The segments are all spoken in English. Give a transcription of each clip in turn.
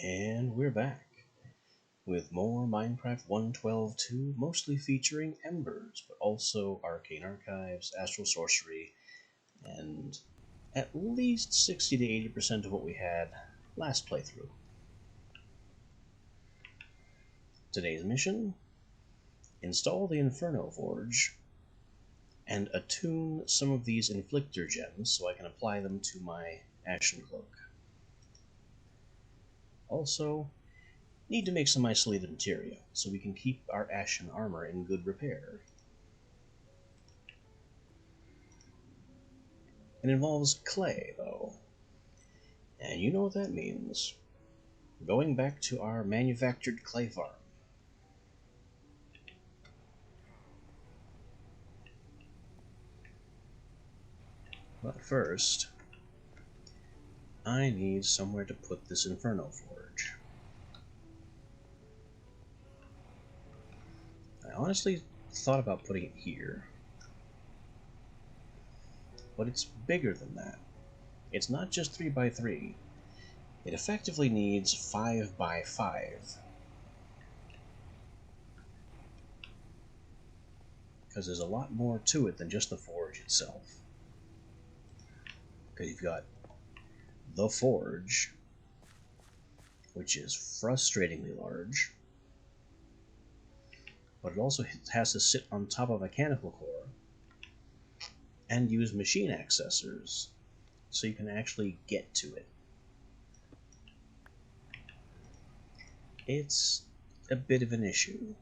And we're back with more Minecraft 1.12.2, mostly featuring Embers, but also Arcane Archives, Astral Sorcery, and at least 60 to 80% of what we had last playthrough. Today's mission: install the Inferno Forge and attune some of these Inflictor gems so I can apply them to my Ashen Cloak. Also, need to make some isolated materia so we can keep our ashen armor in good repair. It involves clay, though, and you know what that means. Going back to our manufactured clay farm. But first, I need somewhere to put this Inferno Forge. I honestly thought about putting it here, but it's bigger than that. It's not just 3 by 3. It effectively needs 5 by 5. Because there's a lot more to it than just the forge itself. Because you've got the forge, which is frustratingly large, but it also has to sit on top of a mechanical core and use machine accessors so you can actually get to it. It's a bit of an issue.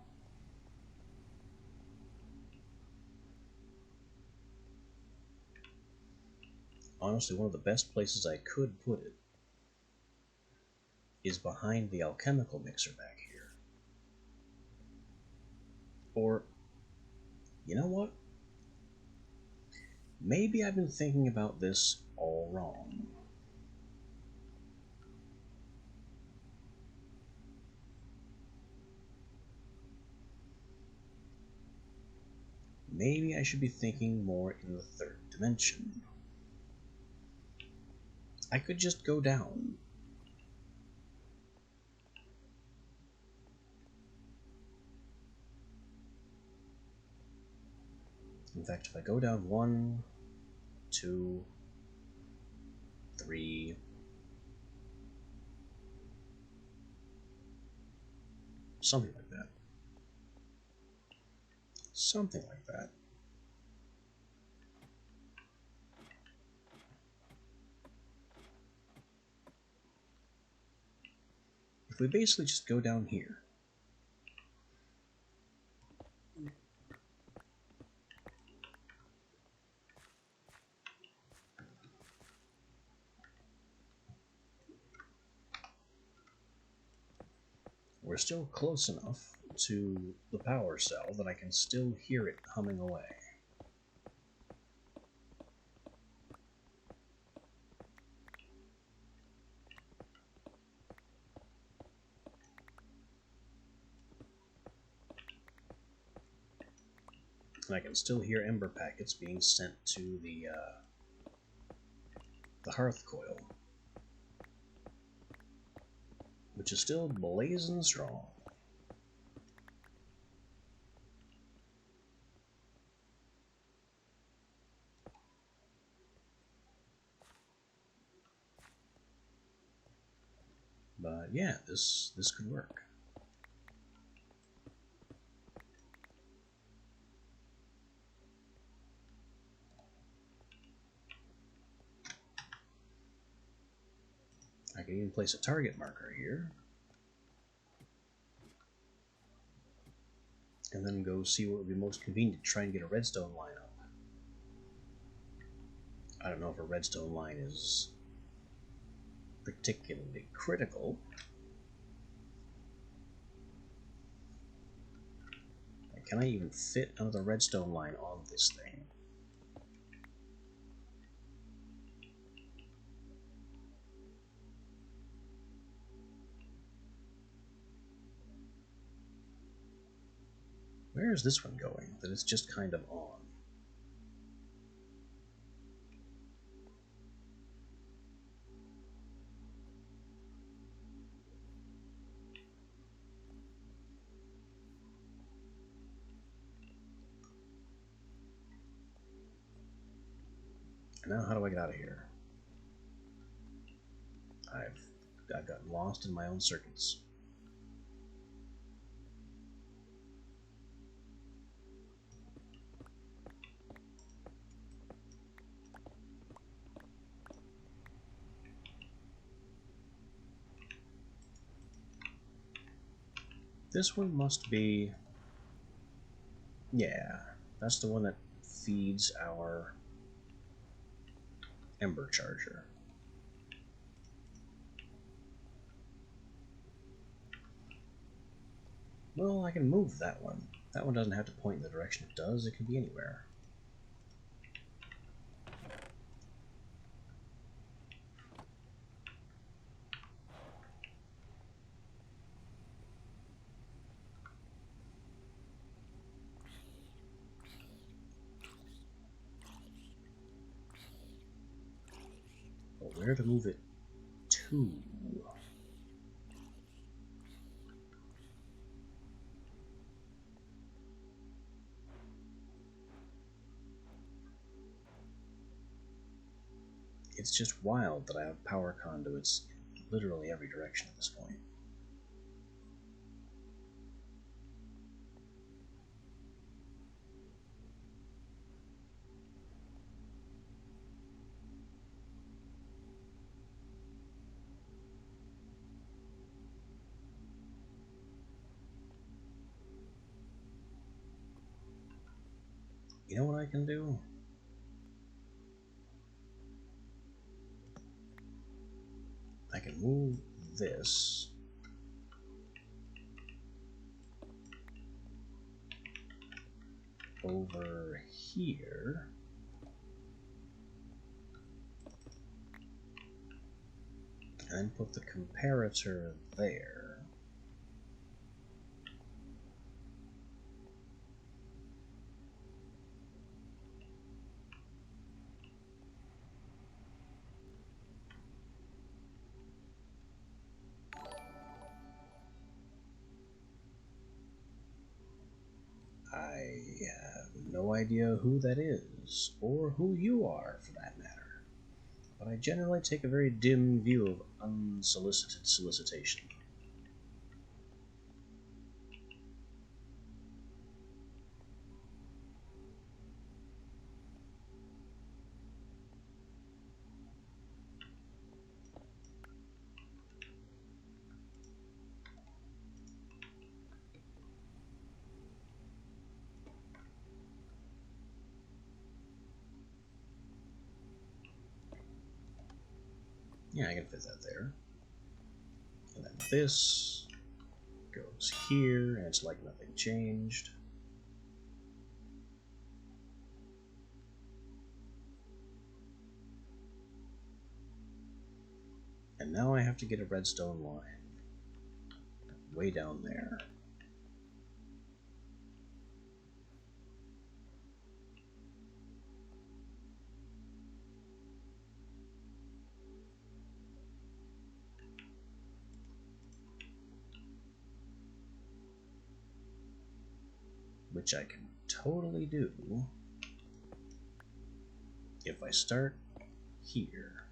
Honestly, one of the best places I could put it is behind the alchemical mixer back here. Or, you know what? Maybe I've been thinking about this all wrong. Maybe I should be thinking more in the third dimension. I could just go down. In fact, if I go down 1, 2, 3, something like that. Something like that. If we basically just go down here, we're still close enough to the power cell that I can still hear it humming away. And I can still hear ember packets being sent to the hearth coil, which is still blazing strong. But yeah, this could work. I can even place a target marker here, and then go see what would be most convenient to try and get a redstone line up. I don't know if a redstone line is particularly critical. Can I even fit another redstone line on this thing? Where is this one going that it's just kind of on? And now how do I get out of here? I've gotten lost in my own circuits. This one must be... Yeah, that's the one that feeds our Ember Charger. Well, I can move that one. That one doesn't have to point in the direction it does. It can be anywhere. But where to move it to? It's just wild that I have power conduits in literally every direction at this point. You know what I can do? I can move this over here. And then put the comparator there. I have no idea who that is, or who you are, for that matter. But I generally take a very dim view of unsolicited solicitation. Yeah, I can fit that there. And then this goes here, and it's like nothing changed. And now I have to get a redstone line way down there. Which I can totally do if I start here.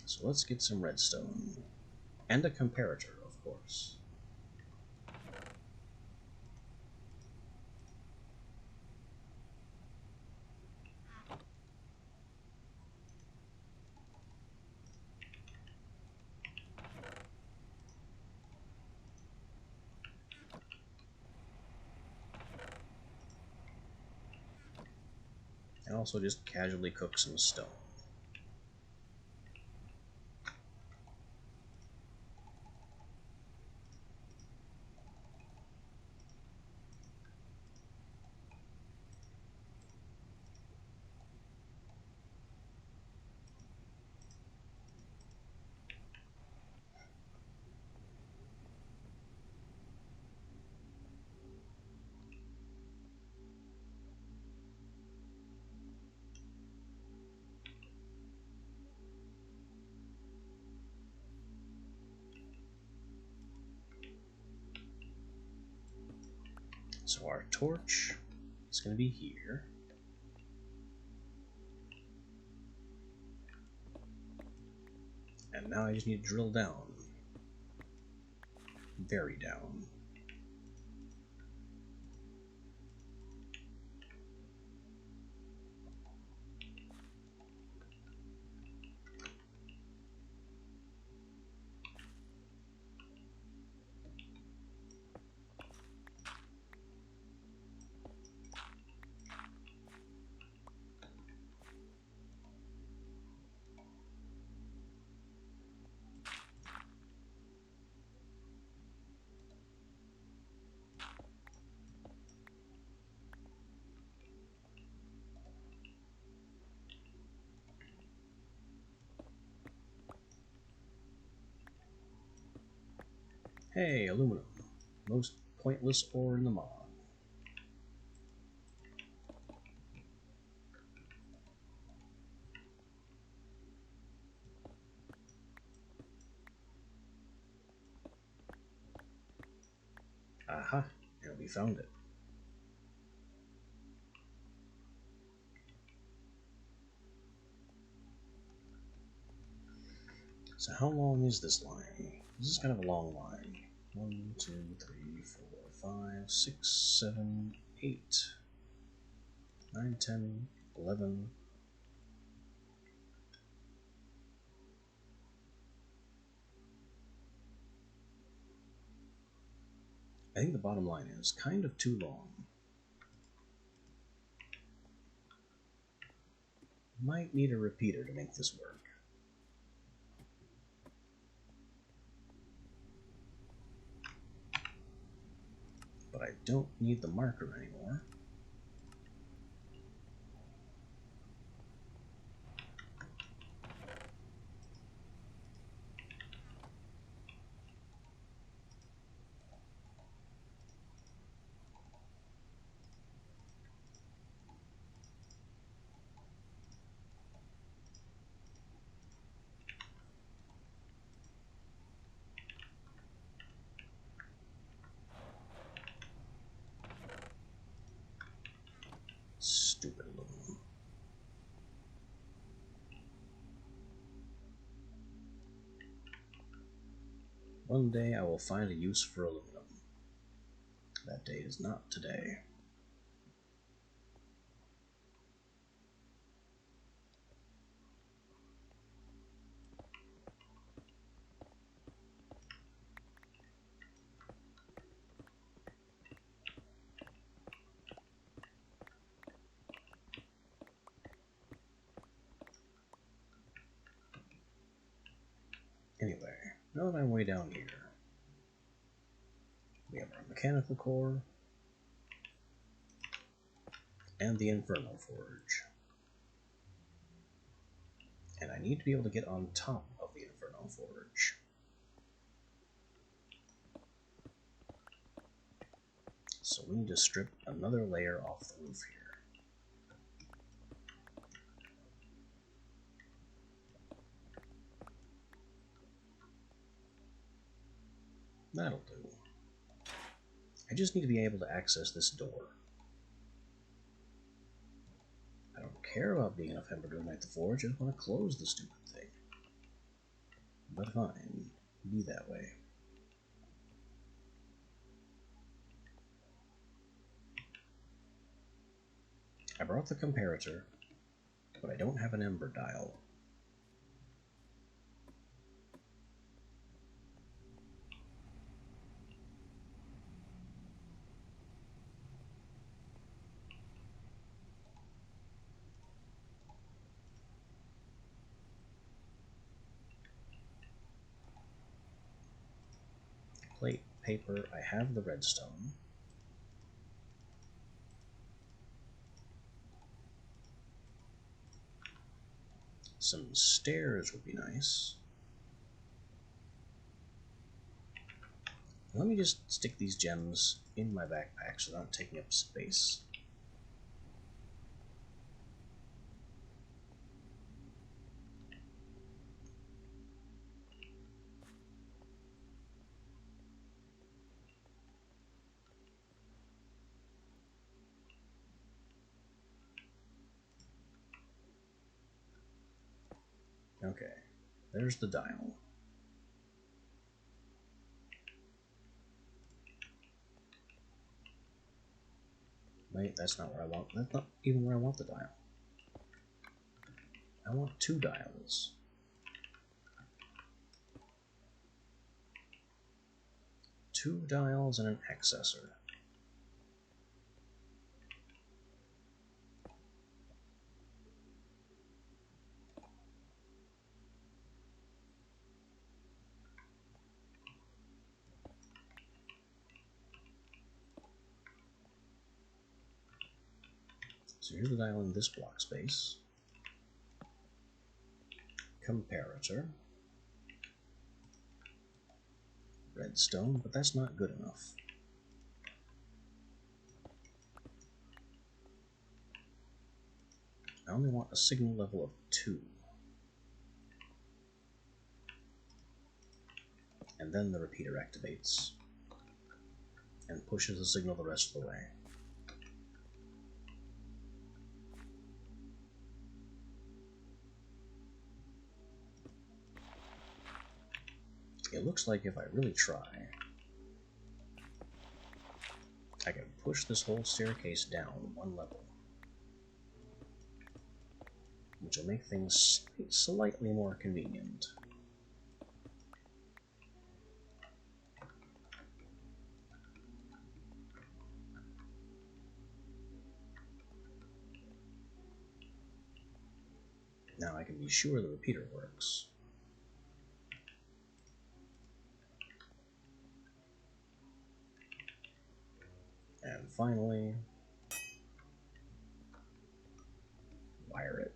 So let's get some redstone. And a comparator, of course. And also just casually cook some stone. So our torch is going to be here. And now I just need to drill down. Very down. Hey, aluminum. Most pointless ore in the mod. Aha, and we found it. So how long is this line? This is kind of a long line. 1, 2, 3, 4, 5, 6, 7, 8, 9, 10, 11. I think the bottom line is kind of too long. Might need a repeater to make this work. But I don't need the marker anymore. Stupid aluminum. One day I will find a use for aluminum. That day is not today. Anyway, now that I'm way down here, we have our mechanical core and the Inferno forge. And I need to be able to get on top of the Inferno forge. So we need to strip another layer off the roof here. That'll do. I just need to be able to access this door. I don't care about being enough ember to ignite the forge, I just want to close the stupid thing. But fine, be that way. I brought the comparator, but I don't have an ember dial. Plate, paper, I have the redstone. Some stairs would be nice. Let me just stick these gems in my backpack so they're not taking up space. Okay, there's the dial. Wait, that's not where I want. That's not even where I want the dial. I want 2 dials. 2 dials and an accessor. So here's the dial in this block space. Comparator. Redstone, but that's not good enough. I only want a signal level of 2. And then the repeater activates and pushes the signal the rest of the way. It looks like if I really try, I can push this whole staircase down 1 level, which will make things slightly more convenient. Now I can be sure the repeater works. And finally, wire it.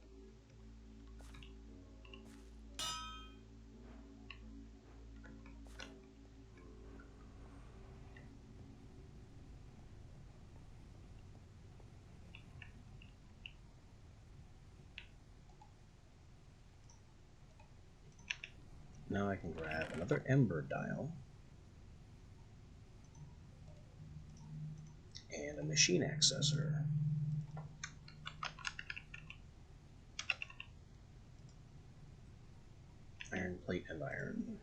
Now I can grab another ember dial and a machine accessor. Iron plate and iron.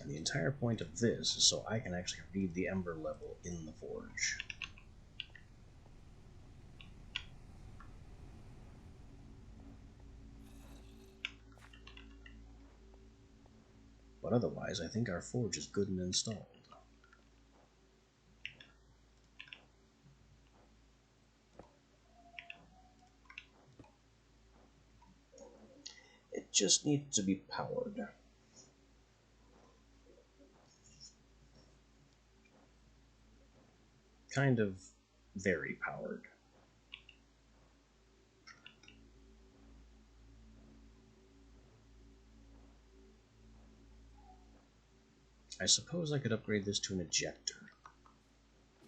And the entire point of this is so I can actually read the ember level in the forge. But otherwise, I think our forge is good and installed. It just needs to be powered. Kind of very powered. I suppose I could upgrade this to an ejector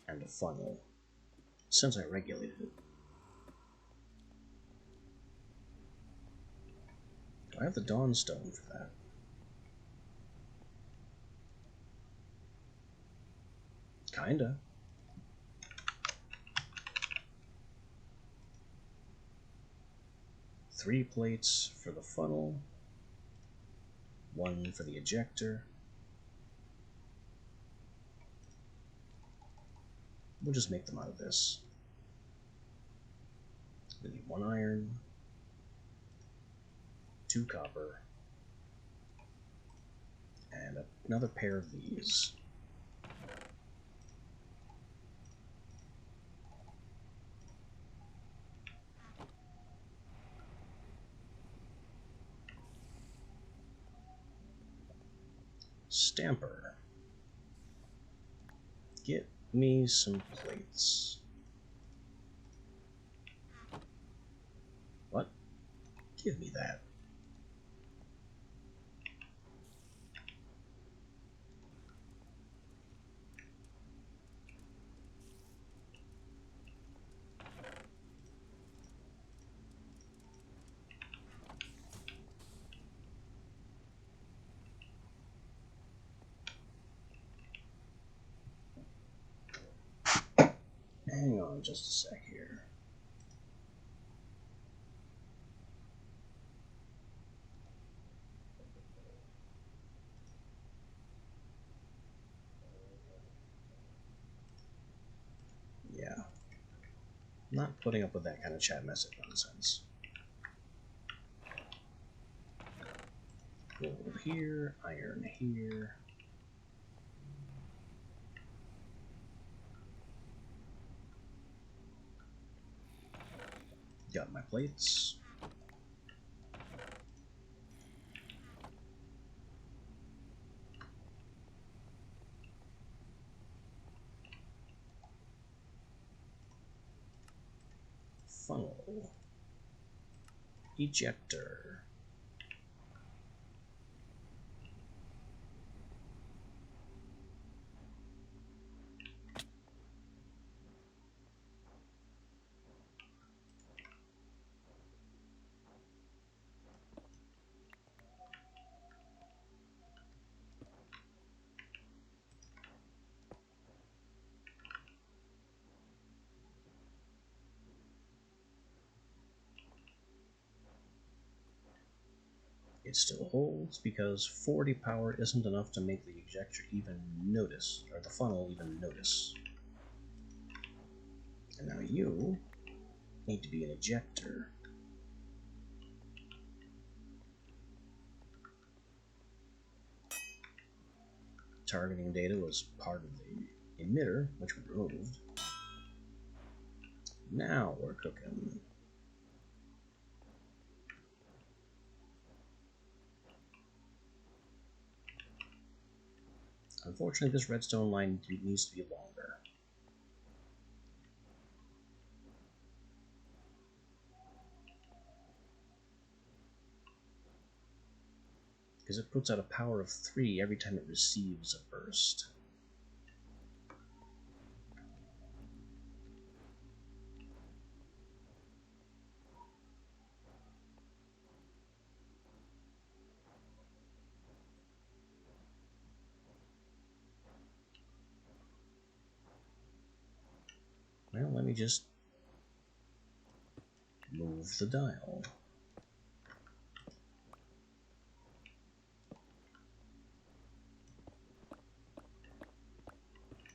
and a funnel, since I regulated it. Do I have the Dawnstone for that? Kinda. Three plates for the funnel, 1 for the ejector. We'll just make them out of this. We need 1 iron, 2 copper, and another pair of these. Stamper. Get me some plates. What? Give me that. on just a sec here. Yeah. Not putting up with that kind of chat message nonsense. Gold here, iron here. Got my plates. Funnel. Ejector. It still holds because 40 power isn't enough to make the ejector even notice, or the funnel even notice. And now you need to be an ejector. Targeting data was part of the emitter, which we removed. Now we're cooking. Unfortunately, this redstone line needs to be longer. Because it puts out a power of 3 every time it receives a burst. Well, let me just move the dial.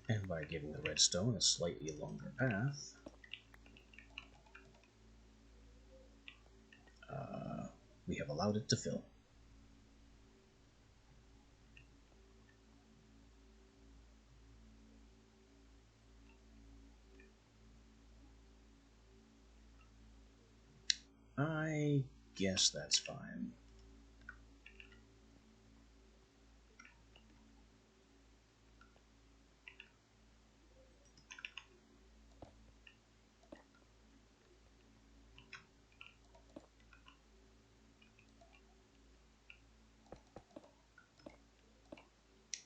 And by giving the redstone a slightly longer path, we have allowed it to fill. I guess that's fine.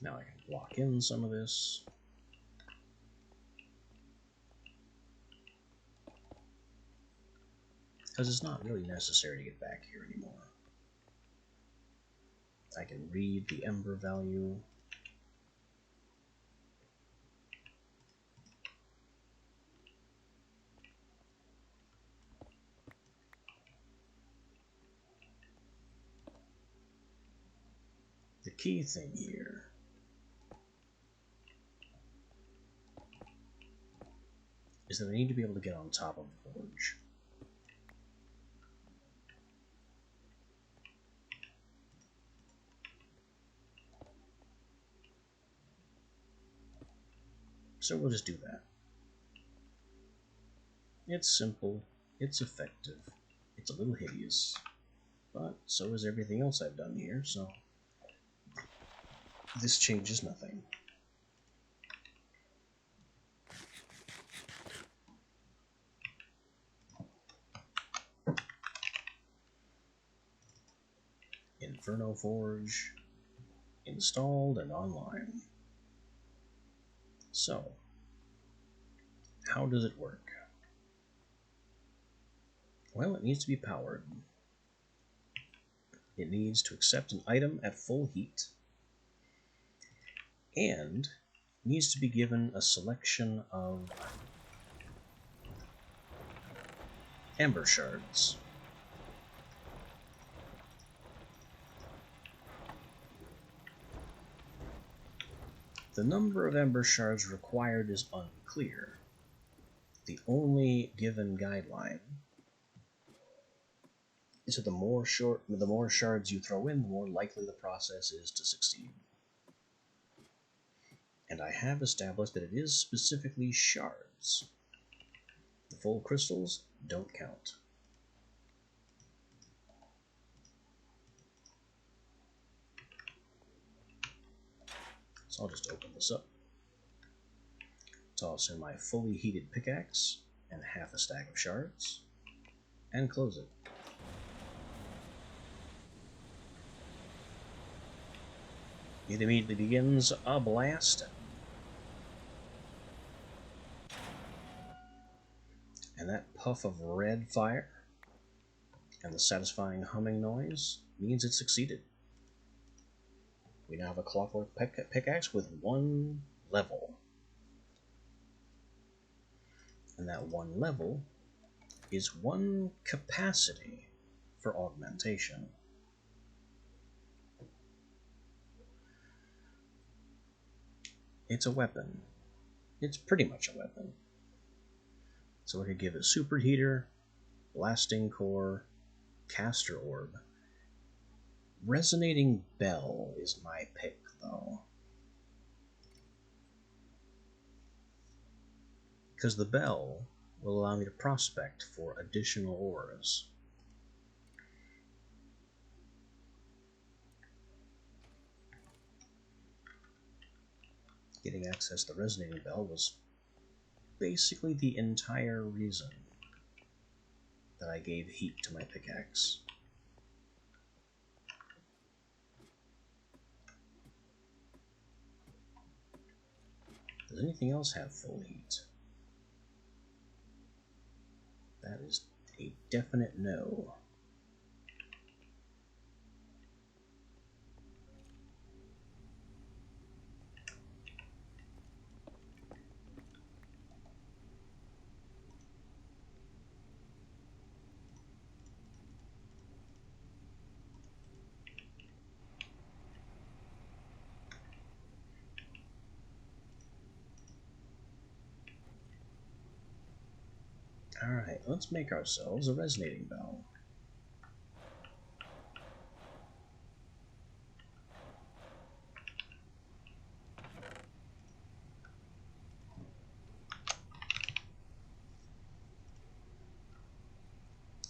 Now I can block in some of this. Because it's not really necessary to get back here anymore. I can read the ember value. The key thing here is that I need to be able to get on top of the forge. So we'll just do that. It's simple, it's effective, it's a little hideous, but so is everything else I've done here, so this changes nothing. Inferno Forge installed and online. So, how does it work? Well, it needs to be powered. It needs to accept an item at full heat, and needs to be given a selection of Ember shards. The number of ember shards required is unclear. The only given guideline is that the more shards you throw in, the more likely the process is to succeed. And I have established that it is specifically shards. The full crystals don't count. So I'll just open this up. Toss in my fully heated pickaxe and half a stack of shards, and close it. It immediately begins a blast. And that puff of red fire and the satisfying humming noise means it succeeded. We now have a clockwork pickaxe with one level. And that one level is one capacity for augmentation. It's a weapon. It's pretty much a weapon. So I could give it superheater, blasting core, caster orb. Resonating bell is my pick, though. Because the bell will allow me to prospect for additional ores. Getting access to the resonating bell was basically the entire reason that I gave heat to my pickaxe. Does anything else have full heat? That is a definite no. Alright, let's make ourselves a resonating bell.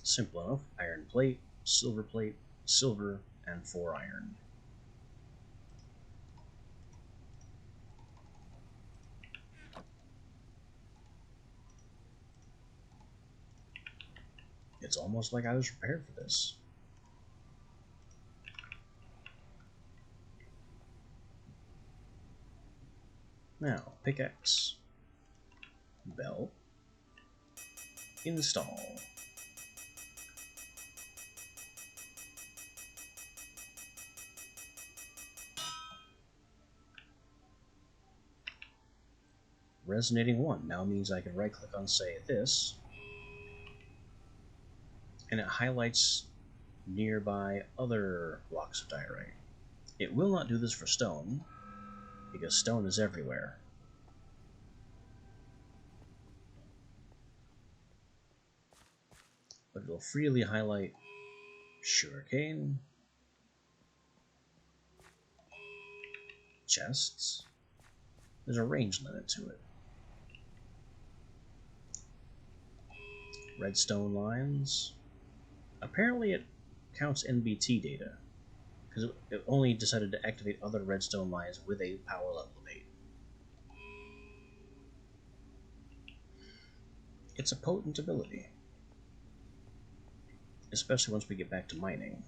Simple enough. Iron plate, silver, and 4 iron. It's almost like I was prepared for this. Now, pickaxe, bell, install. Resonating 1 now means I can right click on, say, this, and it highlights nearby other blocks of diorite. It will not do this for stone, because stone is everywhere. But it'll freely highlight sugarcane, chests. There's a range limit to it. Redstone lines. Apparently it counts NBT data, because it only decided to activate other redstone lines with a power level of 8. It's a potent ability, especially once we get back to mining.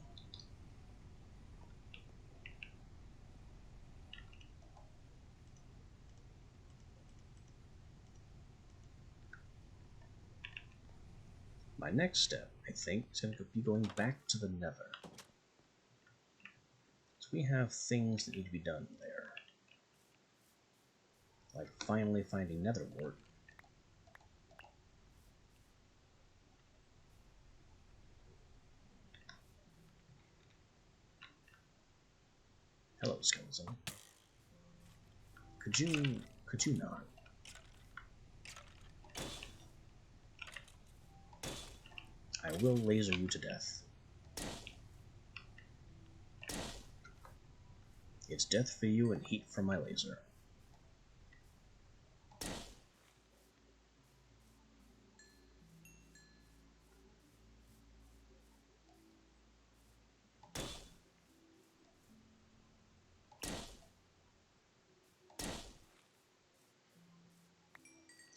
My next step, I think, is going to be going back to the Nether. So we have things that need to be done there. Like finally finding nether wart. Hello, skeleton. Could you not? I will laser you to death. It's death for you and heat from my laser.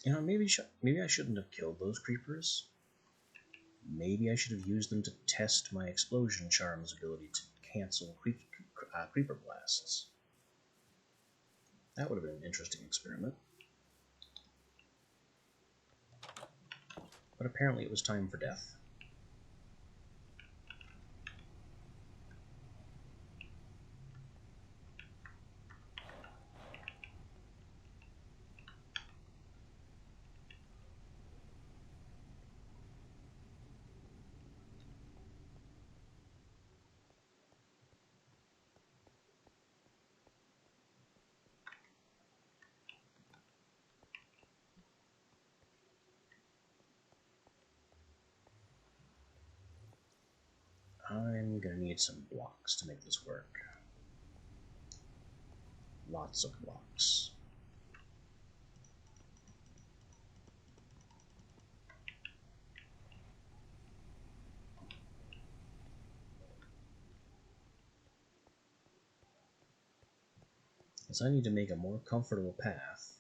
You know, maybe I shouldn't have killed those creepers. Maybe I should have used them to test my explosion charm's ability to cancel creeper blasts. That would have been an interesting experiment. But apparently it was time for death. I'm gonna need some blocks to make this work. Lots of blocks. As I need to make a more comfortable path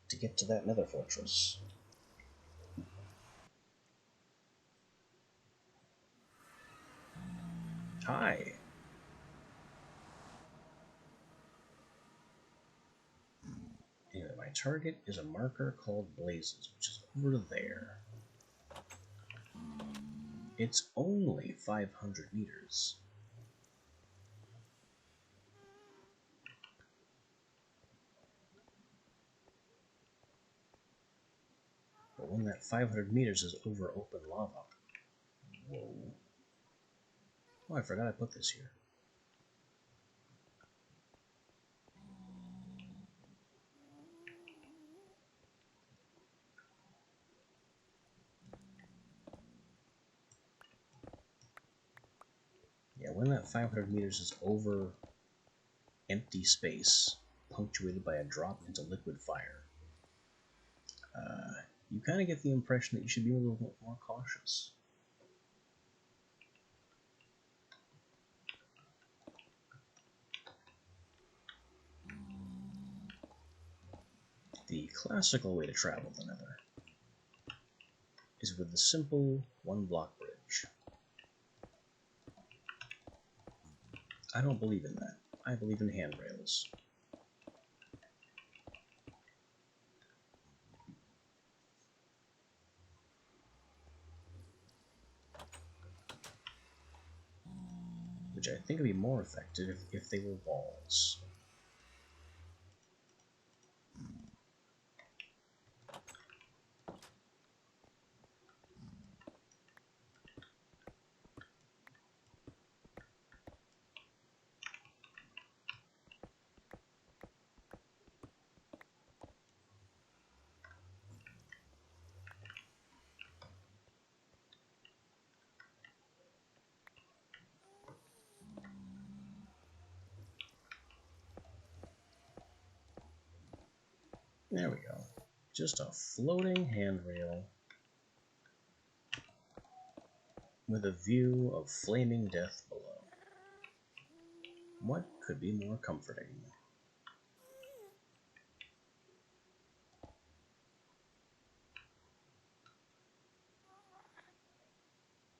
to get to that nether fortress. Hi! Anyway, my target is a marker called Blazes, which is over there. It's only 500 meters. But when that 500 meters is over open lava... Whoa. Oh, I forgot I put this here. Yeah, when that 500 meters is over empty space, punctuated by a drop into liquid fire, you kind of get the impression that you should be a little bit more cautious. The classical way to travel the Nether is with the simple one-block bridge. I don't believe in that. I believe in handrails. Which I think would be more effective if they were walls. There we go. Just a floating handrail with a view of flaming death below. What could be more comforting?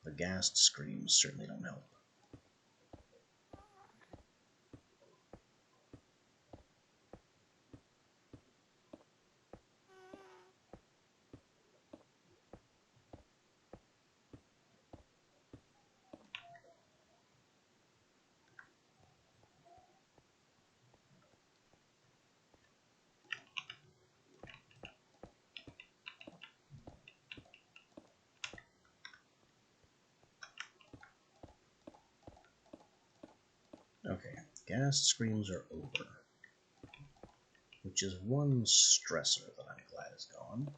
The ghast screams certainly don't help. Okay, Gas screams are over, which is one stressor that I'm glad is gone.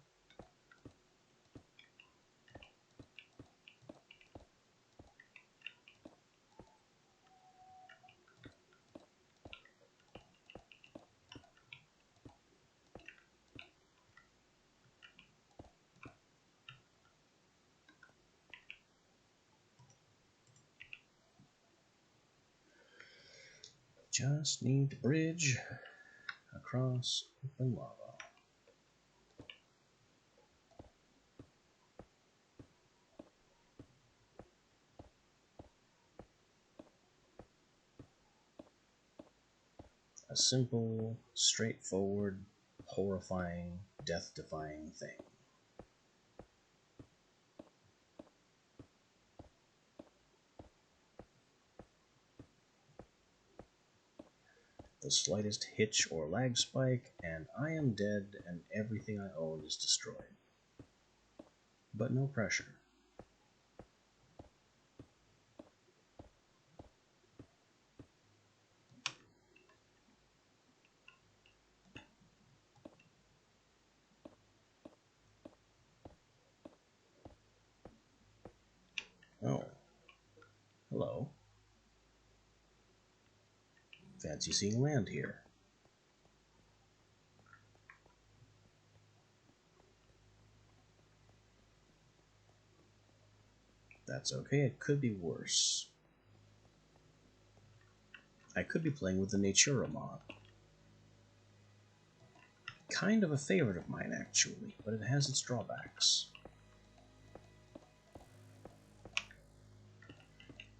Just need to bridge across open lava. A simple, straightforward, horrifying, death-defying thing. The slightest hitch or lag spike, and I am dead and everything I own is destroyed. But no pressure. Oh. Hello. Fancy seeing land here. That's okay, it could be worse. I could be playing with the Natura mod. Kind of a favorite of mine, actually, but it has its drawbacks.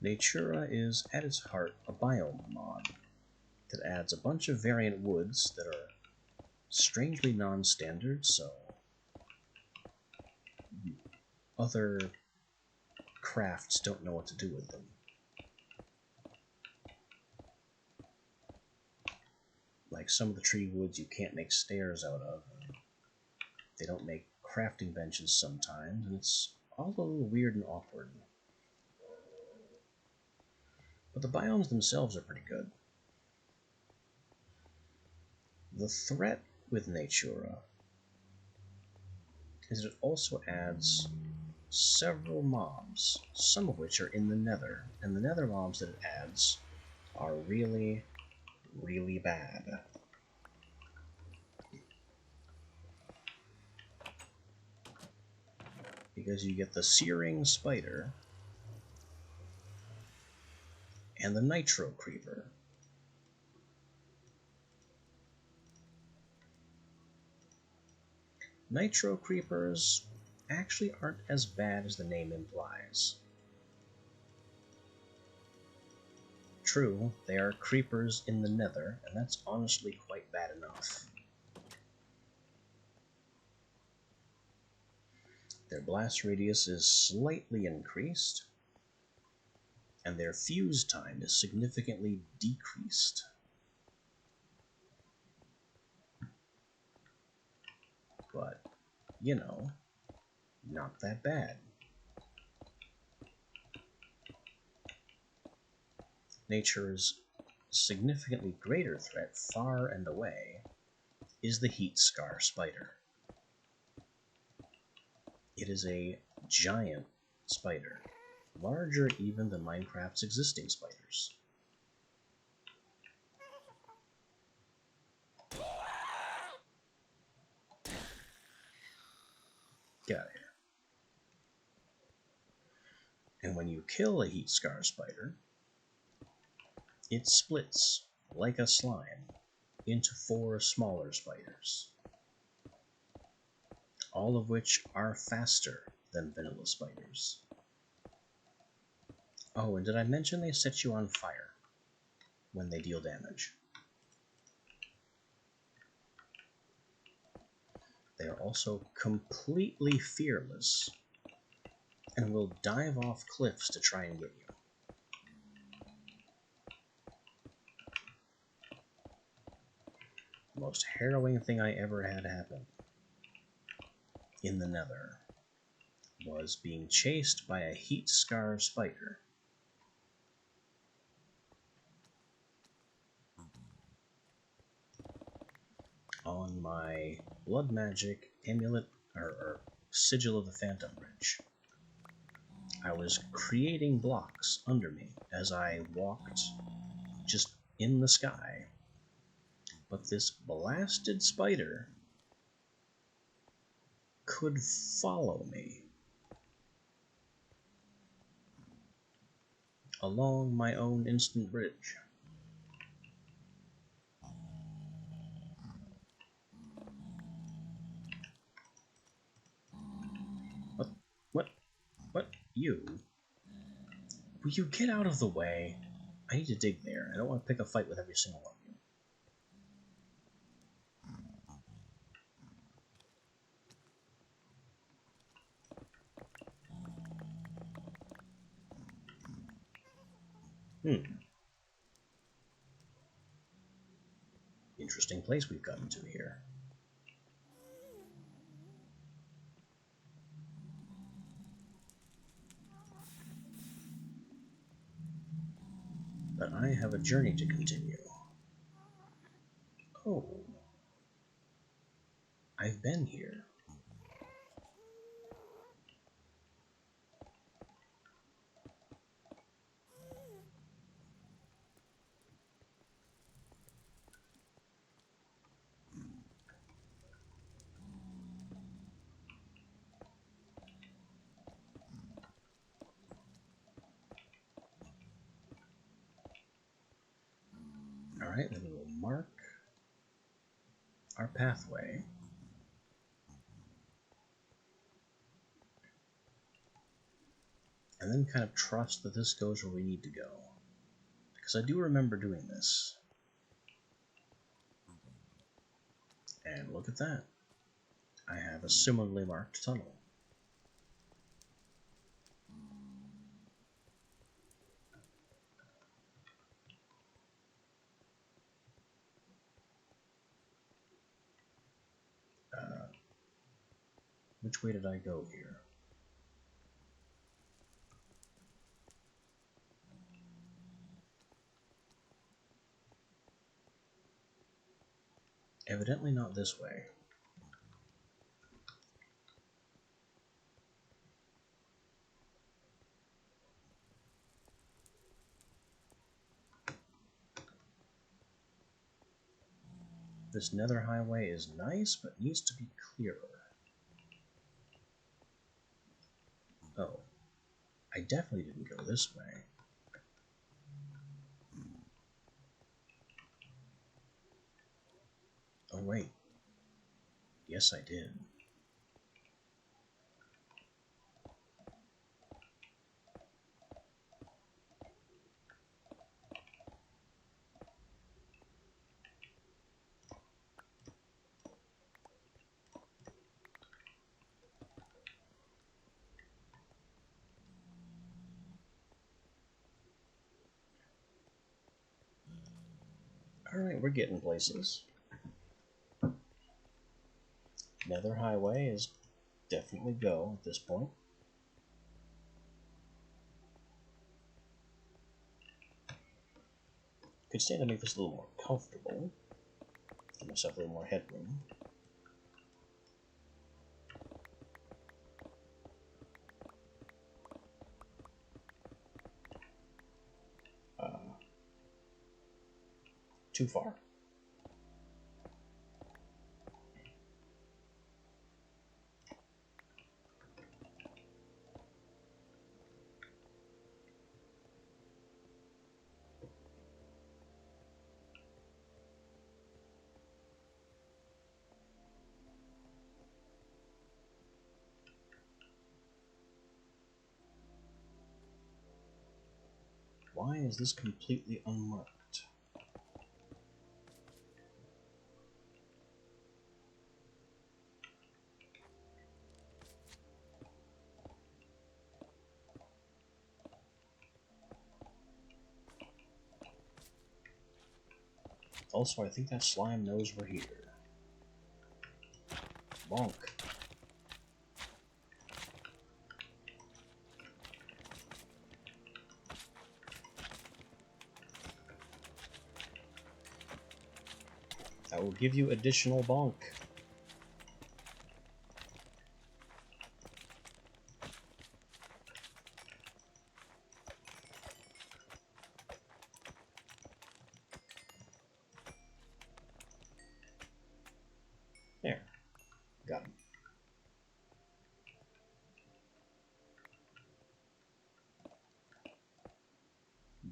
Natura is, at its heart, a biome mod that adds a bunch of variant woods that are strangely non-standard, so other crafts don't know what to do with them. Like some of the tree woods you can't make stairs out of. They don't make crafting benches sometimes, and it's all a little weird and awkward. But the biomes themselves are pretty good. The threat with Natura is that it also adds several mobs, some of which are in the Nether, and the Nether mobs that it adds are really, really bad. Because you get the Searing Spider and the Nitro Creeper. Nitro Creepers actually aren't as bad as the name implies. True, they are creepers in the Nether, and that's honestly quite bad enough. Their blast radius is slightly increased, and their fuse time is significantly decreased. But, you know, not that bad. Nature's significantly greater threat, far and away, is the Heat Scar Spider. It is a giant spider, larger even than Minecraft's existing spiders. Get out of here. And when you kill a Heat Scar Spider, it splits, like a slime, into 4 smaller spiders, all of which are faster than vanilla spiders. Oh, and did I mention they set you on fire when they deal damage? They are also completely fearless and will dive off cliffs to try and get you. The most harrowing thing I ever had happen in the Nether was being chased by a Heat Scar Spider on my blood magic amulet or sigil of the Phantom Bridge. I was creating blocks under me as I walked just in the sky. But this blasted spider could follow me along my own instant bridge. What? You? Will you get out of the way? I need to dig there. I don't want to pick a fight with every single one of you. Interesting place we've gotten to here. But I have a journey to continue. Oh. I've been here. Alright, then we will mark our pathway. And then kind of trust that this goes where we need to go. Because I do remember doing this. And look at that. I have a similarly marked tunnel. Which way did I go here? Evidently not this way. This nether highway is nice, but needs to be clearer. Oh, I definitely didn't go this way. Oh wait, yes I did. Alright, we're getting places. Nether highway is definitely go at this point. Could stand to make this a little more comfortable. Give myself a little more headroom. Too far. Why is this completely unmarked? Also, I think that slime knows we're here. Bonk. I will give you additional bonk. There. Got him.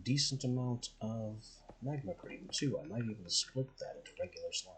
Decent amount of magma cream, too. I might be able to split that into regular slime.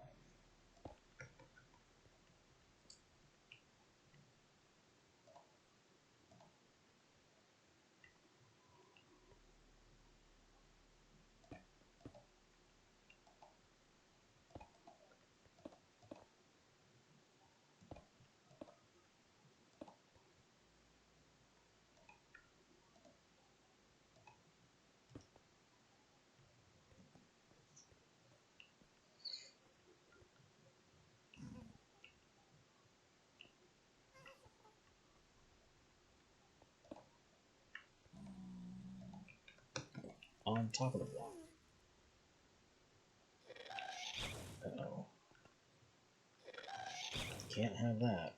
On top of the block. Uh-oh. Can't have that.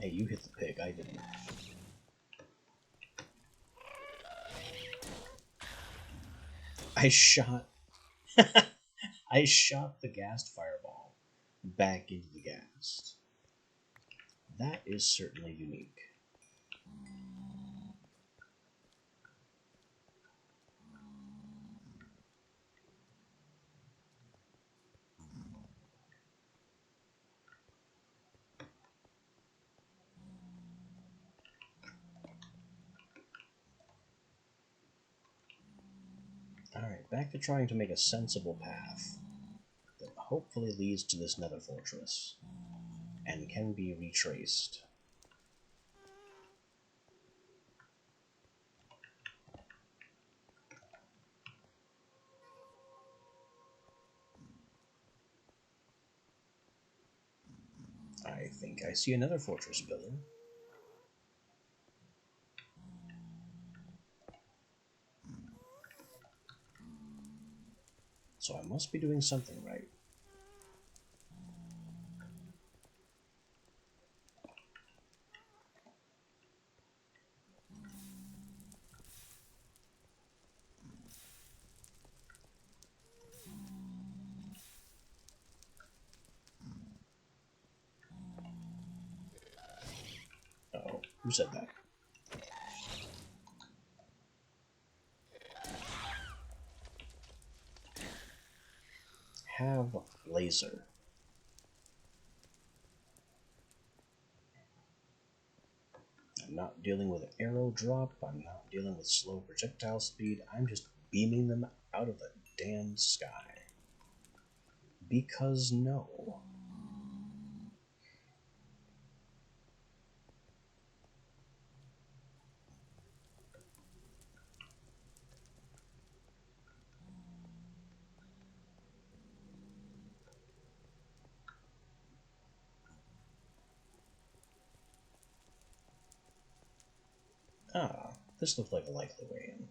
Hey, you hit the pig, I didn't. I shot I shot the ghast fireball back into the ghast. That is certainly unique. Alright, back to trying to make a sensible path that hopefully leads to this nether fortress and can be retraced. I think I see another fortress building. So I must be doing something right. Uh-oh, who said that? Have laser. I'm not dealing with an arrow drop, I'm not dealing with slow projectile speed, I'm just beaming them out of the damn sky. Because no. Ah, this looked like a likely way in.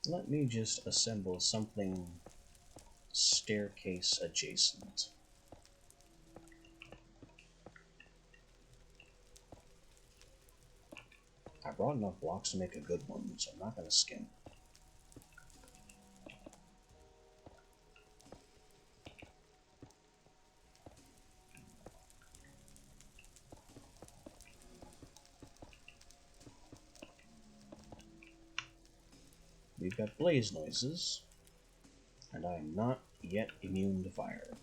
Let me just assemble something staircase adjacent. I brought enough blocks to make a good one, so I'm not going to skimp. We've got blaze noises, and I am not yet immune to fire.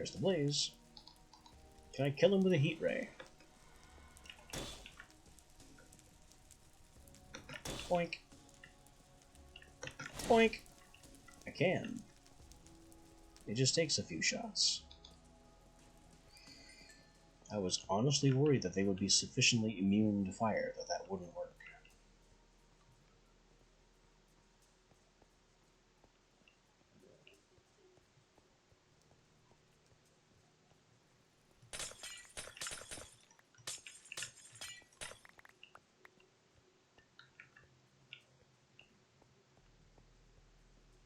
There's the blaze. Can I kill him with a heat ray? Boink. Boink. I can. It just takes a few shots. I was honestly worried that they would be sufficiently immune to fire that wouldn't work.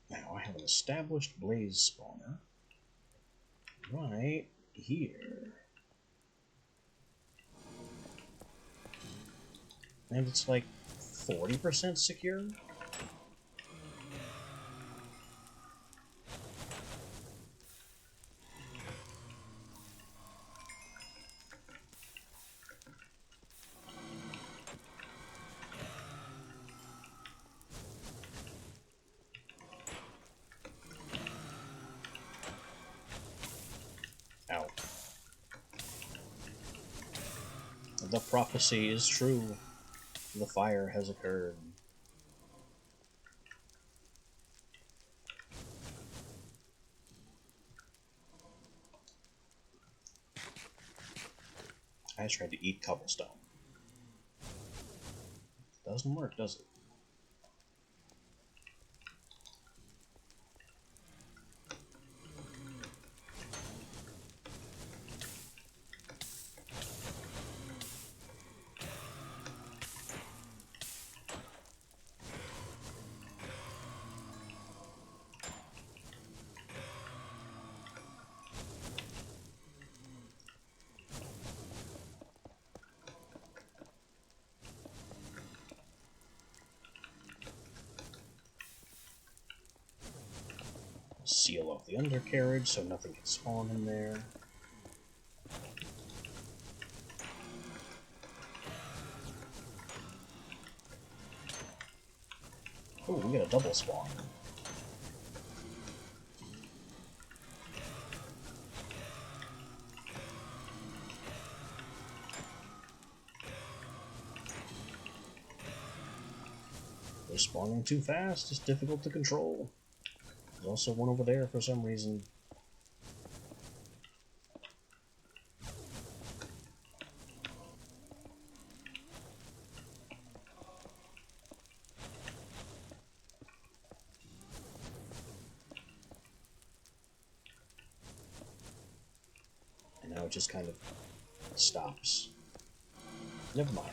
Now I have an established blaze spawner right here. And it's like 40% secure? Ow. The prophecy is true. The fire has occurred. I tried to eat cobblestone. Doesn't work, does it? Seal off the undercarriage so nothing can spawn in there. Oh, we got a double spawn. They're spawning too fast, it's difficult to control. There's also one over there for some reason. And now it just kind of stops. Never mind.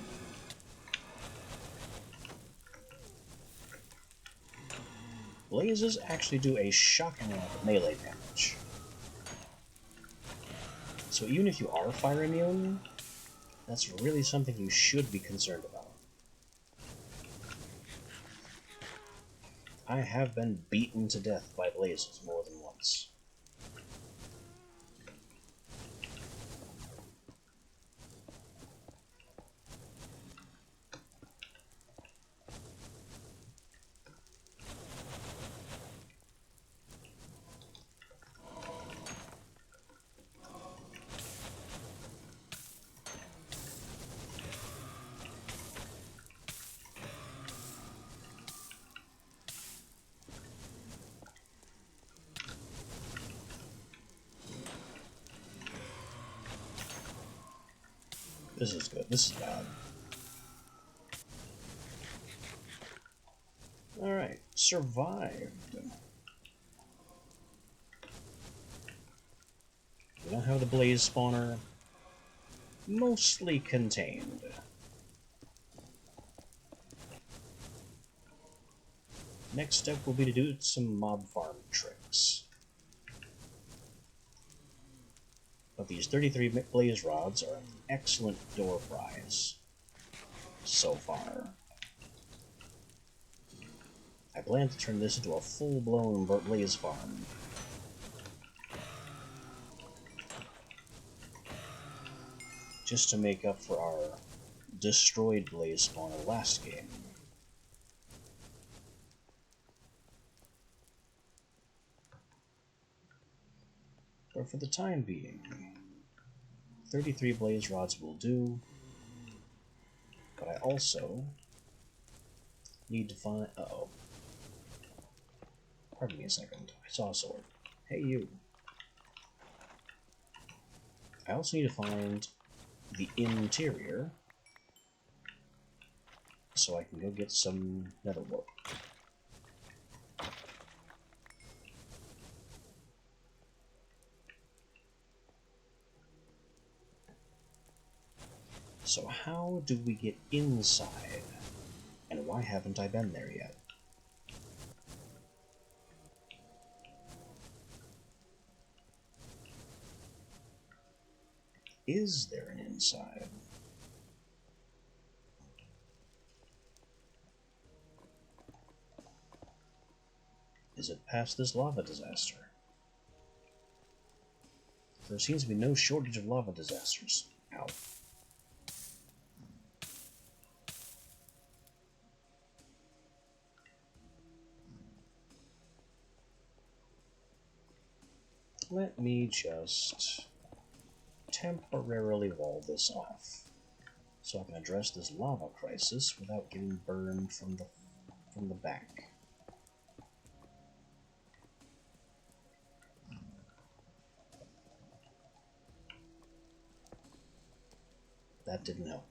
Blazes actually do a shocking amount of melee damage. So even if you are fire immune, that's really something you should be concerned about. I have been beaten to death by blazes more than once. This is good. This is bad. Alright, survived. We now have the blaze spawner mostly contained. Next step will be to do some mob farm tricks. But these 33 blaze rods are an excellent door prize so far. I plan to turn this into a full-blown blaze farm. Just to make up for our destroyed blaze spawner last game. But for the time being, 33 blaze rods will do. But I also need to find... Uh-oh. Pardon me a second. I saw a sword. Hey, you. I also need to find the interior so I can go get some nether warp. So how do we get inside? And why haven't I been there yet? Is there an inside? Is it past this lava disaster? There seems to be no shortage of lava disasters. Ow. Let me just temporarily wall this off so I can address this lava crisis without getting burned from the back. That didn't help.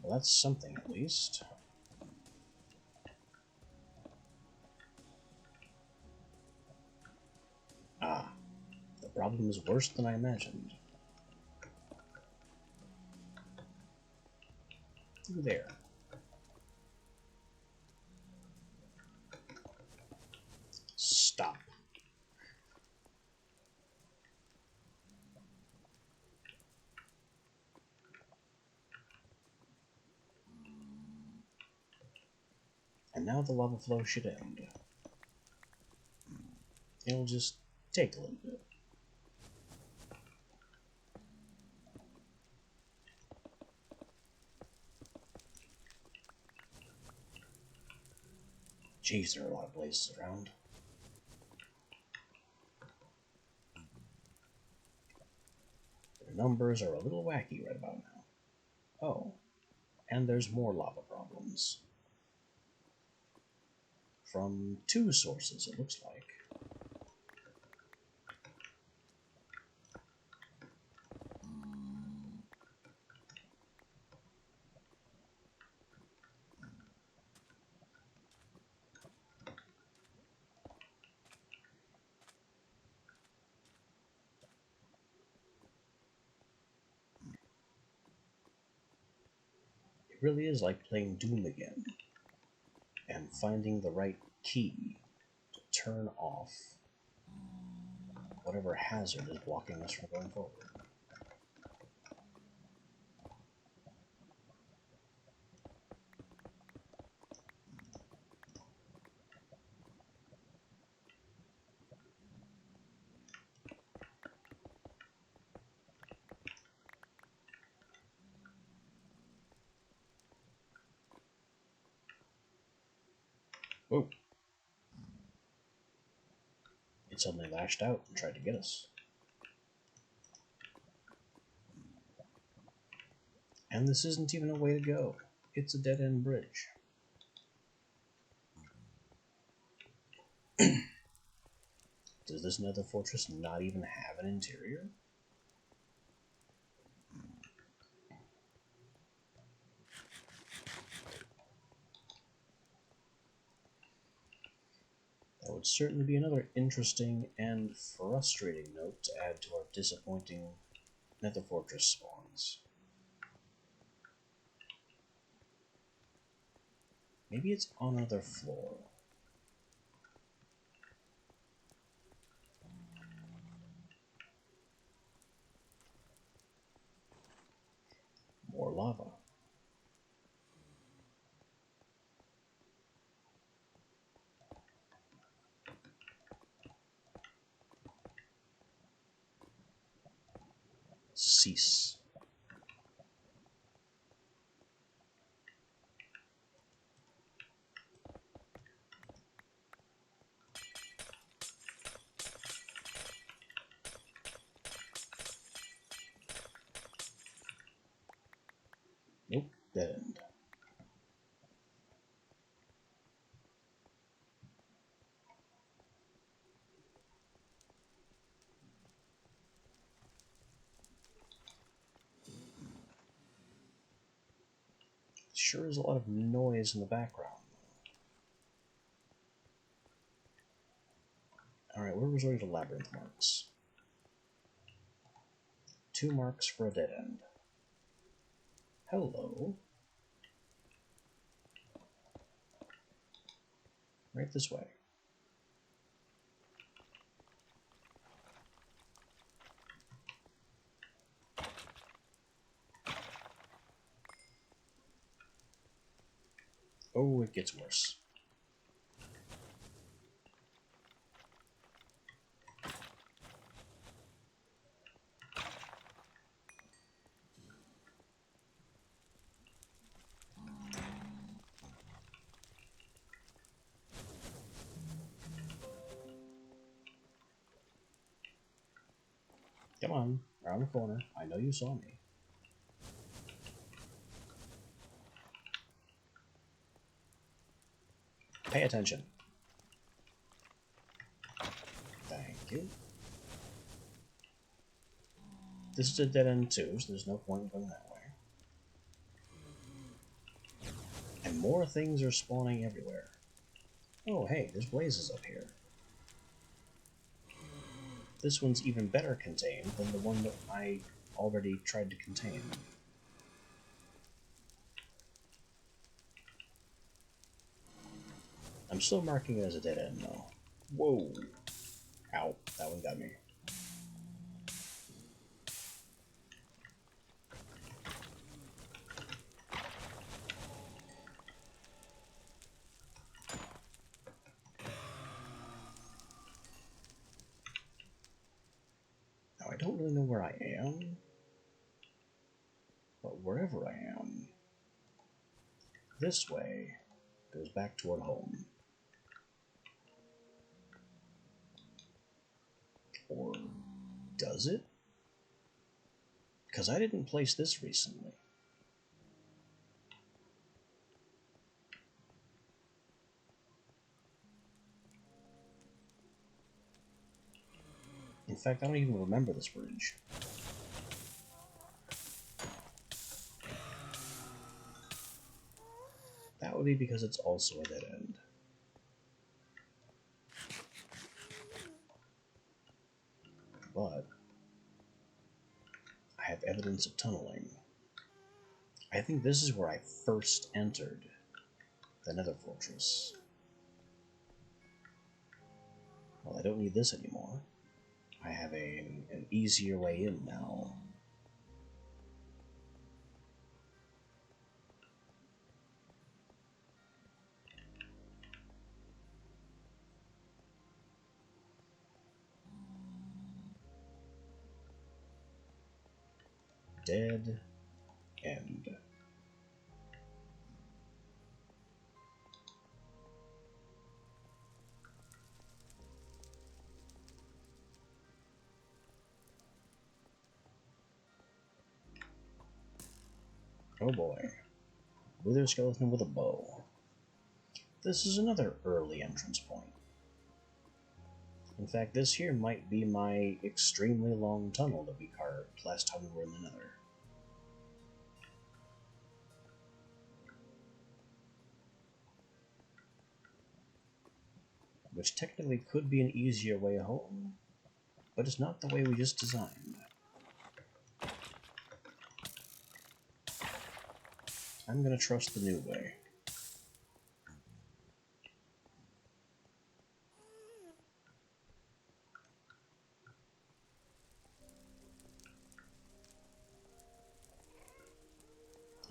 Well, that's something at least. Ah, the problem is worse than I imagined. Through there. Stop. And now the lava flow should end. It'll just take a little bit. Jeez, there are a lot of blazes around. Their numbers are a little wacky right about now. Oh, and there's more lava problems. From two sources, it looks like. It really is like playing Doom again, and finding the right key to turn off whatever hazard is blocking us from going forward. Oh! It suddenly lashed out and tried to get us. And this isn't even a way to go. It's a dead-end bridge. Does this nether fortress not even have an interior? That would certainly be another interesting and frustrating note to add to our disappointing nether fortress spawns. Maybe it's on another floor. More lava. Cease. Dead end. Sure is a lot of noise in the background. Alright, we're resorting to labyrinth marks. 2 marks for a dead end. Hello. Right this way. Oh, it gets worse. Come on, around the corner. I know you saw me. Pay attention. Thank you. This is a dead end too, so there's no point in going that way. And more things are spawning everywhere. Oh hey, there's blazes up here. This one's even better contained than the one that I already tried to contain. I'm still marking it as a dead end though. Whoa. Ow, that one got me. Now I don't really know where I am, but wherever I am, this way goes back toward home. Or does it? Because I didn't place this recently. In fact, I don't even remember this bridge. That would be because it's also a dead end. But I have evidence of tunneling. I think this is where I first entered the Nether Fortress. Well, I don't need this anymore. I have an easier way in now. Dead end. Oh boy. Wither skeleton with a bow. This is another early entrance point. In fact, this here might be my extremely long tunnel that we carved last time we were in the Nether. Which technically could be an easier way home, but it's not the way we just designed. I'm gonna trust the new way.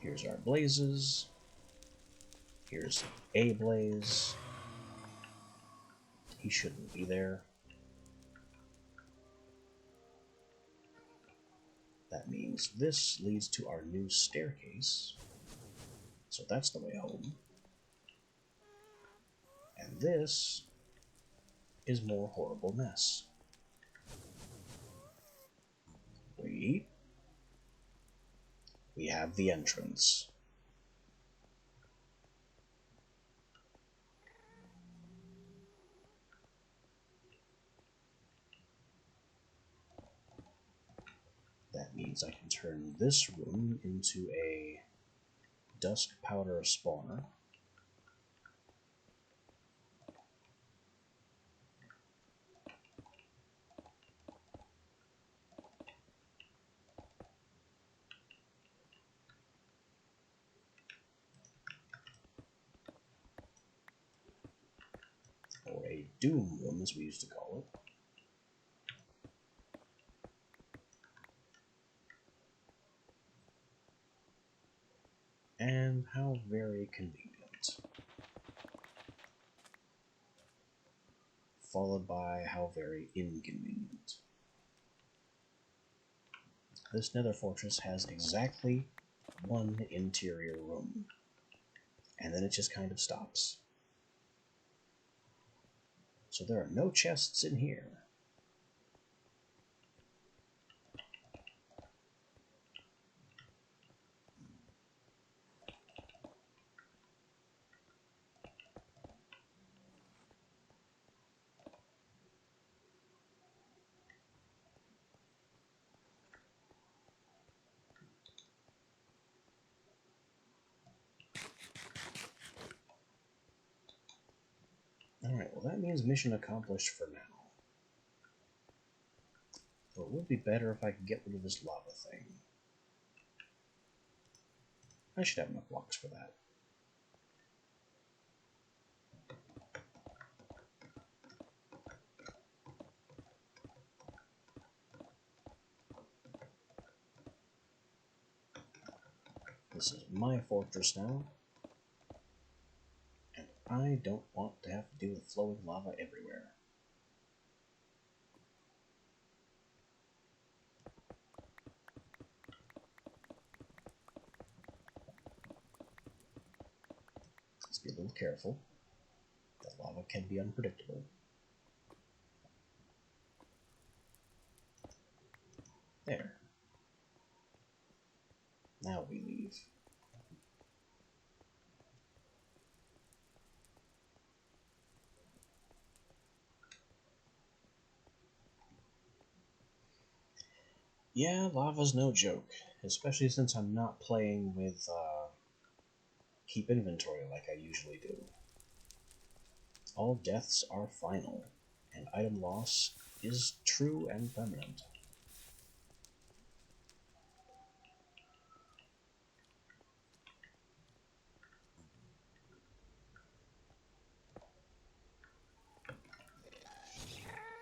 Here's our blazes. Here's a blaze. He shouldn't be there. That means this leads to our new staircase. So that's the way home. And this is more horrible mess. We have the entrance. means I can turn this room into a dusk powder spawner. Or a doom room, as we used to call it. And how very convenient. Followed by how very inconvenient. This nether fortress has exactly one interior room, and then it just kind of stops. So there are no chests in here. Alright, well that means mission accomplished for now. But it would be better if I could get rid of this lava thing. I should have enough blocks for that. This is my fortress now, and I don't want to have to deal with flowing lava everywhere. Let's be a little careful. The lava can be unpredictable. There. Now we leave. Yeah, lava's no joke, especially since I'm not playing with keep inventory like I usually do. All deaths are final, and item loss is true and permanent.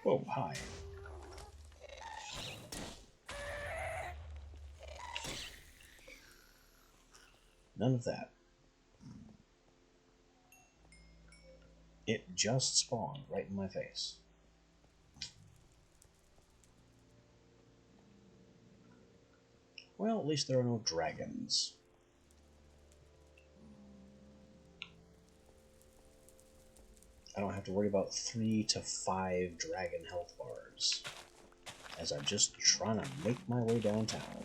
Whoa, hi. None of that. It just spawned right in my face. Well, at least there are no dragons. I don't have to worry about 3 to 5 dragon health bars, as I'm just trying to make my way downtown.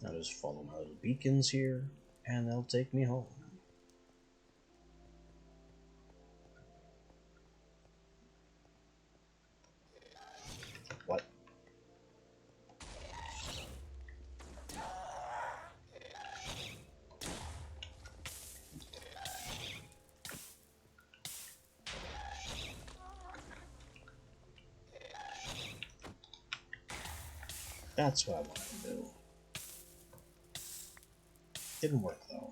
I'll just follow my little beacons here, and they'll take me home. What? That's what I wanted to do. Didn't work, though.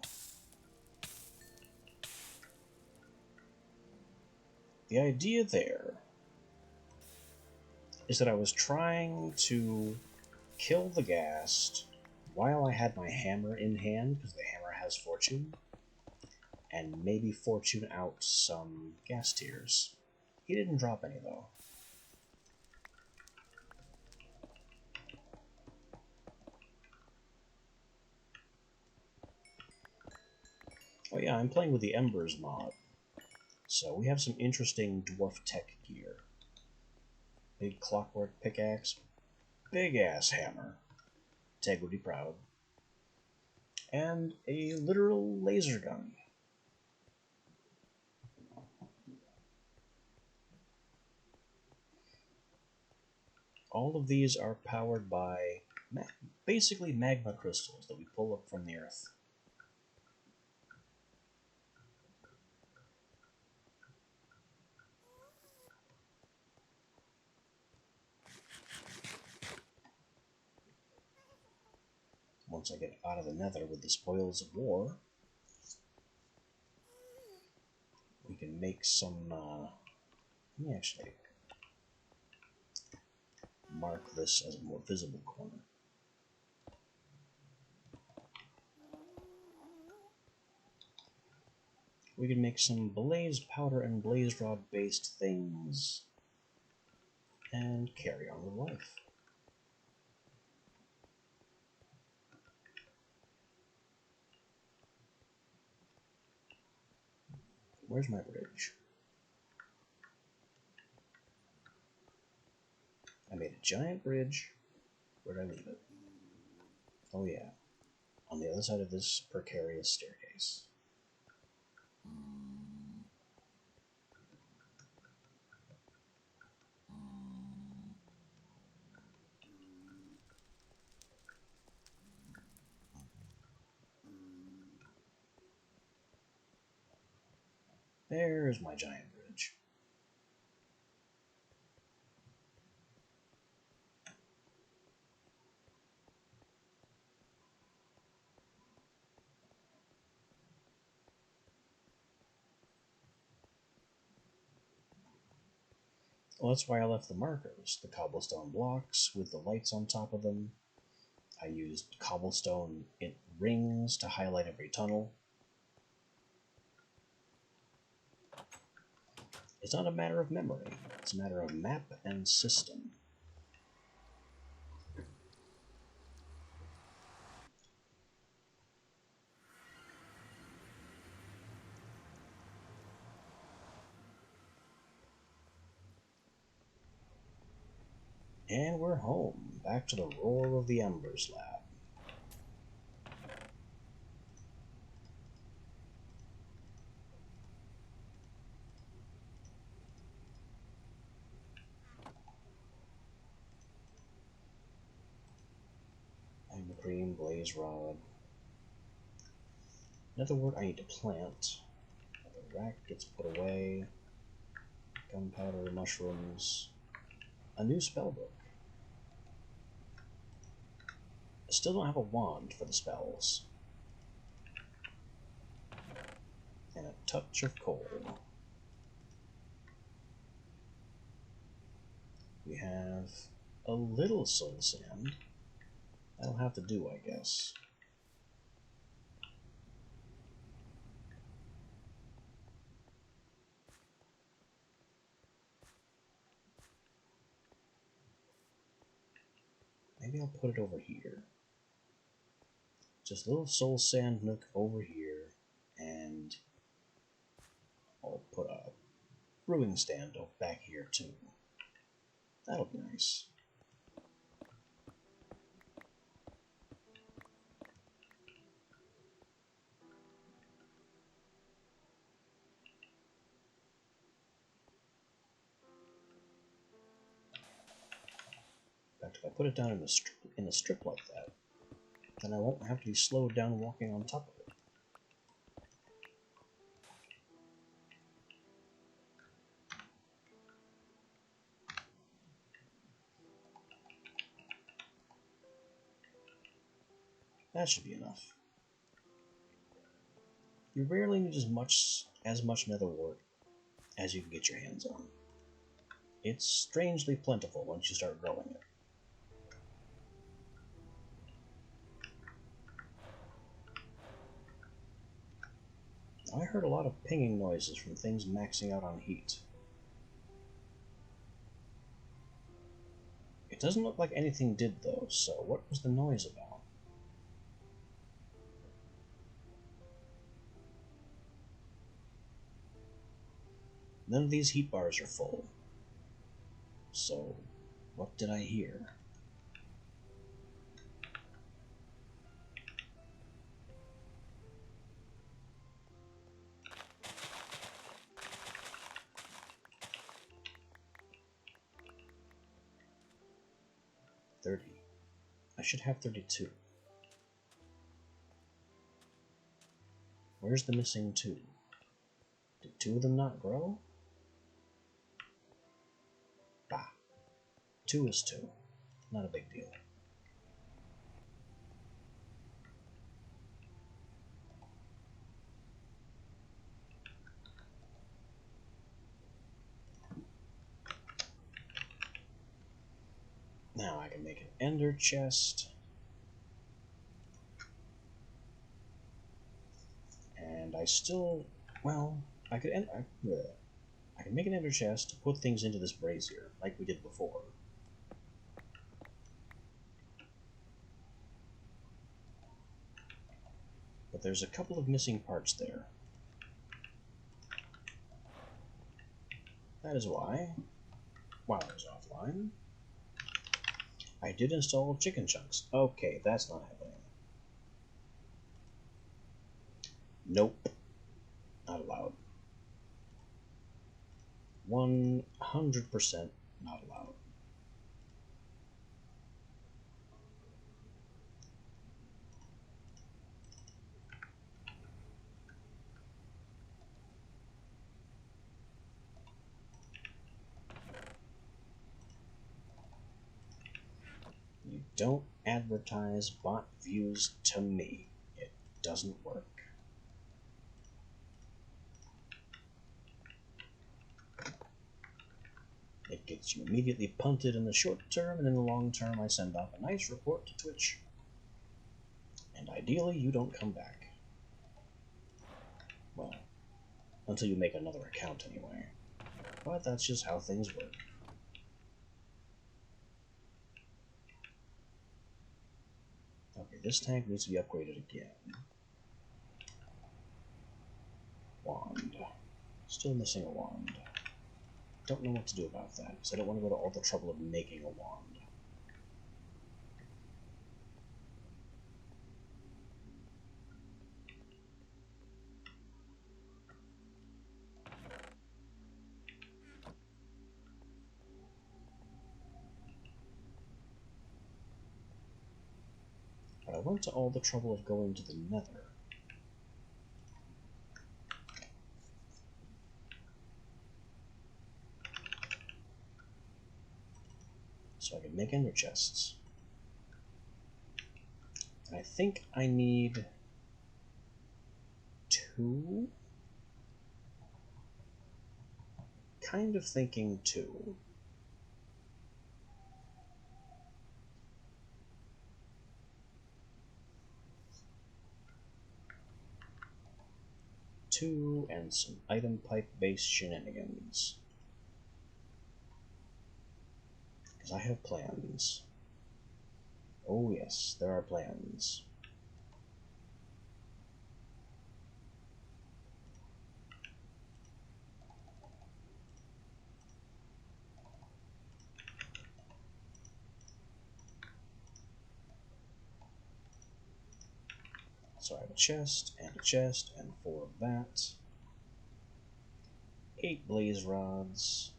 The idea there is that I was trying to kill the ghast while I had my hammer in hand, because the hammer has fortune, and maybe fortune out some ghast tears. He didn't drop any, though. Oh yeah, I'm playing with the Embers mod, so we have some interesting dwarf tech gear. Big clockwork pickaxe, big ass hammer, integrity proud, and a literal laser gun. All of these are powered by basically magma crystals that we pull up from the earth. Once I get out of the nether with the spoils of war, we can make some, let me actually mark this as a more visible corner. We can make some blaze powder and blaze rod based things and carry on with life. Where's my bridge? I made a giant bridge. Where'd I leave it? Oh yeah, on the other side of this precarious staircase. There's my giant bridge. Well, that's why I left the markers, the cobblestone blocks with the lights on top of them. I used cobblestone in rings to highlight every tunnel. It's not a matter of memory, it's a matter of map and system. And we're home, back to the Roar of the Embers lab. And cream, blaze rod. Another word I need to plant. The rack gets put away. Gunpowder, mushrooms. A new spellbook. I still don't have a wand for the spells. And a touch of coal. We have a little soul sand. That'll have to do, I guess. Maybe I'll put it over here. Just a little soul sand nook over here, and I'll put a brewing stand back here too. That'll be nice. In fact, if I put it down in a strip like that, then I won't have to be slowed down walking on top of it. That should be enough. You rarely need as much nether wart as you can get your hands on. It's strangely plentiful once you start growing it. I heard a lot of pinging noises from things maxing out on heat. It doesn't look like anything did though, so what was the noise about? None of these heat bars are full. So, what did I hear? 30. I should have 32. Where's the missing 2? Did 2 of them not grow? Bah. 2 is 2. Not a big deal. Now I can make an ender chest. And I still, well, I can make an ender chest to put things into this brazier, like we did before. But there's a couple of missing parts there. That is why, while I was offline, I did install chicken chunks. Okay, that's not happening. Nope. Not allowed. 100% not allowed. You don't advertise bot views to me. It doesn't work. It gets you immediately punted in the short term, and in the long term I send off a nice report to Twitch. And ideally you don't come back. Well, until you make another account anyway. But that's just how things work. Okay, this tank needs to be upgraded again. Wand. Still missing a wand. Don't know what to do about that, because I don't want to go to all the trouble of making a wand. But I went to all the trouble of going to the Nether. So I can make ender chests. And I think I need 2? Kind of thinking 2. Two and some item pipe based shenanigans. Because I have plans. Oh yes, there are plans. So I have a chest, and 4 of that. 8 blaze rods.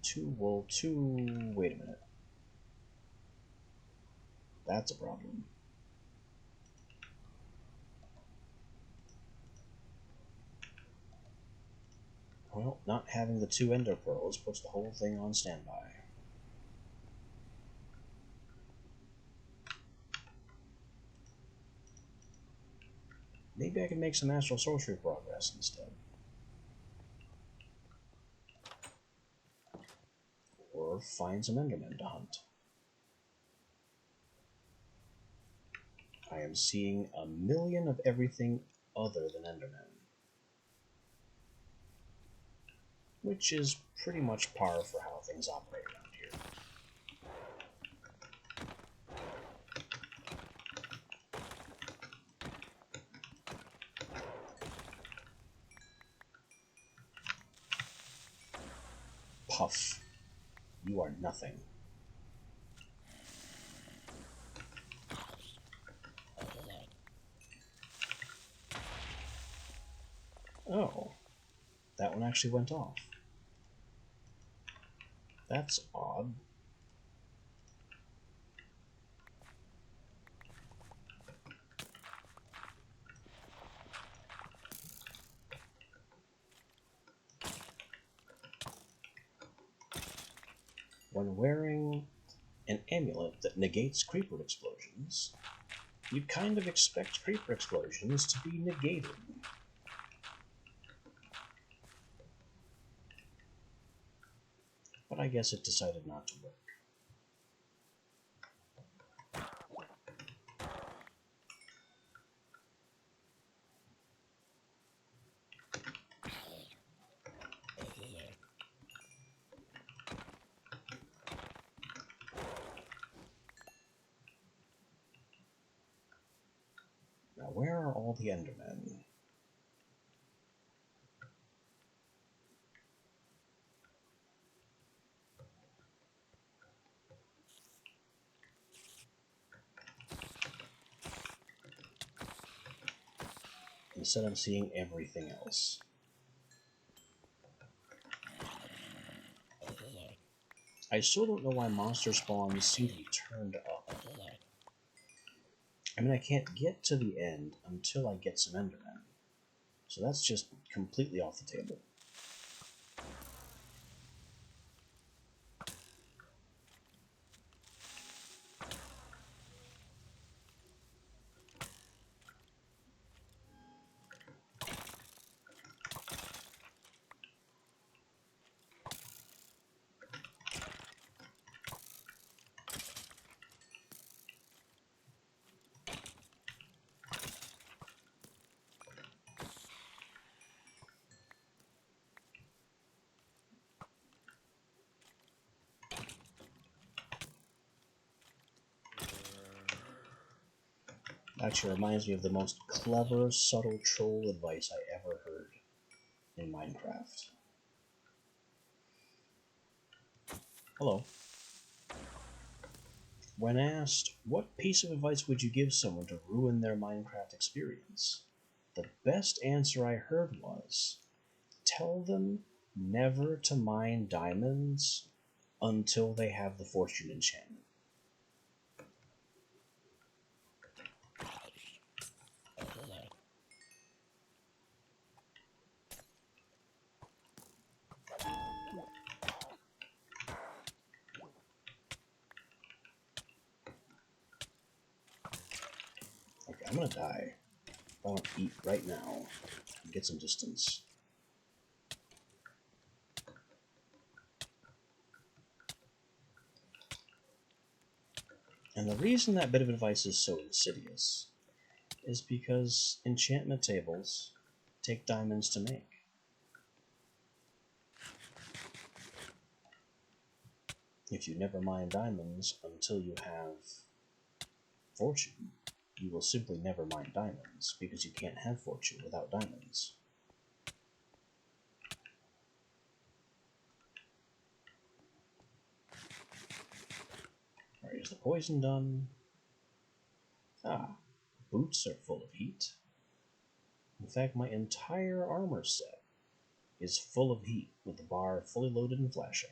2 wool, 2... Wait a minute. That's a problem. Well, not having the 2 ender pearls puts the whole thing on standby. Maybe I can make some astral sorcery progress instead. Or find some endermen to hunt. I am seeing a million of everything other than endermen. Which is pretty much par for how things operate around here. Puff. You are nothing. Oh. That one actually went off. That's odd. When wearing an amulet that negates creeper explosions, you'd kind of expect creeper explosions to be negated. But I guess it decided not to work. Now, where are all the Endermen? Instead, I'm seeing everything else. I still don't know why monster spawns seem to be turned up. I mean, I can't get to the end until I get some Endermen. So that's just completely off the table. Actually reminds me of the most clever, subtle troll advice I ever heard in Minecraft. Hello. When asked, what piece of advice would you give someone to ruin their Minecraft experience? The best answer I heard was, tell them never to mine diamonds until they have the fortune enchantment. Okay, I'm gonna die. I want to eat right now and get some distance. And the reason that bit of advice is so insidious is because enchantment tables take diamonds to make. If you never mine diamonds until you have fortune, you will simply never mine diamonds, because you can't have fortune without diamonds. Alright, is the poison done? Ah, boots are full of heat. In fact, my entire armor set is full of heat, with the bar fully loaded and flashing.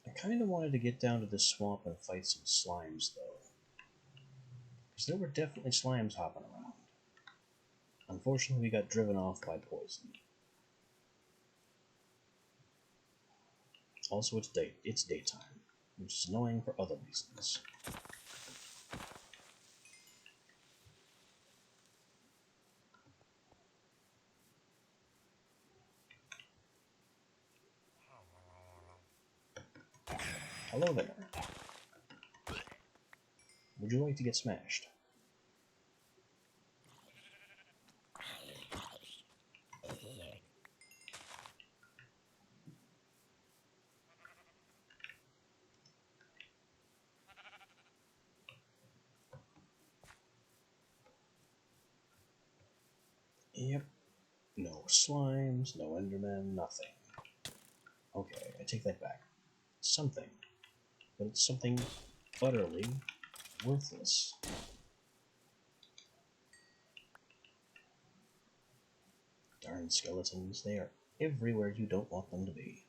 I kind of wanted to get down to this swamp and fight some slimes, though. Because there were definitely slimes hopping around. Unfortunately, we got driven off by poison. Also, it's daytime, which is annoying for other reasons. Hello there. Would you like to get smashed? Yep. No slimes, no endermen, nothing. Okay, I take that back. Something. But it's something utterly worthless. Darn skeletons, they are everywhere you don't want them to be.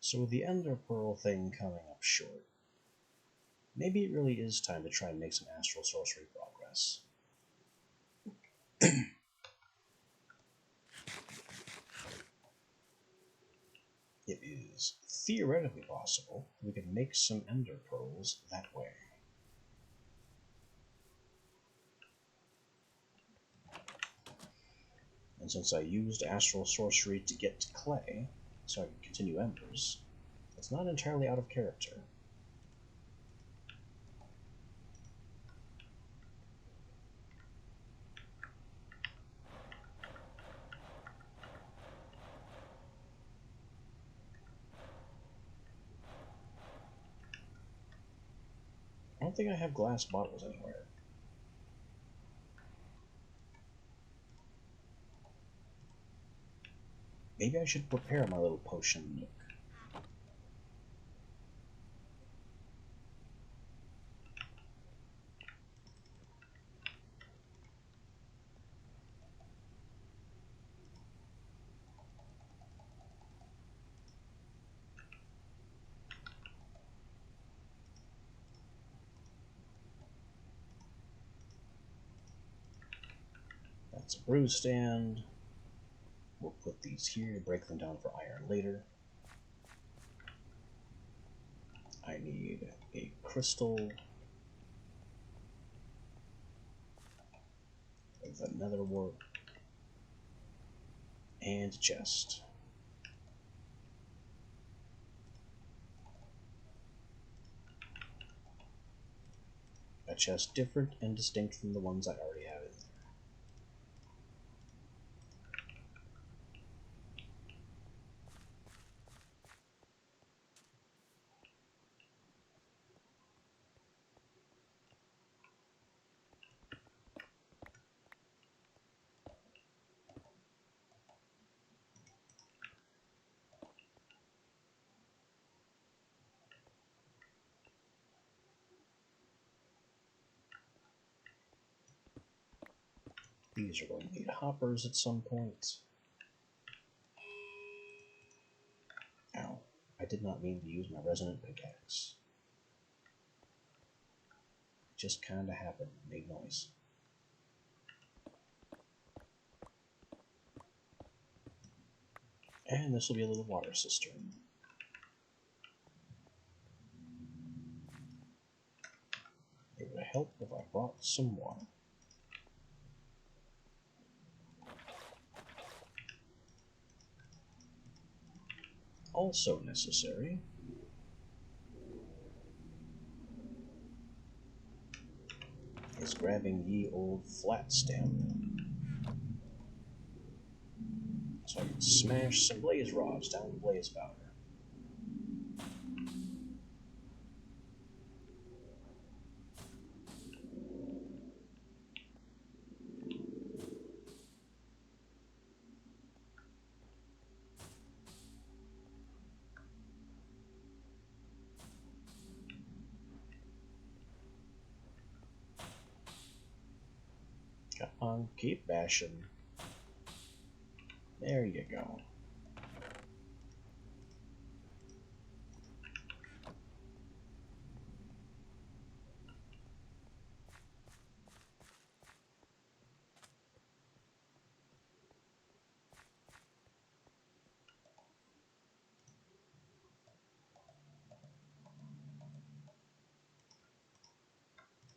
So with the Ender Pearl thing coming up short, maybe it really is time to try and make some astral sorcery progress. It is theoretically possible we could make some Ender Pearls that way. And since I used astral sorcery to get to clay, so I can continue embers, it's not entirely out of character. I don't think I have glass bottles anywhere. Maybe I should prepare my little potion nook. That's a brew stand. We'll put these here, break them down for iron later. I need a crystal, the nether wart, and a chest. A chest different and distinct from the ones I already have in there. These are going to need hoppers at some point. Ow. I did not mean to use my resonant pickaxe. It just kinda happened. Made noise. And this will be a little water cistern. It would help if I brought some water. Also necessary is grabbing ye old flat stem, so I can smash some blaze rods down the blaze powder. Come on, keep bashing. There you go.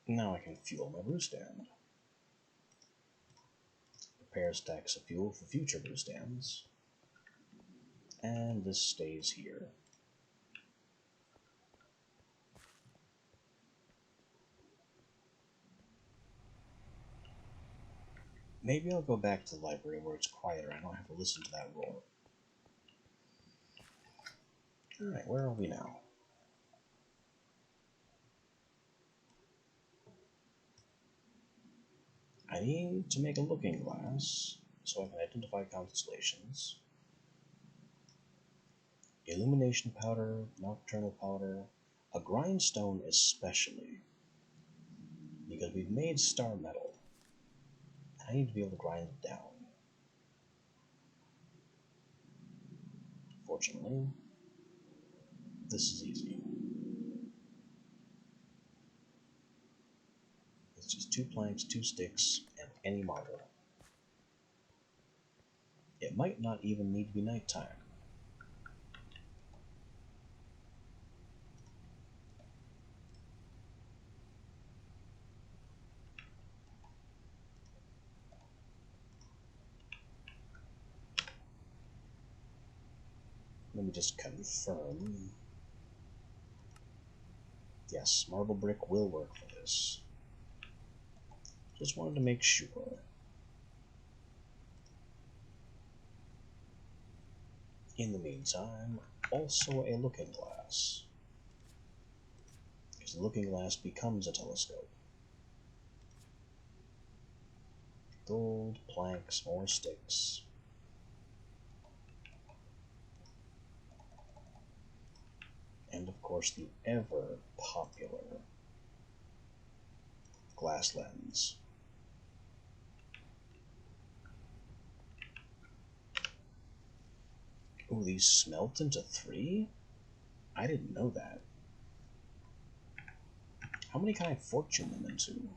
Now I can fuel my brew stand. Prepare stacks of fuel for future brew stands. And this stays here. Maybe I'll go back to the library where it's quieter. I don't have to listen to that roar. Alright, where are we now? I need to make a looking glass so I can identify constellations. Illumination powder, nocturnal powder, a grindstone especially, because we've made star metal. I need to be able to grind it down. Fortunately, This is easy. It's just 2 planks, 2 sticks, and any marble. It might not even need to be nighttime. Let me just confirm. Yes, marble brick will work for this. Just wanted to make sure. In the meantime, also a looking glass. Because the looking glass becomes a telescope. Gold, planks, more sticks. And of course the ever popular glass lens. Ooh, these smelt into 3? I didn't know that. How many can I fortune them into?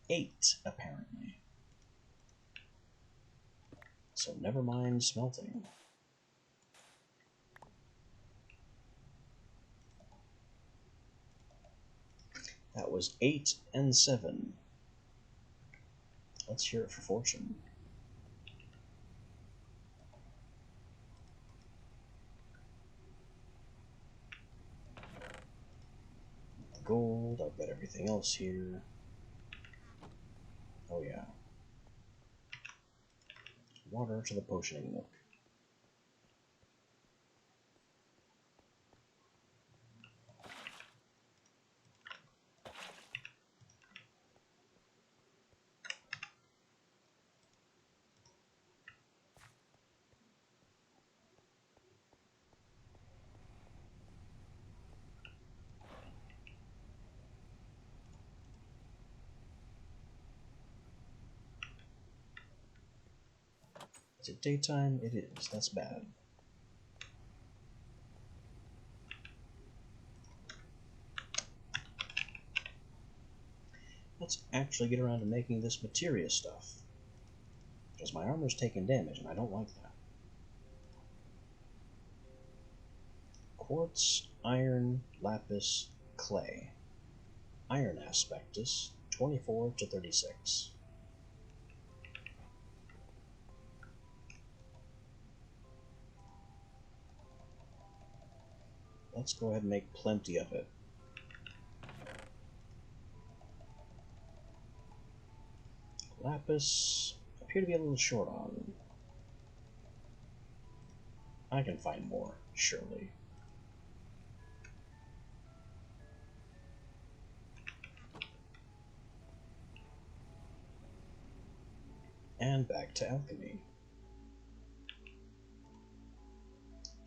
8, apparently. So never mind smelting. That was 8 and 7. Let's hear it for fortune. Gold, I've got everything else here. Oh yeah. Water to the potioning nook. Is it daytime? It is. That's bad. Let's actually get around to making this materia stuff. Because my armor's taking damage, and I don't like that. Quartz, iron, lapis, clay. Iron aspectus, 24 to 36. Let's go ahead and make plenty of it. Lapis, appear to be a little short on. I can find more, surely. And back to alchemy.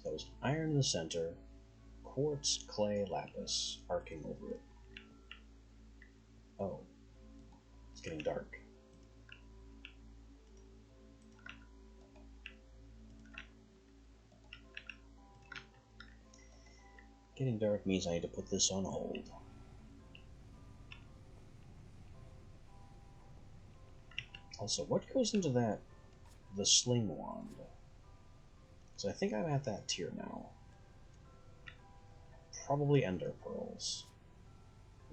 So it was iron in the center, quartz, clay, lapis, arcing over it. Oh, it's getting dark. Getting dark means I need to put this on hold. Also, what goes into that, the sling wand? So I think I'm at that tier now. Probably ender pearls.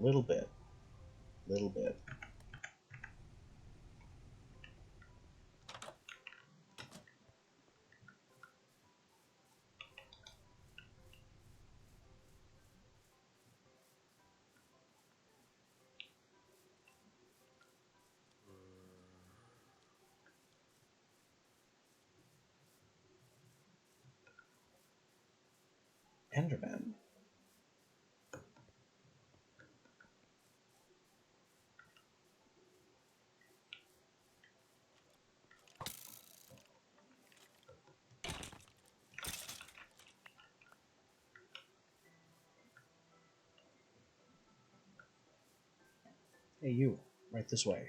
Little bit. Little bit. Enderman. Hey, you. Right this way.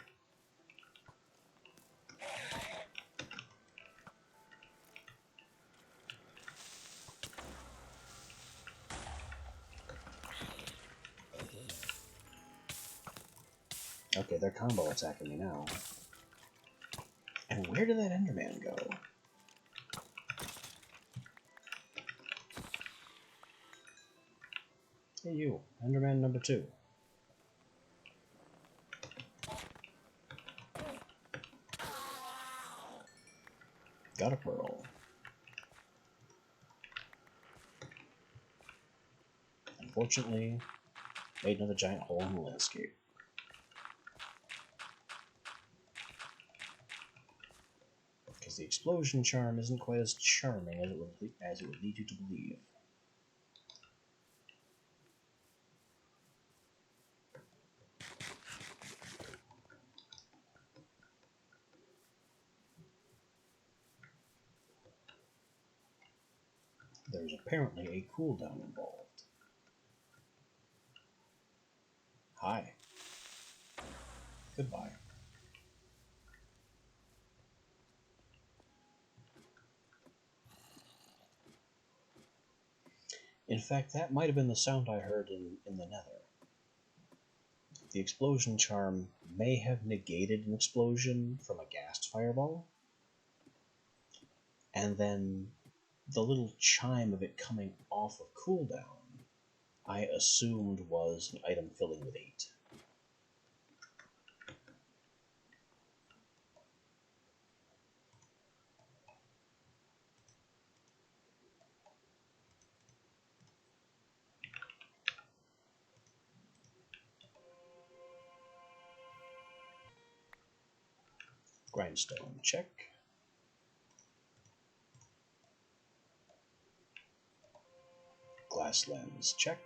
Okay, they're combo attacking me now. And where did that Enderman go? Hey you, Enderman number 2. Got a pearl. Unfortunately, made another giant hole in the landscape. Because the explosion charm isn't quite as charming as it would lead you to believe. There's apparently a cooldown involved. Hi. Goodbye. In fact, that might have been the sound I heard in the nether. The explosion charm may have negated an explosion from a gassed fireball, and then the little chime of it coming off of cooldown, I assumed was an item filling with 8. Grindstone, check. Glass lens, check.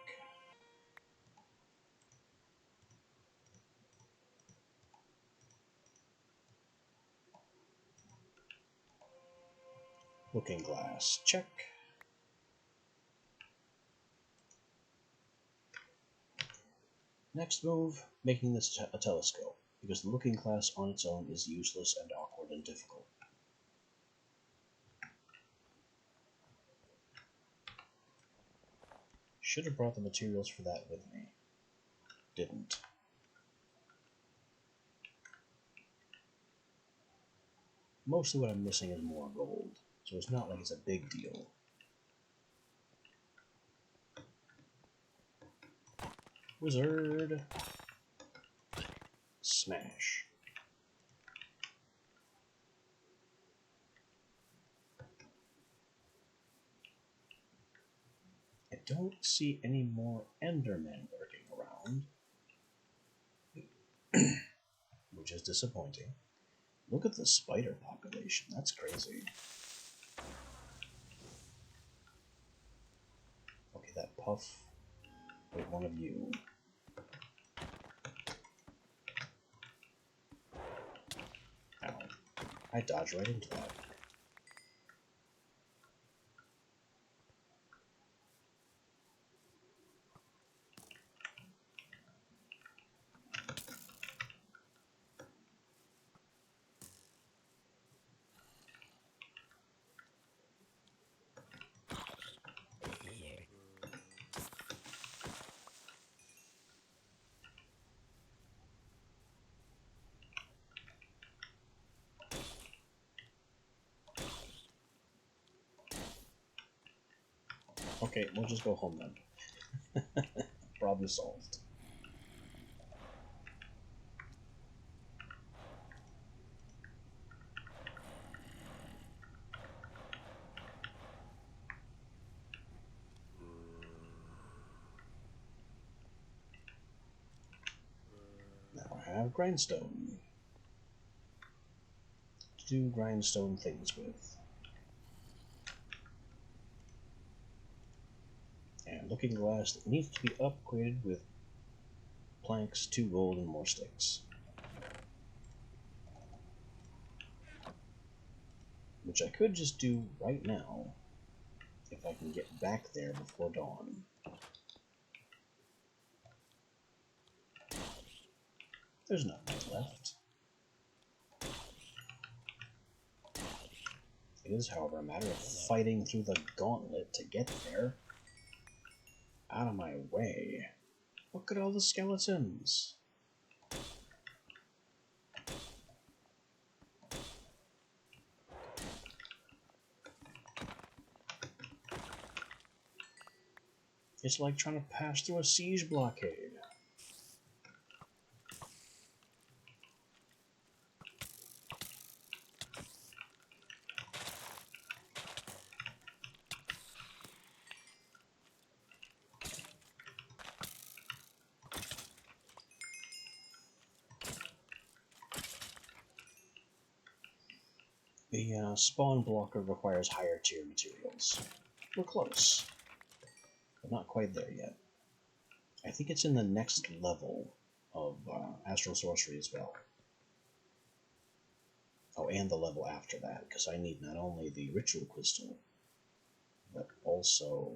Looking glass, check. Next move, making this a telescope, because the looking glass on its own is useless and awkward and difficult. Should have brought the materials for that with me. Didn't. Mostly what I'm missing is more gold, so it's not like it's a big deal. Wizard! Smash. I don't see any more Endermen lurking around, which is disappointing. Look at the spider population, that's crazy. Okay, that puff. Wait, one of you. Ow. I dodged right into that. Okay, we'll just go home then. Problem solved. Now I have grindstone to do grindstone things with. And looking glass that needs to be upgraded with planks, 2 gold, and more sticks. Which I could just do right now, if I can get back there before dawn. There's not much left. It is, however, a matter of fighting through the gauntlet to get there. Out of my way. Look at all the skeletons. It's like trying to pass through a siege blockade. The spawn blocker requires higher tier materials. We're close, but not quite there yet. I think it's in the next level of Astral Sorcery as well. Oh, and the level after that, because I need not only the Ritual Crystal, but also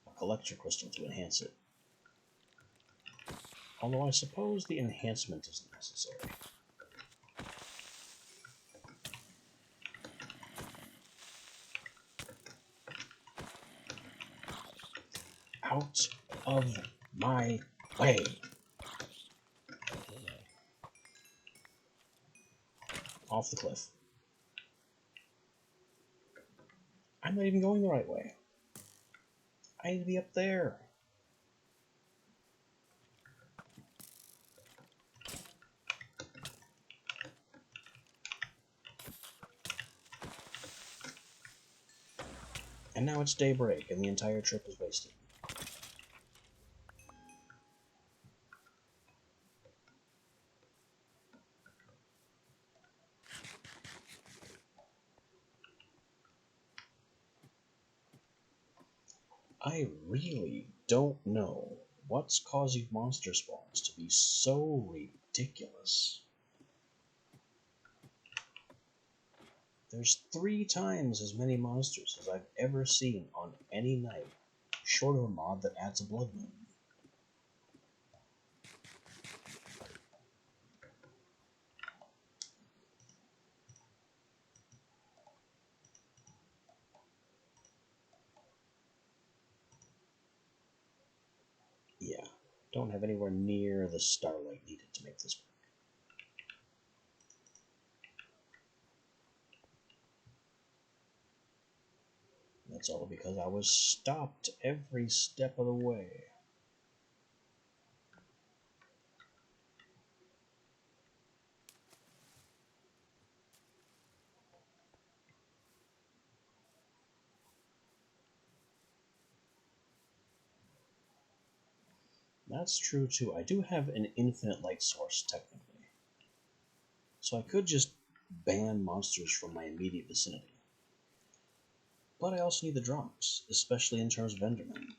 a Collector Crystal to enhance it. Although I suppose the enhancement isn't necessary. Out of my way! Off the cliff. I'm not even going the right way. I need to be up there. And now it's daybreak, and the entire trip is wasted. I really don't know what's causing monster spawns to be so ridiculous. There's 3 times as many monsters as I've ever seen on any night, short of a mod that adds a blood moon. Yeah, don't have anywhere near the starlight needed to make this work. That's all because I was stopped every step of the way. That's true too. I do have an infinite light source, technically. So I could just ban monsters from my immediate vicinity. But I also need the drops, especially in terms of Enderman.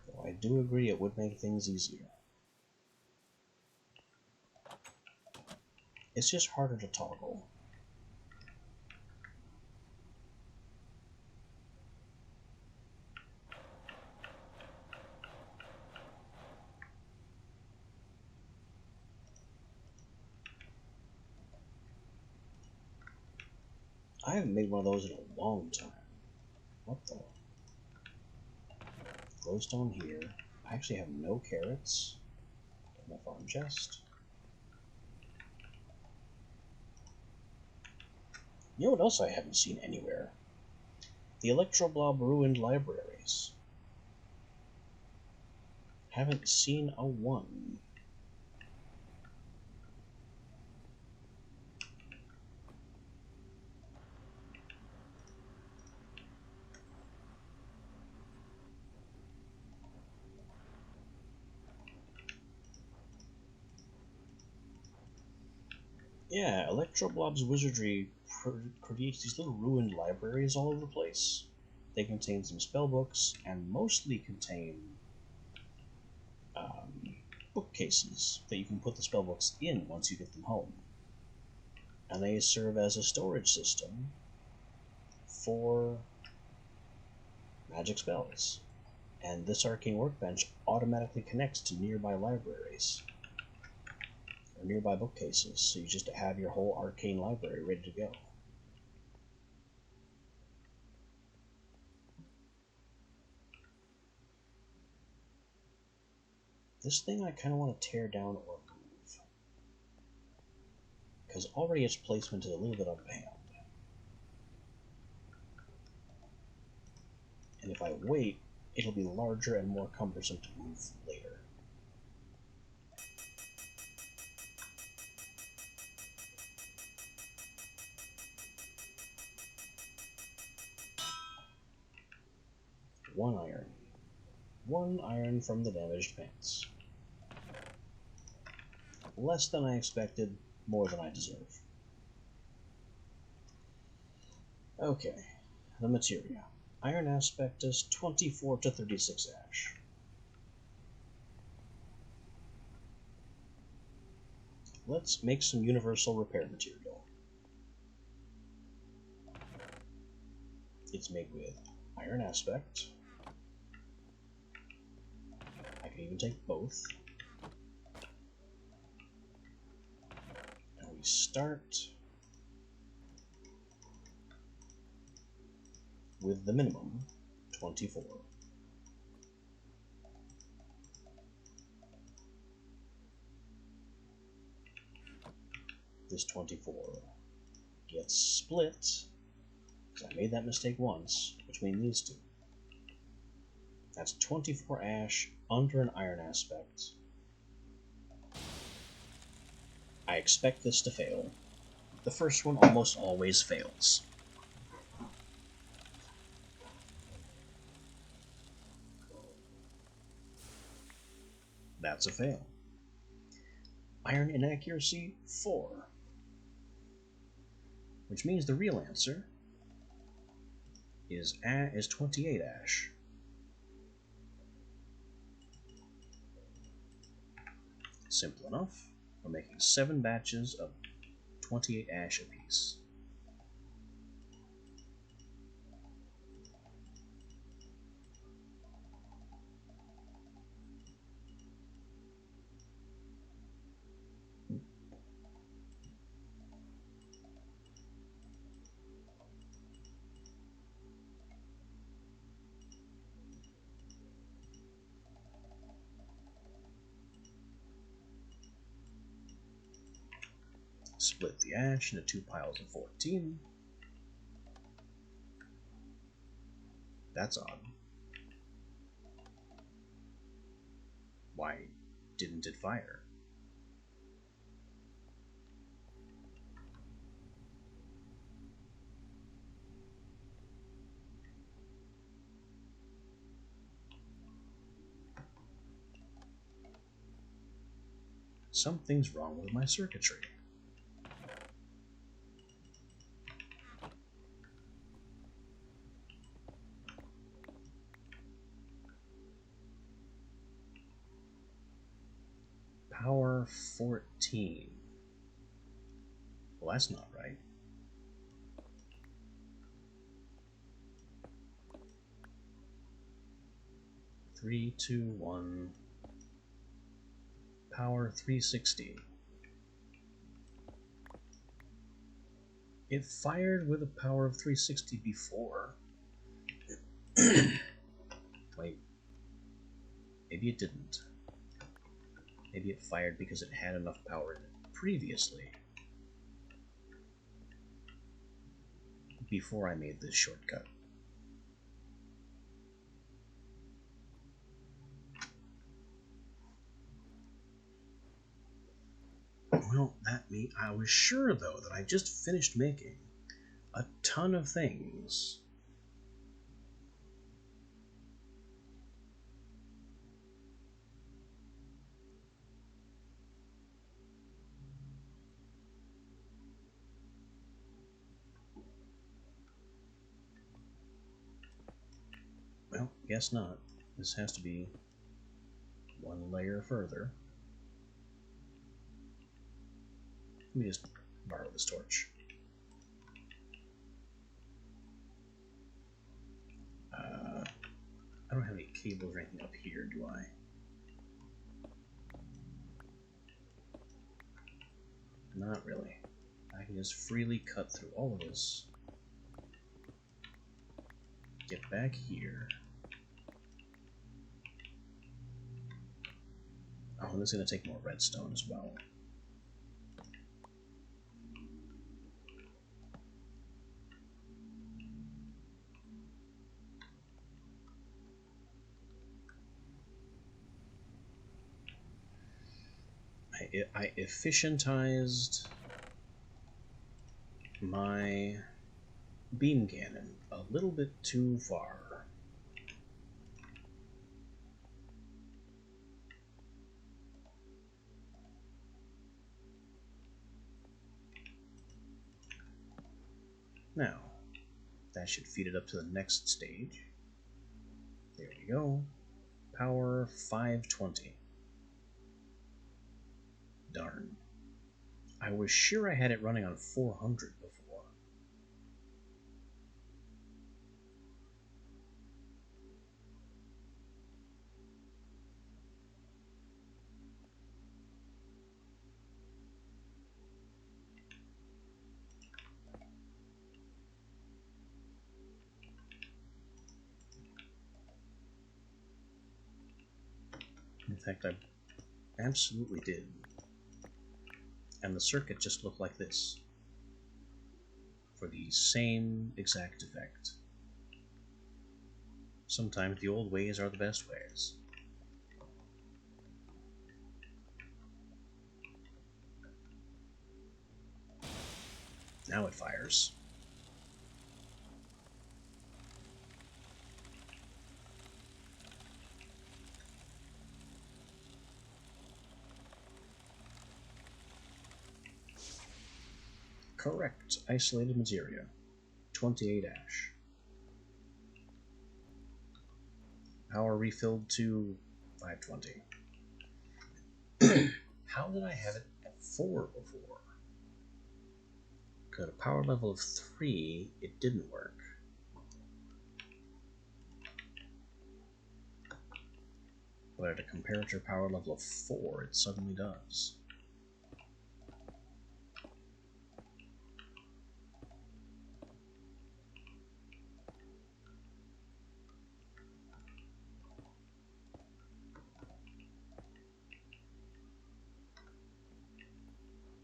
Though I do agree it would make things easier. It's just harder to toggle. I haven't made one of those in a long time. What the? Glowstone here. I actually have no carrots. My farm chest. You know what else I haven't seen anywhere? The Electroblob ruined libraries. Haven't seen a one. Yeah, Electroblob's wizardry creates these little ruined libraries all over the place. They contain some spellbooks and mostly contain bookcases that you can put the spellbooks in once you get them home. And they serve as a storage system for magic spells. And this arcane workbench automatically connects to nearby libraries or nearby bookcases, so you just have your whole arcane library ready to go. This thing I kind of want to tear down or move. because already its placement is a little bit out of hand. And if I wait, it'll be larger and more cumbersome to move later. One iron. One iron from the damaged pants. Less than I expected, more than I deserve. Okay, the materia. Iron Aspectus, 24 to 36 ash. Let's make some universal repair material. It's made with Iron Aspect. I can even take both. And we start with the minimum, 24. This 24 gets split, because I made that mistake once, between these two. That's 24 ash under an iron aspect. I expect this to fail. The first one almost always fails. That's a fail. Iron inaccuracy, 4. Which means the real answer is 28 ash. Simple enough. We're making 7 batches of 28 ash apiece. Split the ash into 2 piles of 14. That's odd. Why didn't it fire? Something's wrong with my circuitry. Power 14. Well, that's not right. Three, two, one. Power 360. It fired with a power of 360 before. Wait. Maybe it didn't. Maybe it fired because it had enough power in it previously. Before I made this shortcut. Well, I was sure though that I just finished making a ton of things. Well, guess not. This has to be one layer further. Let me just borrow this torch. I don't have any cables or anything up here, do I? Not really. I can just freely cut through all of this. Get back here. Oh, and this is going to take more redstone as well. I efficientized my beam cannon a little bit too far. Now, that should feed it up to the next stage. There we go. Power 520. Darn. I was sure I had it running on 400 before. In fact, I absolutely did. And the circuit just looked like this, for the same exact effect. Sometimes the old ways are the best ways. Now it fires. Correct. Isolated materia. 28 ash. Power refilled to 520. How did I have it at 4 before? Because at a power level of 3, it didn't work. But at a comparator power level of 4, it suddenly does.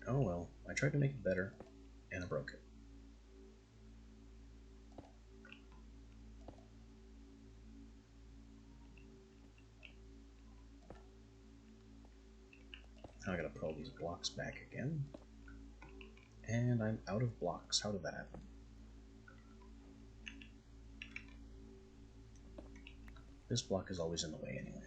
Oh well, I tried to make it better, and I broke it. Now I gotta put all these blocks back again. And I'm out of blocks. How did that happen? This block is always in the way anyway.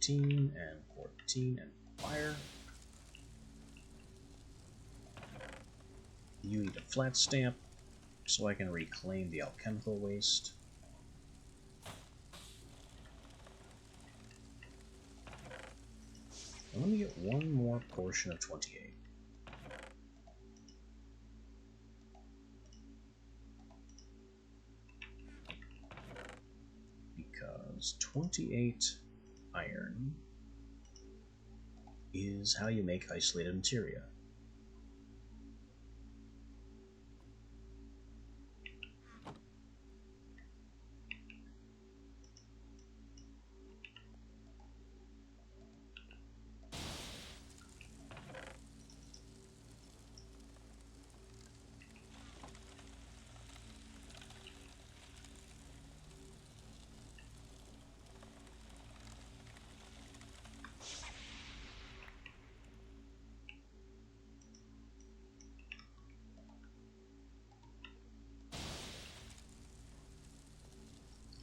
And 14 and fire. You need a flat stamp so I can reclaim the alchemical waste. And let me get one more portion of 28. Because 28 iron is how you make isolated materia.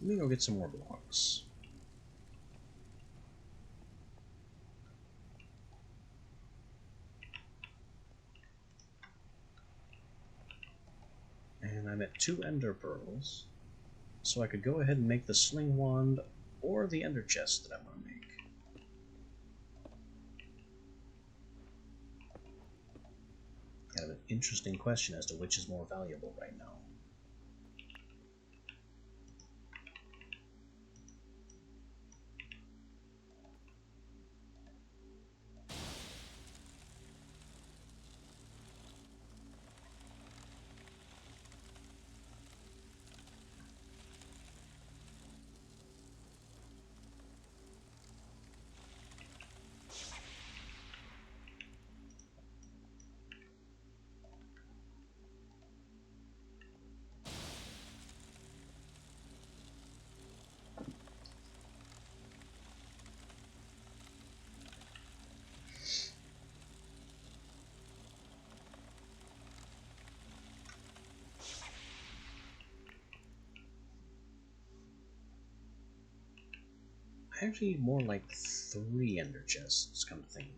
Let me go get some more blocks. And I'm at 2 ender pearls, so I could go ahead and make the sling wand or the ender chest that I want to make. Kind of an interesting question as to which is more valuable right now. I actually need more like 3 ender chests, come to think of it.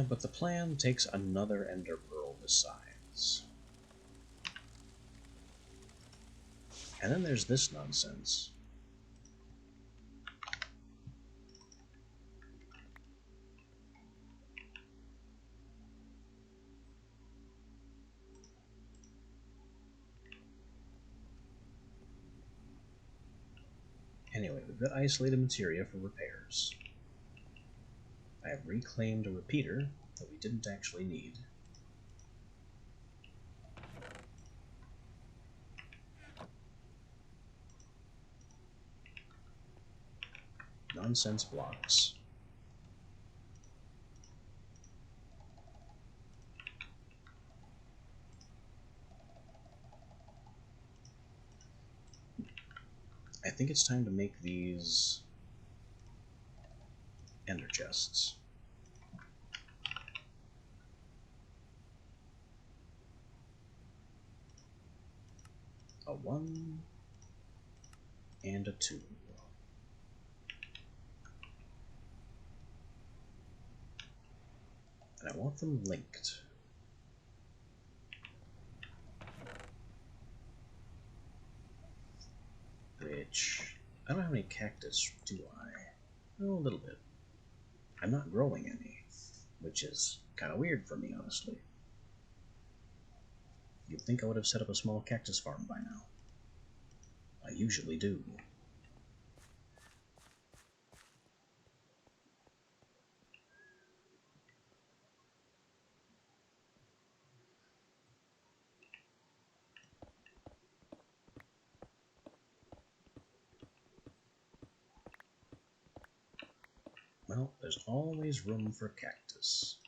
But the plan takes another ender pearl besides. And then there's this nonsense. Anyway, we've got isolated materia for repairs. I have reclaimed a repeater that we didn't actually need. Nonsense blocks. I think it's time to make these ender chests. A 1 and a 2. And I want them linked. Which, I don't have any cactus, do I? Oh, a little bit. I'm not growing any, which is kind of weird for me, honestly. You'd think I would have set up a small cactus farm by now. I usually do. Well, there's always room for cactus.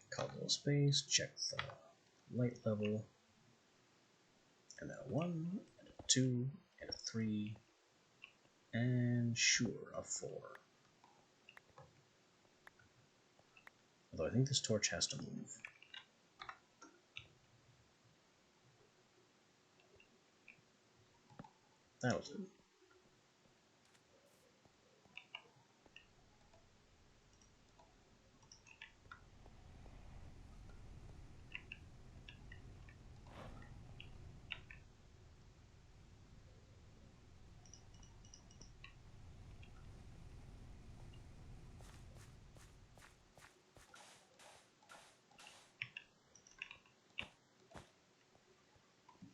Cobble space, check the light level, and then a 1, and a 2, and a 3, and sure, a 4. Although I think this torch has to move. That was it.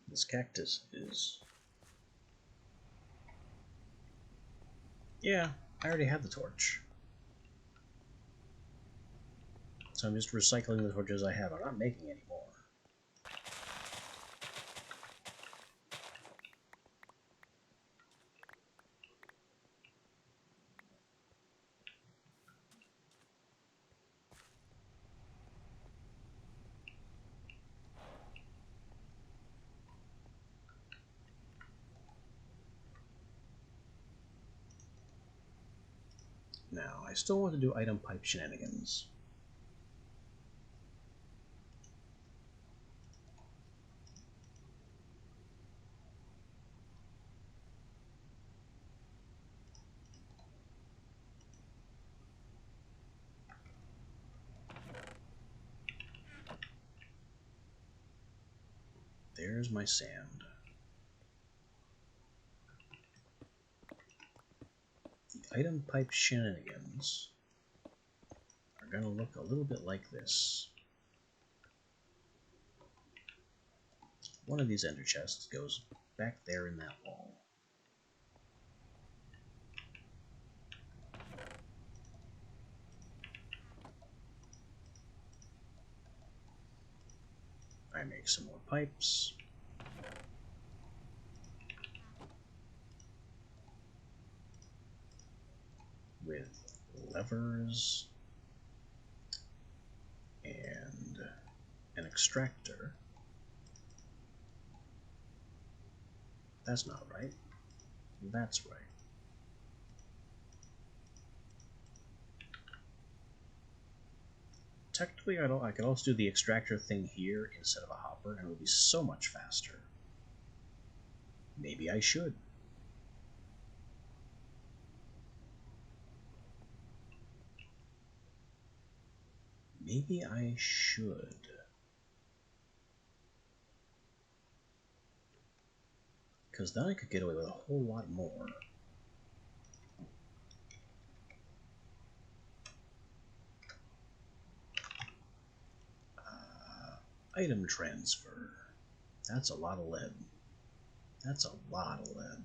This cactus is... Yeah, I already had the torch. So I'm just recycling the torches I have. I'm not making any more. Now, I still want to do item pipe shenanigans. There's my sand. The item pipe shenanigans are going to look a little bit like this. One of these ender chests goes back there in that wall. I make some more pipes. With levers. extractor. That's not right. That's right. Technically, I could also do the extractor thing here instead of a hopper, and it would be so much faster. Maybe I should. Maybe I should. Because then I could get away with a whole lot more. Item transfer. That's a lot of lead. That's a lot of lead.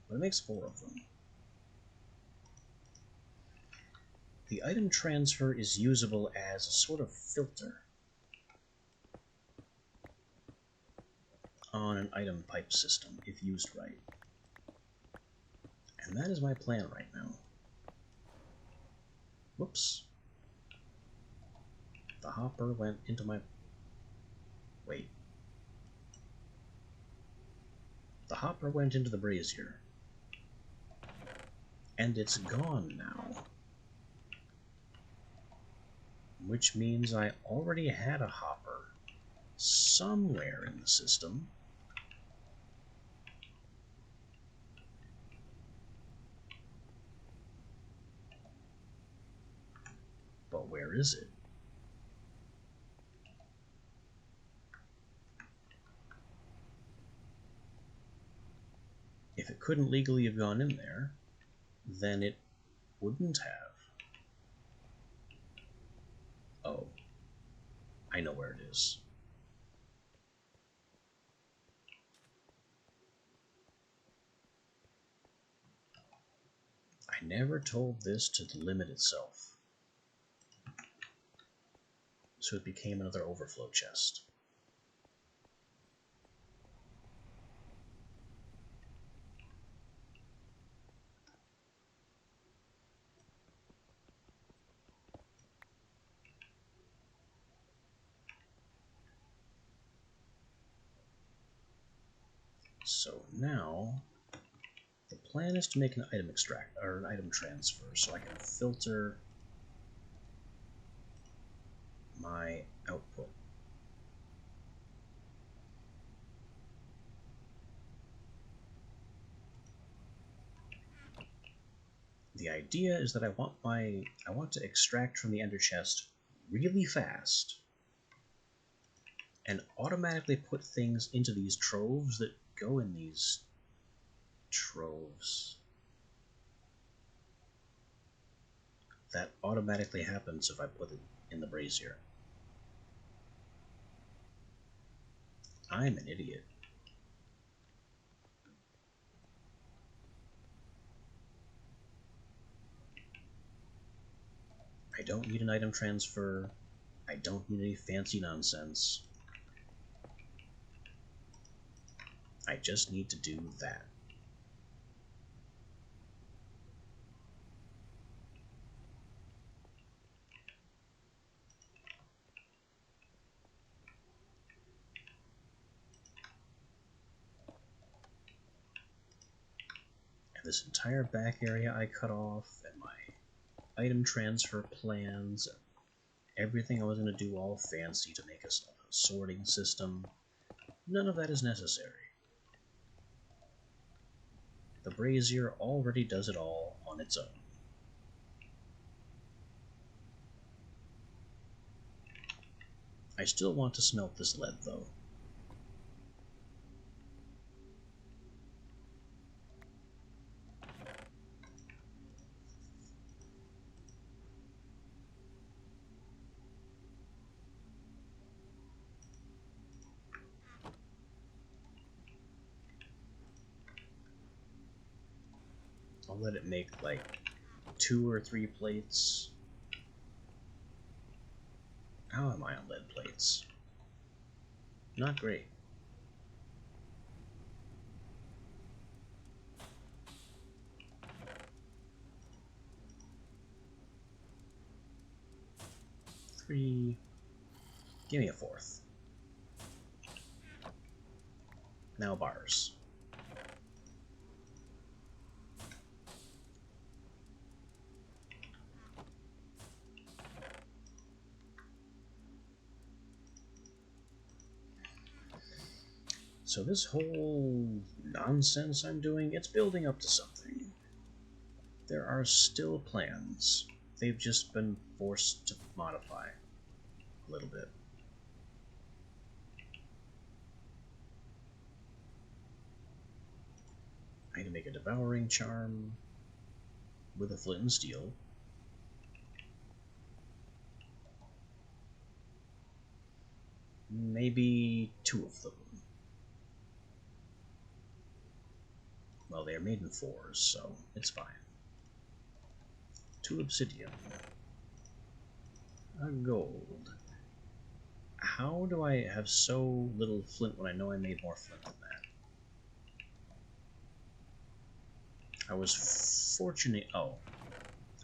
But it makes 4 of them. The item transfer is usable as a sort of filter on an item pipe system, if used right. And that is my plan right now. Whoops. The hopper went into my... Wait. The hopper went into the brazier. And it's gone now. Which means I already had a hopper somewhere in the system. But where is it? If it couldn't legally have gone in there, then it wouldn't have. Oh, I know where it is. I never told this to limit itself, so it became another overflow chest. So now, the plan is to make an item extract or an item transfer, so I can filter my output. The idea is that I want to extract from the ender chest really fast and automatically put things into these troves that go in these troves. That automatically happens if I put it in the brazier. I'm an idiot. I don't need an item transfer. I don't need any fancy nonsense. I just need to do that. And this entire back area I cut off, and my item transfer plans, and everything I was going to do all fancy to make a sorting system, none of that is necessary. The brazier already does it all on its own. I still want to smelt this lead, though. I'll let it make like 2 or 3 plates. How am I on lead plates? Not great. Three. Give me a 4th. Now bars. So this whole nonsense I'm doing, it's building up to something. There are still plans. They've just been forced to modify a little bit. I need to make a devouring charm with a flint and steel. Maybe 2 of them. Well, they are made in 4s, so it's fine. 2 obsidian. A gold. How do I have so little flint when I know I made more flint than that? I was fortunate. Oh,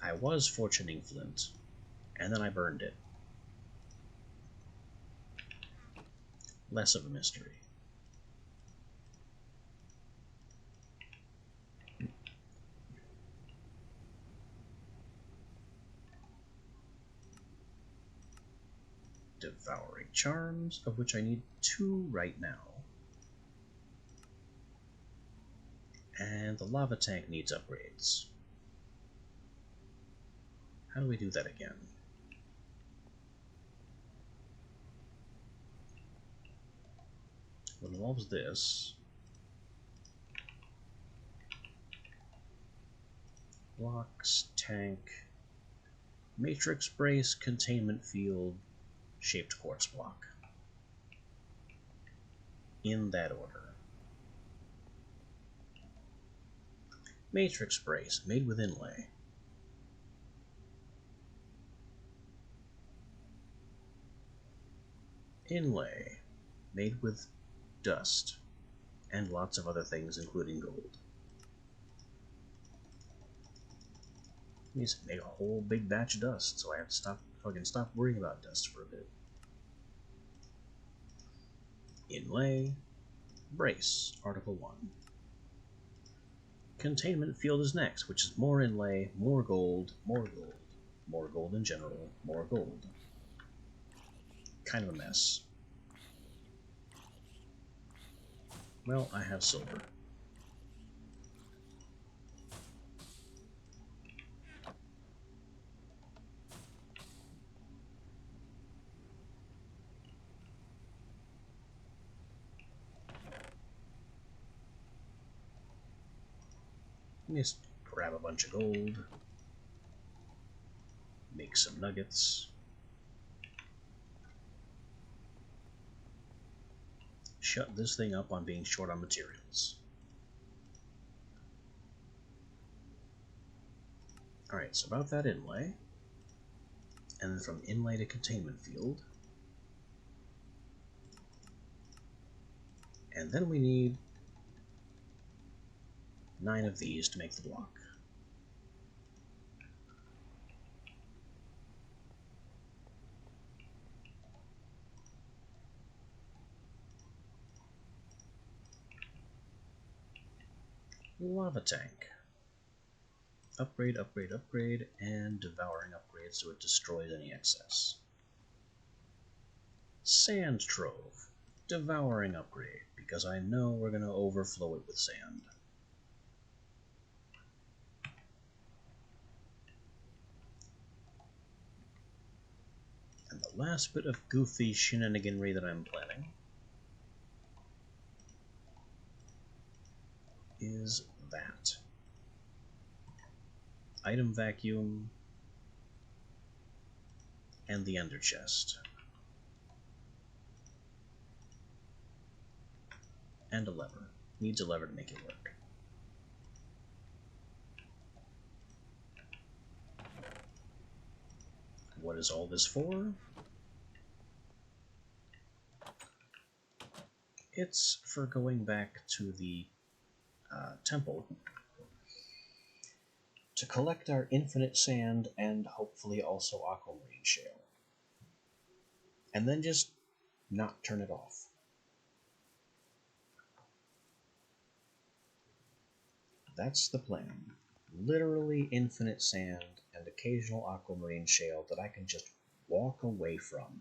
I was fortuning flint, and then I burned it. Less of a mystery. Devouring charms, of which I need 2 right now. And the lava tank needs upgrades. How do we do that again? It involves this. Blocks, tank, matrix brace, containment field, shaped quartz block. In that order. Matrix brace, made with inlay. Inlay, made with dust, and lots of other things, including gold. Needs to make a whole big batch of dust, so I have to stop worrying about dust for a bit. Inlay, brace, Article 1. Containment field is next, which is more inlay, more gold, more gold, more gold in general, more gold. Kind of a mess. Well, I have silver. Just grab a bunch of gold, make some nuggets, shut this thing up on being short on materials. Alright, so about that inlay, and then from inlay to containment field, and then we need 9 of these to make the block. Lava tank. Upgrade, upgrade, upgrade, and devouring upgrade so it destroys any excess. Sand trove. Devouring upgrade, because I know we're going to overflow it with sand. And the last bit of goofy shenaniganry that I'm planning is that. Item vacuum and the ender chest. And a lever. Needs a lever to make it work. What is all this for? It's for going back to the temple to collect our infinite sand and hopefully also aquamarine shale. And then just not turn it off. That's the plan. Literally infinite sand and occasional aquamarine shale that I can just walk away from.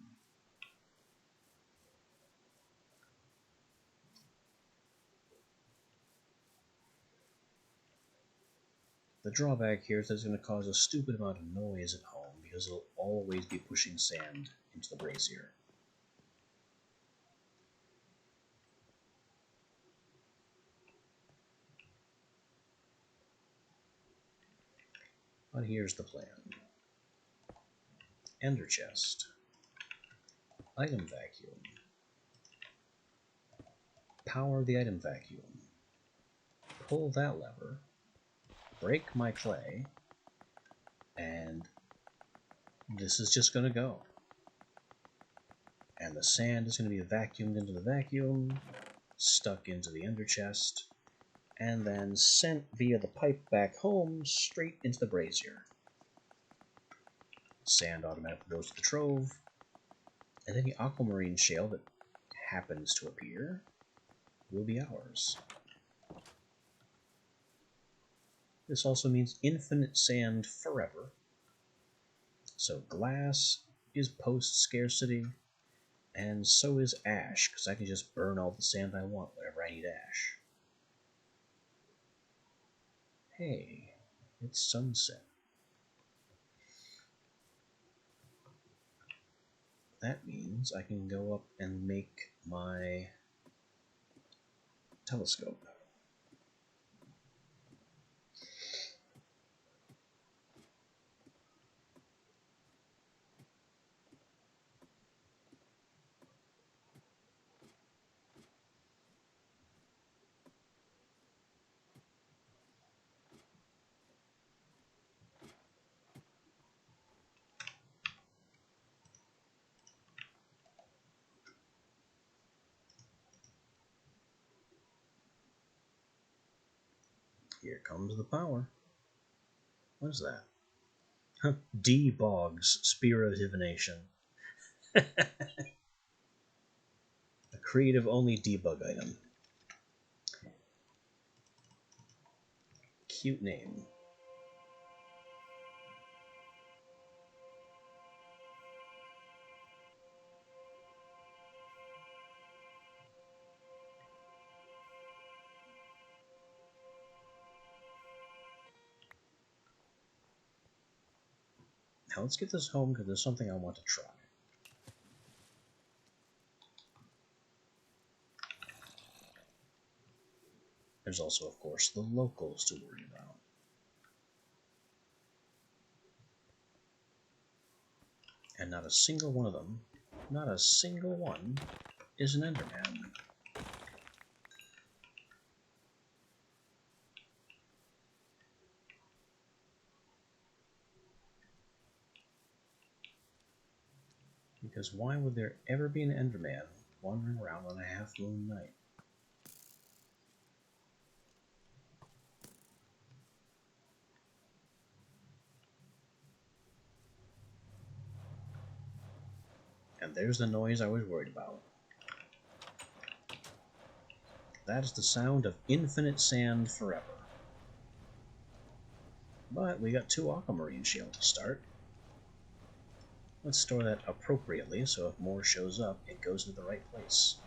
The drawback here is that it's going to cause a stupid amount of noise at home because it'll always be pushing sand into the brazier. But here's the plan. Ender chest. Item vacuum. Power the item vacuum. Pull that lever. Break my clay. And this is just going to go. And the sand is going to be vacuumed into the vacuum, stuck into the ender chest, and then sent via the pipe back home straight into the brazier. Sand automatically goes to the trove, and any aquamarine shale that happens to appear will be ours. This also means infinite sand forever. So glass is post-scarcity, and so is ash, because I can just burn all the sand I want whenever I need ash. Hey, it's sunset. That means I can go up and make my telescope. Here comes the power. What is that? D-Bog's Spear of Divination. A creative-only debug item. Cute name. Now let's get this home because there's something I want to try. There's also, of course, the locals to worry about. And not a single one of them, not a single one, is an Enderman. Because why would there ever be an Enderman wandering around on a half-moon night? And there's the noise I was worried about. That is the sound of infinite sand forever. But we got 2 aquamarine shale to start. Let's store that appropriately so if more shows up, it goes to the right place.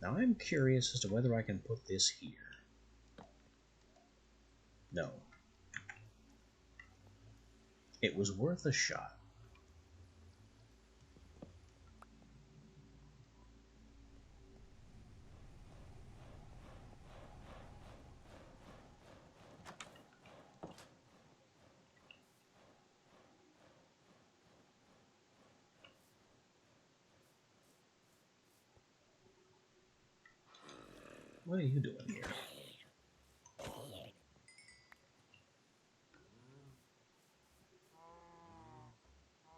Now I'm curious as to whether I can put this here. No. It was worth a shot. What are you doing here?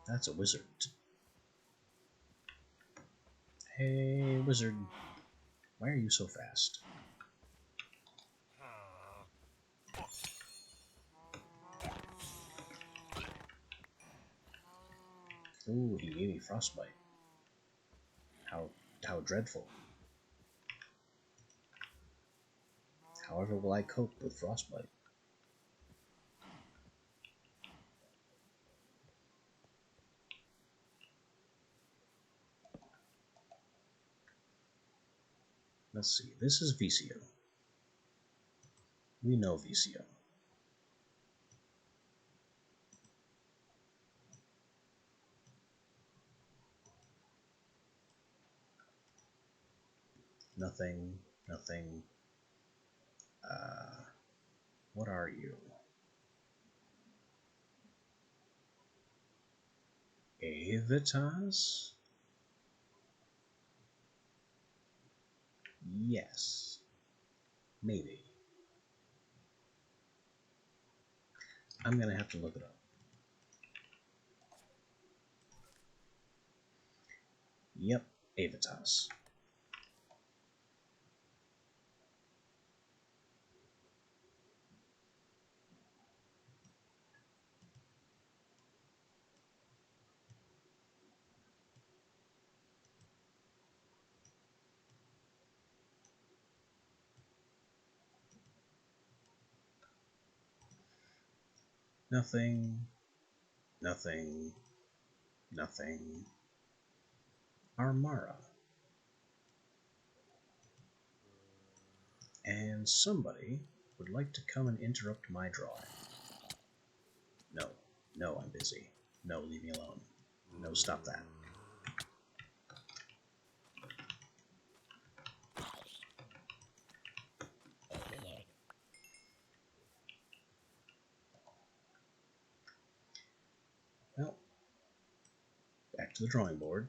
That's a wizard. Hey, wizard. Why are you so fast? Ooh, he gave me frostbite. How dreadful. However will I cope with frostbite? Let's see, this is VCO. We know VCO. Nothing, nothing. What are you? Avitas? Yes. Maybe. I'm gonna have to look it up. Yep, Avitas. Nothing, nothing, nothing. Armara. And somebody would like to come and interrupt my drawing. No, no, I'm busy. No, leave me alone. No, stop that. Well, back to the drawing board.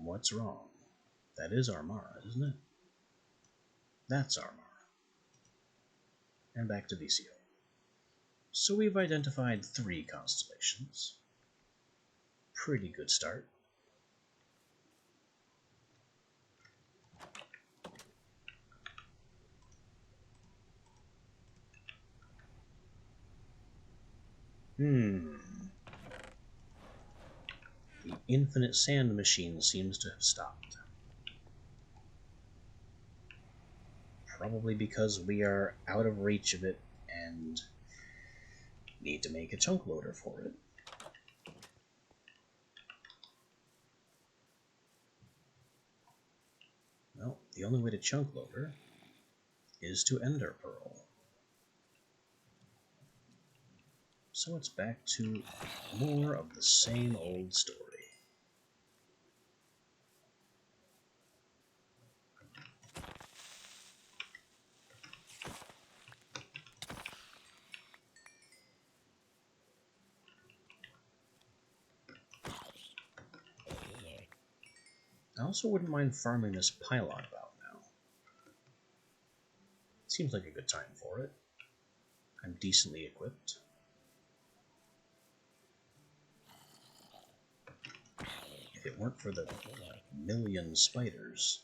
What's wrong? That is Armara, isn't it? That's Armara. And back to VCO. So we've identified 3 constellations. Pretty good start. The infinite sand machine seems to have stopped. Probably because we are out of reach of it and need to make a chunk loader for it. Well, the only way to chunk loader is to ender pearl. So it's back to more of the same old story. I also wouldn't mind farming this pylon about now. Seems like a good time for it. I'm decently equipped. If it weren't for the million spiders.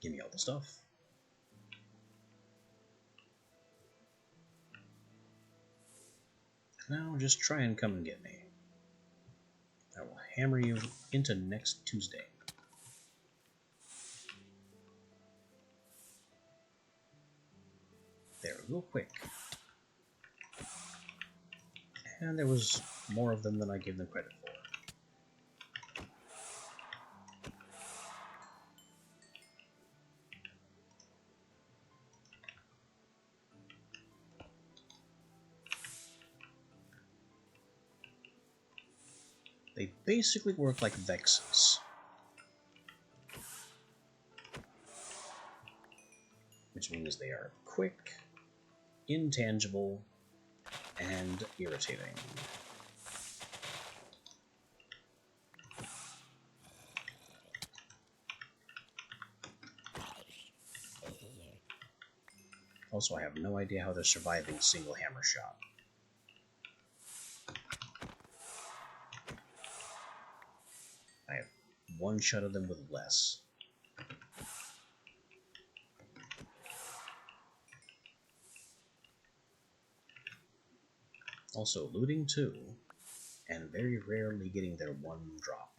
Give me all the stuff. Now just try and come and get me. I will hammer you into next Tuesday. There, real quick. And there was more of them than I gave them credit for. They basically work like vexes, which means they are quick, intangible, and irritating. Also, I have no idea how they're surviving single hammer shot. I have one shot of them with less. Also, looting 2, and very rarely getting their one drop.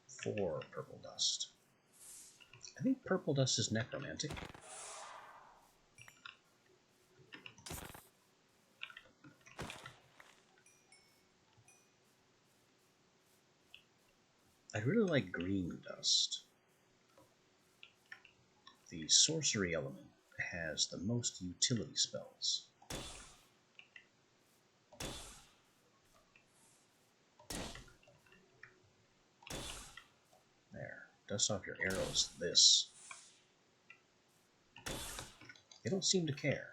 Four purple dust. I think purple dust is necromantic. I really like green dust. The sorcery element has the most utility spells. There. Dust off your arrows. This. They don't seem to care.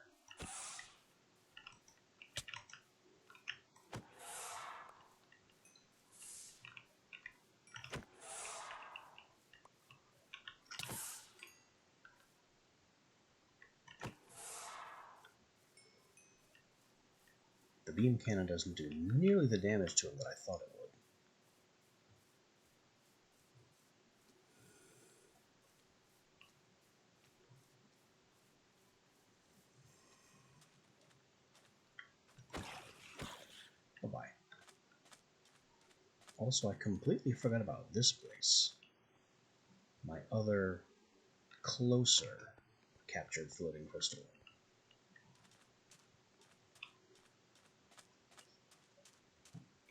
The beam cannon doesn't do nearly the damage to him that I thought it would. Bye-bye. Also, I completely forgot about this place. My other closer captured floating crystal.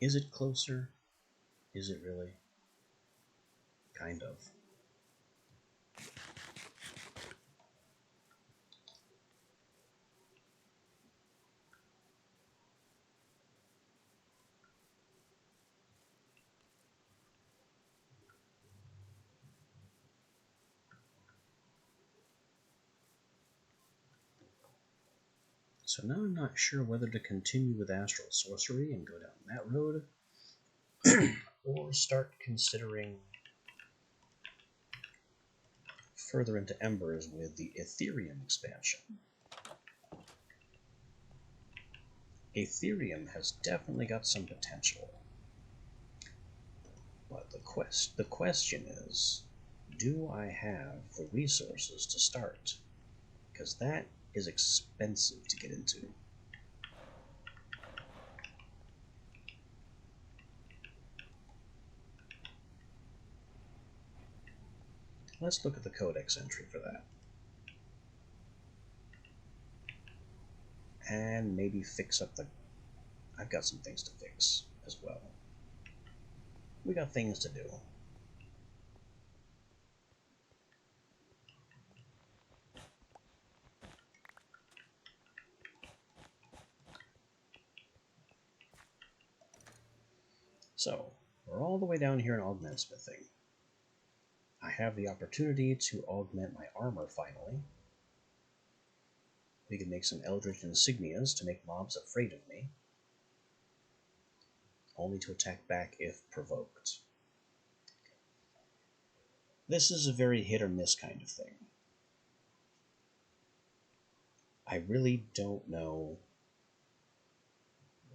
Is it closer? Is it really? Kind of. So now I'm not sure whether to continue with astral sorcery and go down that road, or start considering further into Embers with the Ethereum expansion. Ethereum has definitely got some potential. But the question is, do I have the resources to start? Because that is expensive to get into. Let's look at the codex entry for that. And maybe fix up the... I've got some things to fix as well. We got things to do. So, we're all the way down here in augment smithing. I have the opportunity to augment my armor finally. We can make some eldritch insignias to make mobs afraid of me, only to attack back if provoked. This is a very hit or miss kind of thing. I really don't know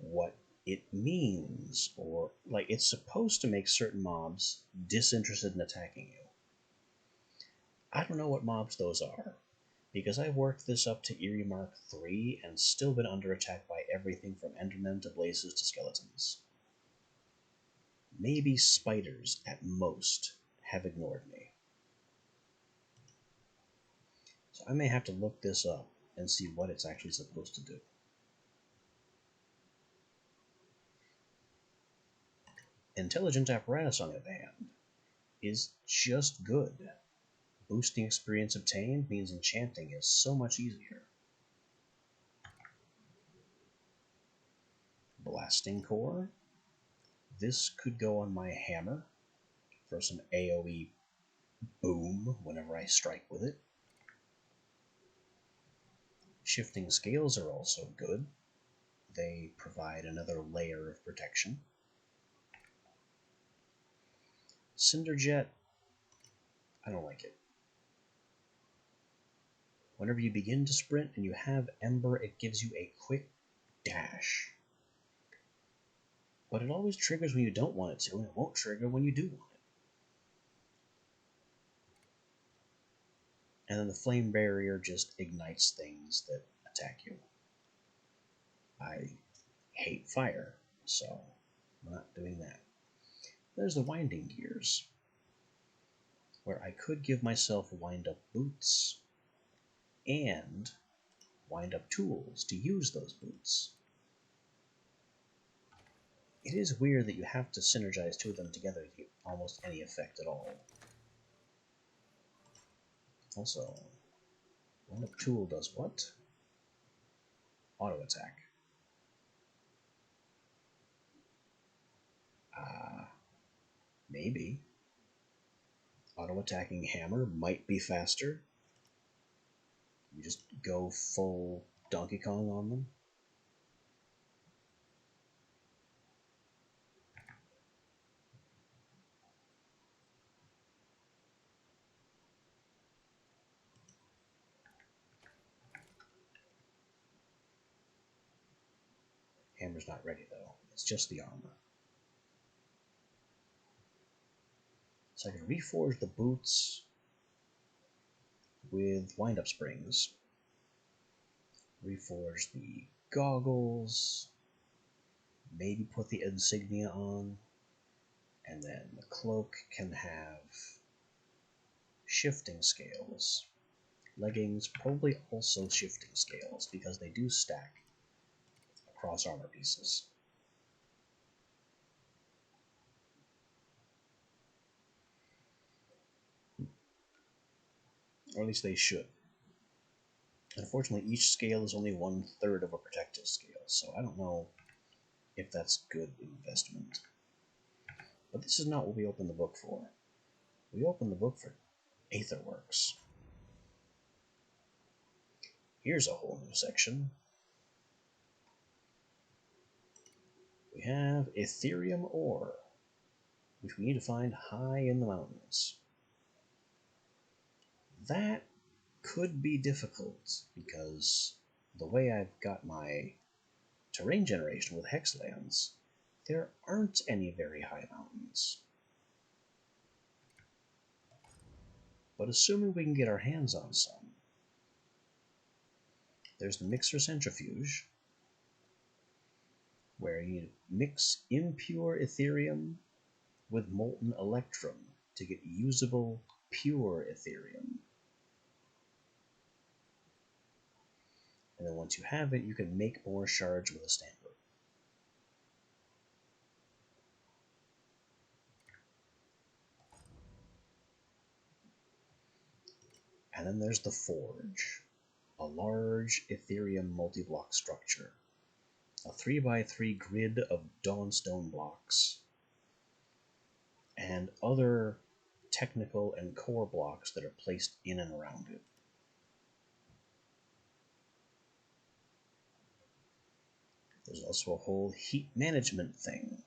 what it means, or like it's supposed to make certain mobs disinterested in attacking you. I don't know what mobs those are, because I worked this up to Eerie Mark 3 and still been under attack by everything from Endermen to Blazes to Skeletons. Maybe spiders, at most, have ignored me. So I may have to look this up and see what it's actually supposed to do. Intelligent Apparatus, on the other hand, is just good. Boosting experience obtained means enchanting is so much easier. Blasting Core. This could go on my hammer for some AoE boom whenever I strike with it. Shifting Scales are also good. they provide another layer of protection. Cinderjet, I don't like it. Whenever you begin to sprint and you have Ember, it gives you a quick dash. But it always triggers when you don't want it to, and it won't trigger when you do want it. And then the flame barrier just ignites things that attack you. I hate fire, so I'm not doing that. There's the winding gears, where I could give myself wind-up boots and wind-up tools to use those boots. It is weird that you have to synergize two of them together to get almost any effect at all. Also, wind-up tool does what? Auto attack. Maybe. Auto attacking hammer might be faster. You just go full Donkey Kong on them. Hammer's not ready though. It's just the armor. So I can reforge the boots with wind-up springs. Reforge the goggles. Maybe put the insignia on. And then the cloak can have shifting scales. Leggings probably also shifting scales because they do stack across armor pieces. Or at least they should. Unfortunately, each scale is only 1/3 of a protective scale, so I don't know if that's good investment. But this is not what we opened the book for. We opened the book for Aetherworks. Here's a whole new section. We have Ethereum ore, which we need to find high in the mountains. That could be difficult because the way I've got my terrain generation with Hexlands, there aren't any very high mountains. But assuming we can get our hands on some, there's the mixer centrifuge, where you mix impure Ethereum with molten Electrum to get usable, pure Ethereum. And then once you have it, you can make more shards with a stamper. And then there's the Forge, a large Ethereum multi-block structure, a 3x3 grid of Dawnstone blocks, and other technical and core blocks that are placed in and around it. There's also a whole heat management thing.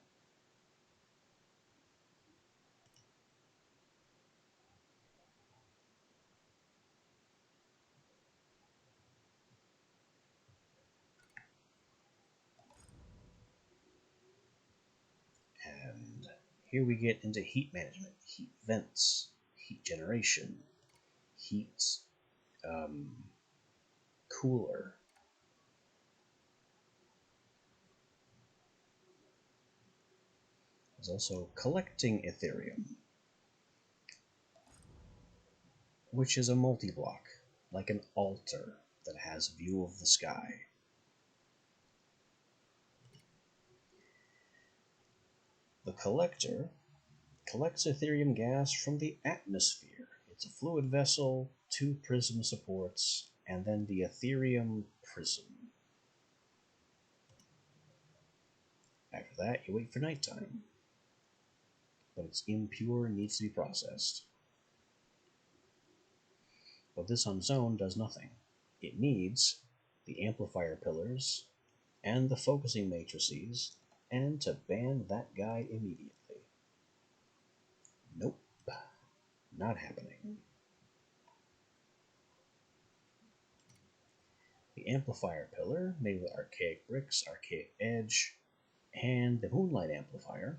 And here we get into heat management, heat vents, heat generation, heat cooler. There's also collecting Ethereum, which is a multi-block, like an altar that has view of the sky. The collector collects Ethereum gas from the atmosphere. It's a fluid vessel, 2 prism supports, and then the Ethereum prism. After that, you wait for nighttime. But it's impure and needs to be processed. But this on its own does nothing. It needs the amplifier pillars and the focusing matrices, and to ban that guy immediately. Nope, not happening. The amplifier pillar, made with archaic bricks, archaic edge, and the moonlight amplifier,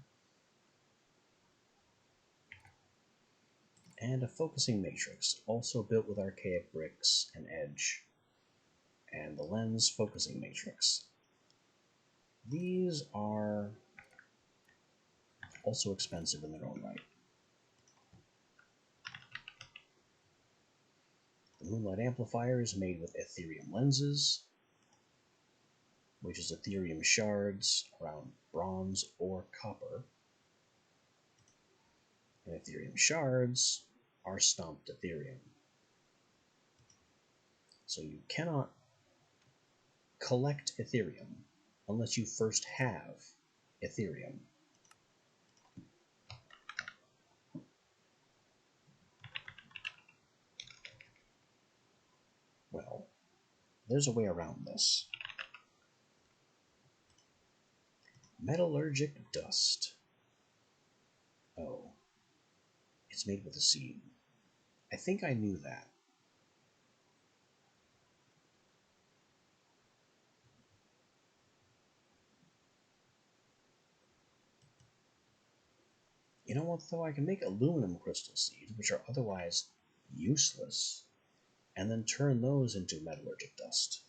and a focusing matrix, also built with archaic bricks and edge, and the lens focusing matrix. These are also expensive in their own right. The moonlight amplifier is made with Ethereum lenses, which is Ethereum shards around bronze or copper. And Ethereum shards are stomped Ethereum. So you cannot collect Ethereum unless you first have Ethereum. Well, there's a way around this. Metallurgic dust. Oh, it's made with a seed. I think I knew that. You know what, though? I can make aluminum crystal seeds, which are otherwise useless, and then turn those into metallurgic dust.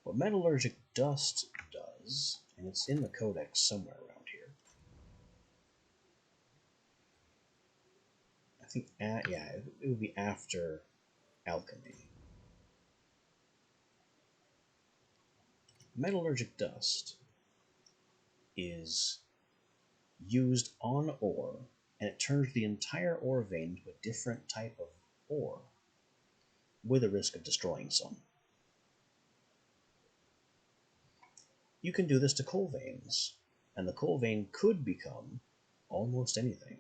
What metallurgic dust does, and it's in the codex somewhere around here. I think, yeah, it would be after alchemy. Metallurgic dust is used on ore, and it turns the entire ore vein into a different type of ore, with a risk of destroying some. You can do this to coal veins, and the coal vein could become almost anything.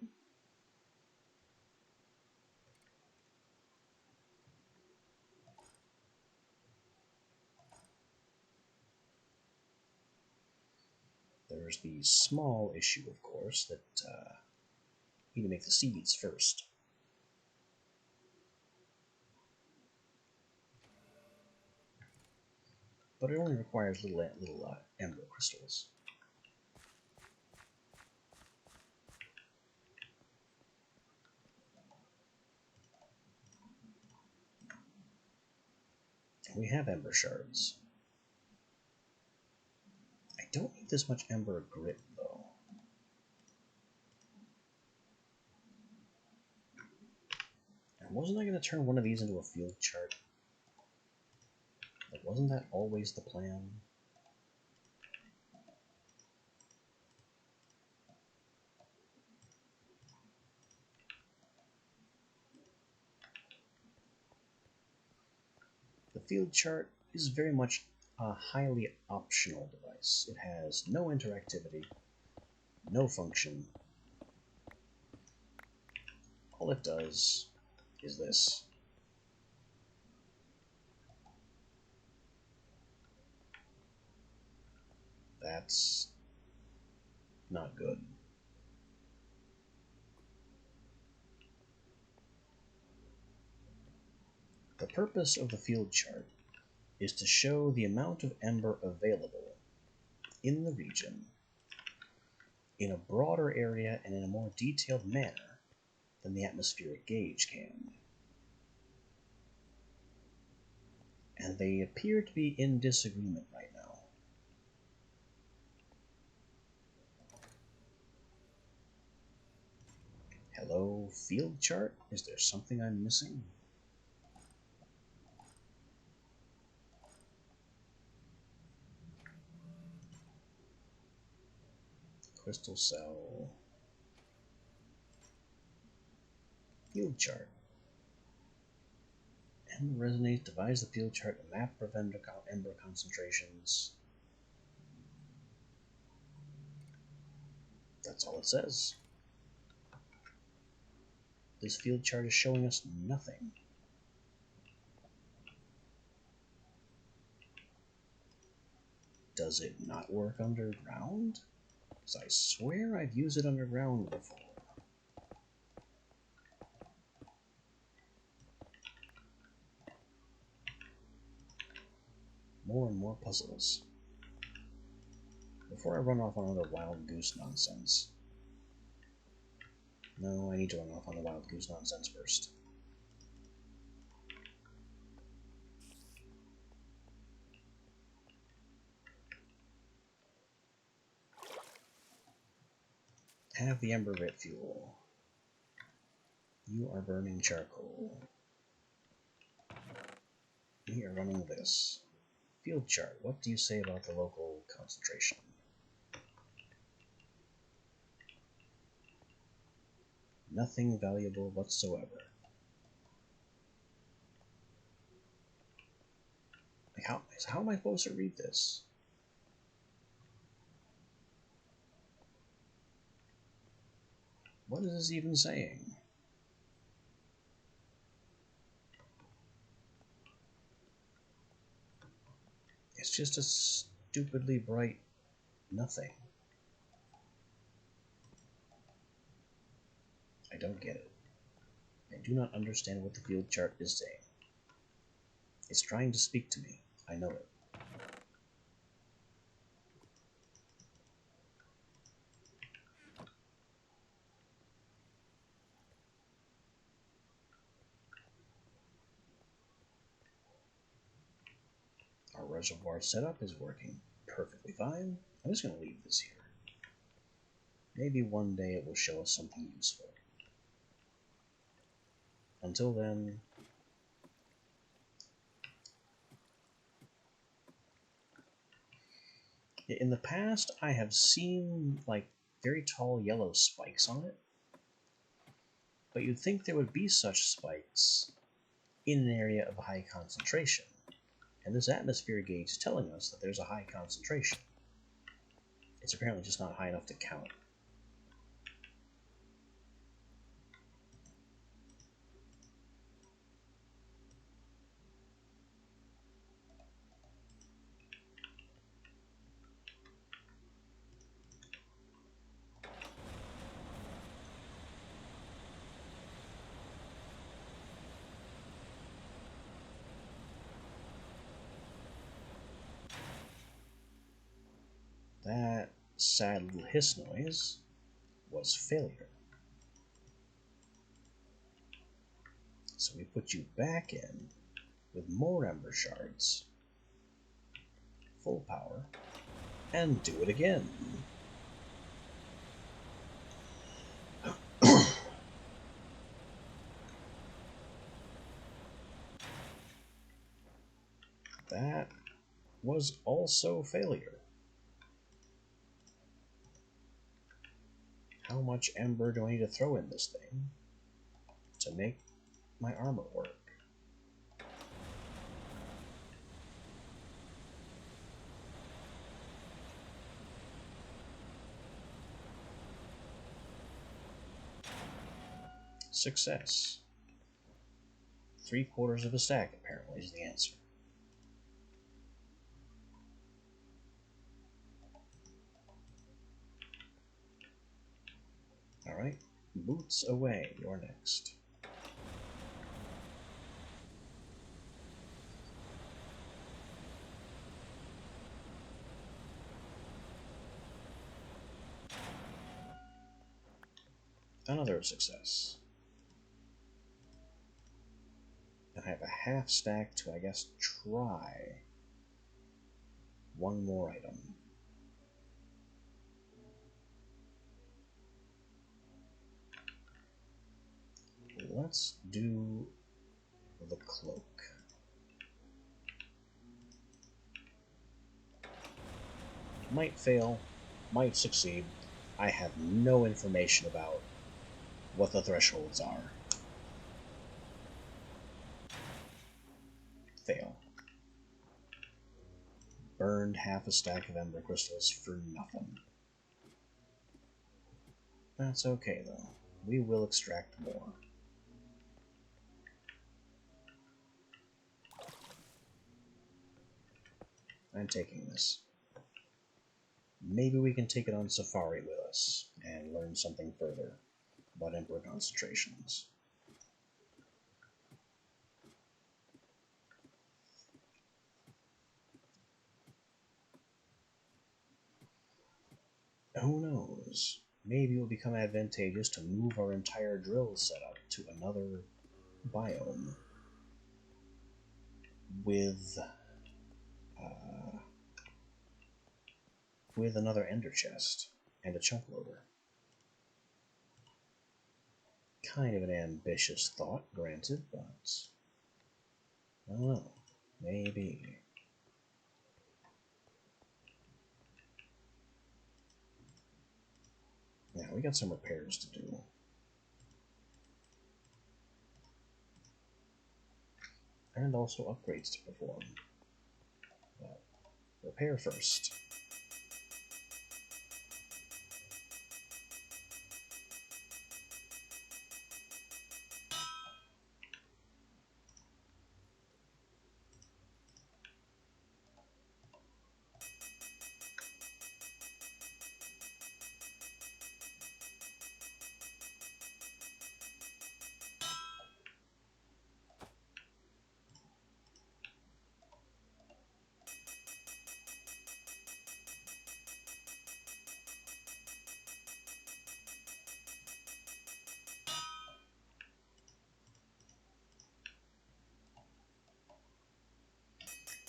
There's the small issue, of course, that you need to make the seeds first. But it only requires little emerald crystals. We have ember shards. I don't need this much ember grit, though. And wasn't I going to turn one of these into a field chart? Like, wasn't that always the plan? The field chart is very much a highly optional device. It has no interactivity, no function. All it does is this. That's not good. The purpose of the field chart is to show the amount of ember available in the region in a broader area and in a more detailed manner than the atmospheric gauge can. And they appear to be in disagreement right now. Hello, field chart? Is there something I'm missing? Crystal cell. Field chart. Ember resonates, devise the field chart, and map of ember concentrations. That's all it says. This field chart is showing us nothing. Does it not work underground? Because I swear I've used it underground before. More and more puzzles. Before I run off on another wild goose nonsense. No, I need to run off on the wild goose nonsense first. Have the ember bit fuel. You are burning charcoal. We are running this. Field chart. What do you say about the local concentration? Nothing valuable whatsoever. Like how am I supposed to read this? What is this even saying? It's just a stupidly bright nothing. I don't get it. I do not understand what the field chart is saying. It's trying to speak to me. I know it. Our reservoir setup is working perfectly fine. I'm just going to leave this here. Maybe one day it will show us something useful. Until then, in the past I have seen like very tall yellow spikes on it, but you'd think there would be such spikes in an area of high concentration, and this atmosphere gauge is telling us that there's a high concentration. It's apparently just not high enough to count. That sad little hiss noise was failure. So we put you back in with more ember shards, full power, and do it again. That was also failure. How much ember do I need to throw in this thing to make my armor work? Success. 3/4 of a stack, apparently, is the answer. Alright, boots away, you're next. Another success. And I have a half stack to, I guess, try one more item. Let's do the cloak. Might fail, might succeed. I have no information about what the thresholds are. Fail. Burned half a stack of ember crystals for nothing. That's okay, though. We will extract more. I'm taking this. Maybe we can take it on safari with us and learn something further about Emperor concentrations. Who knows? Maybe it will become advantageous to move our entire drill setup to another biome with another ender chest and a chunk loader. Kind of an ambitious thought, granted, but I don't know. Maybe. Now, we got some repairs to do. And also upgrades to perform. But repair first.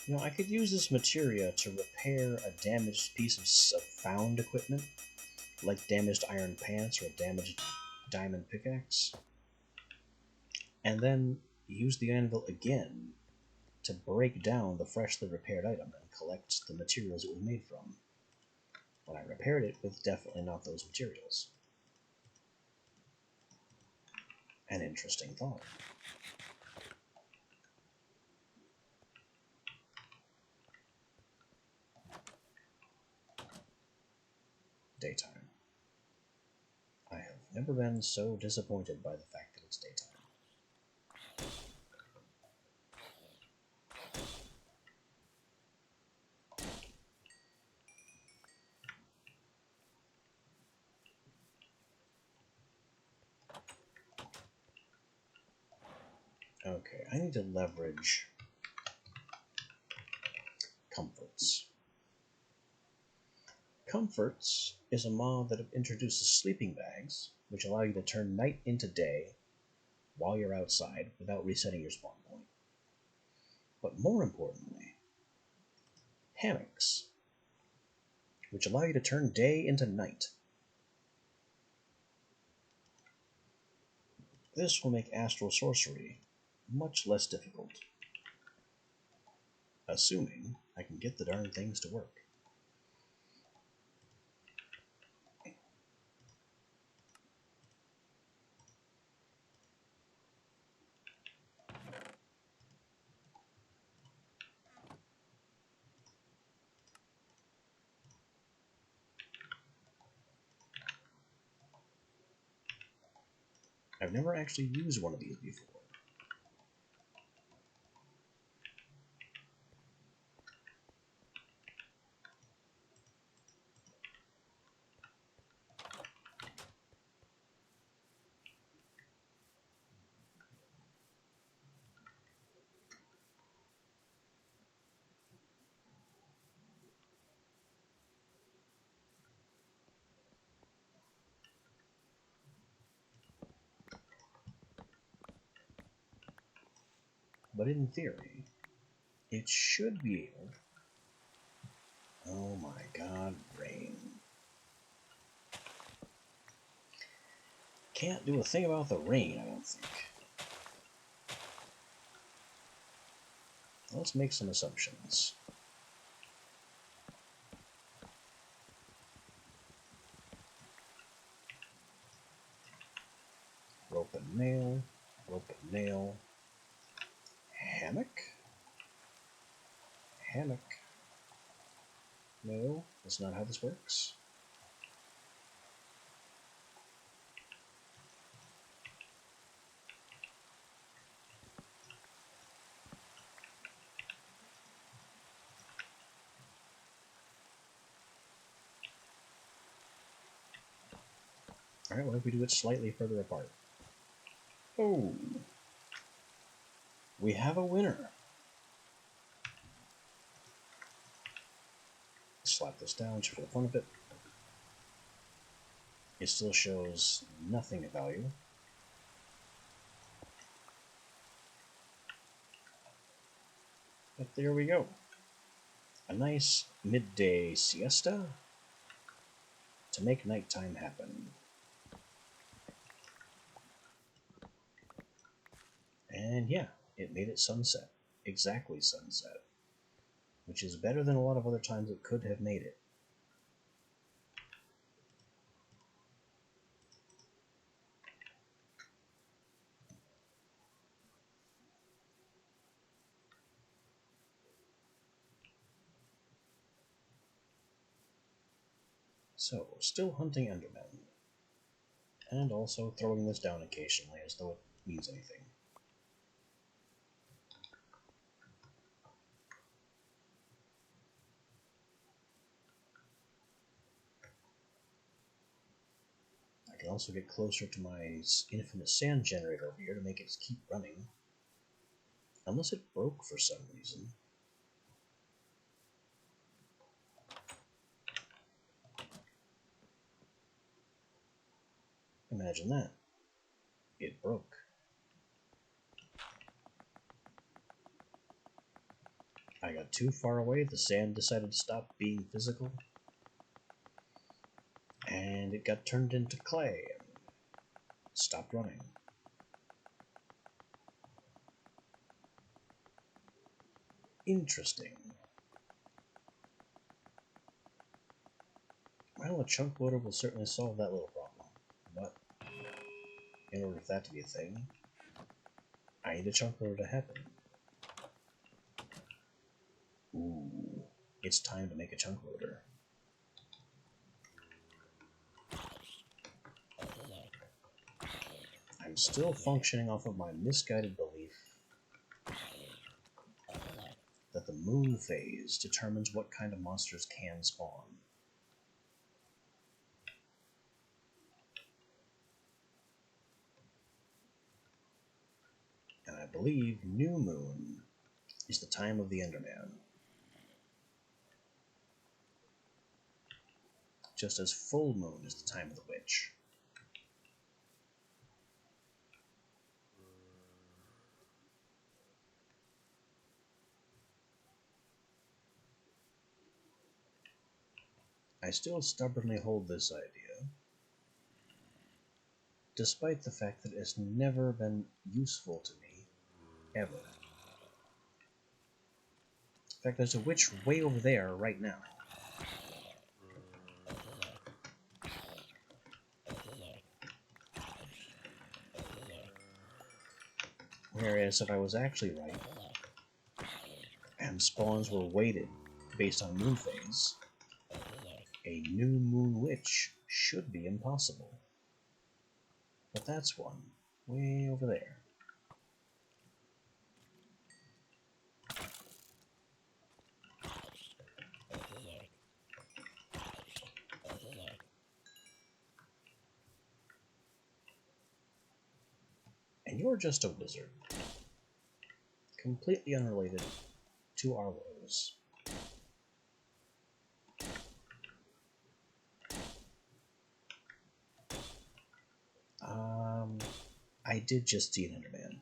You know, I could use this materia to repair a damaged piece of found equipment, like damaged iron pants or a damaged diamond pickaxe, and then use the anvil again to break down the freshly repaired item and collect the materials it was made from. But I repaired it with definitely not those materials. An interesting thought. Daytime. I have never been so disappointed by the fact that it's daytime. Okay, I need to leverage Comforts. Comforts is a mod that introduces sleeping bags, which allow you to turn night into day while you're outside without resetting your spawn point. But more importantly, hammocks, which allow you to turn day into night. This will make astral sorcery much less difficult, assuming I can get the darn things to work. I've never actually used one of these before. But in theory, it should be able... Oh my god, rain. Can't do a thing about the rain, I don't think. Let's make some assumptions. Rope and nail, rope and nail. Hammock? Hammock. No, that's not how this works. Alright, what if we do it slightly further apart? Oh! We have a winner! Slap this down just for the fun of it. It still shows nothing of value. But there we go. A nice midday siesta to make nighttime happen. And yeah, it made it sunset. Exactly sunset. Which is better than a lot of other times it could have made it. So, still hunting Endermen. And also throwing this down occasionally as though it means anything. I can also get closer to my infinite sand generator over here to make it keep running. Unless it broke for some reason. Imagine that. It broke. I got too far away, the sand decided to stop being physical, and it got turned into clay and stopped running. Interesting. Well, a chunk loader will certainly solve that little problem, but in order for that to be a thing, I need a chunk loader to happen. Ooh, it's time to make a chunk loader. I'm still functioning off of my misguided belief that the moon phase determines what kind of monsters can spawn. And I believe new moon is the time of the Enderman. Just as full moon is the time of the witch. I still stubbornly hold this idea, despite the fact that it's never been useful to me, ever. In fact, there's a witch way over there right now. Whereas if I was actually right, and spawns were weighted based on moon phase, a new moon witch should be impossible. But that's one, way over there. And you're just a wizard. Completely unrelated to our woes. I did just see an Enderman.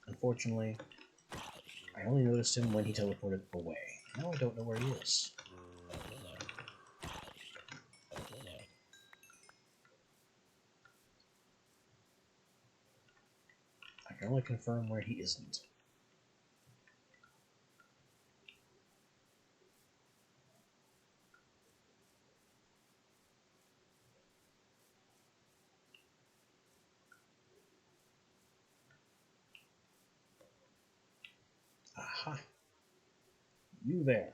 Unfortunately, I only noticed him when he teleported away. Now I don't know where he is. I can only confirm where he isn't. Aha! You there.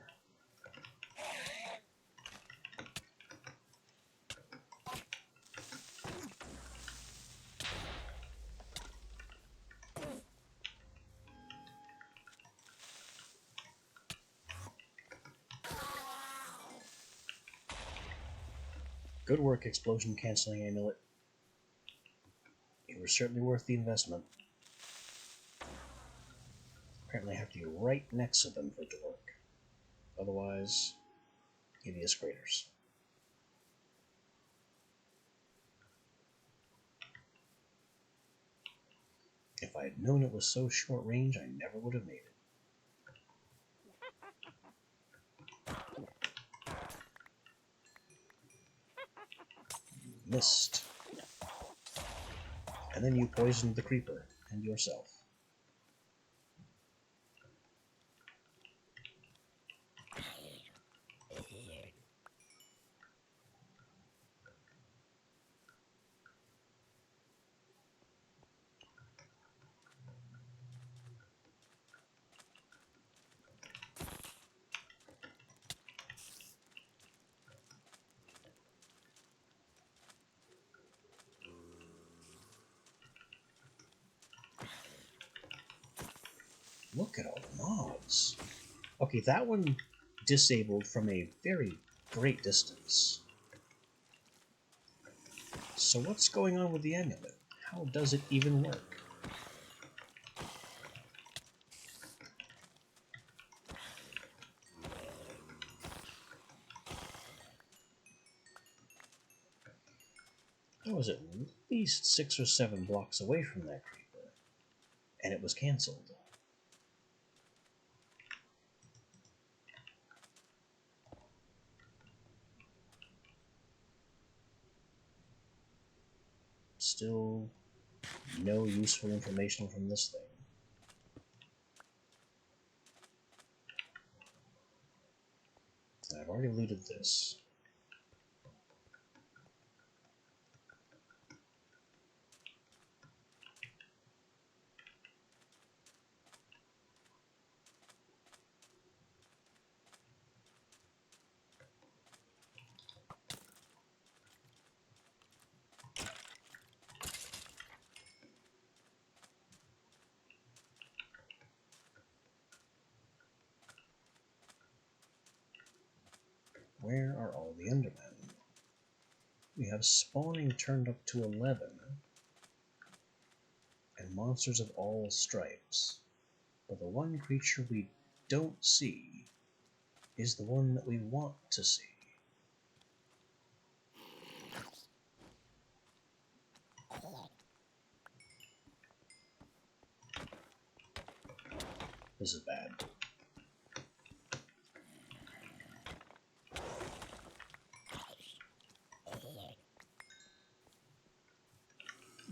Good work, explosion canceling amulet. It was certainly worth the investment. Apparently I have to be right next to them for it to work. Otherwise, hideous craters. If I had known it was so short range, I never would have made it. Missed. And then you poisoned the creeper and yourself. Look at all the mobs. Okay, that one disabled from a very great distance. So what's going on with the amulet? How does it even work? I was at least 6 or 7 blocks away from that creeper, and it was cancelled. Still no useful information from this thing. I've already looted this. Where are all the Endermen? We have spawning turned up to 11, and monsters of all stripes. But the one creature we don't see is the one that we want to see. This is bad.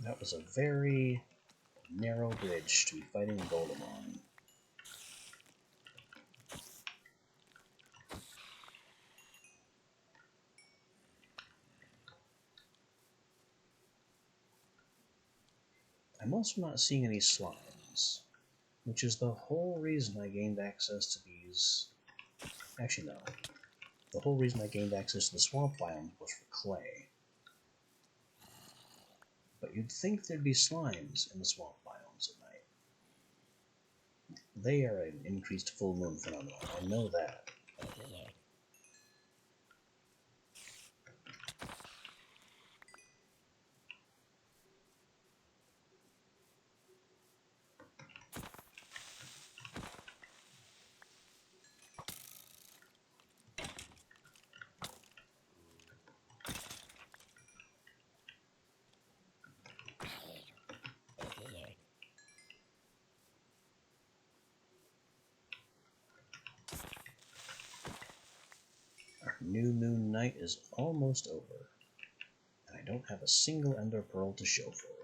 That was a very narrow bridge to be fighting a golem on. I'm also not seeing any slimes, which is the whole reason I gained access to these. Actually, no. The whole reason I gained access to the swamp biome was for clay. But you'd think there'd be slimes in the swamp biomes at night. They are an increased full moon phenomenon, I know that. Our new moon night is almost over, and I don't have a single ender pearl to show for it.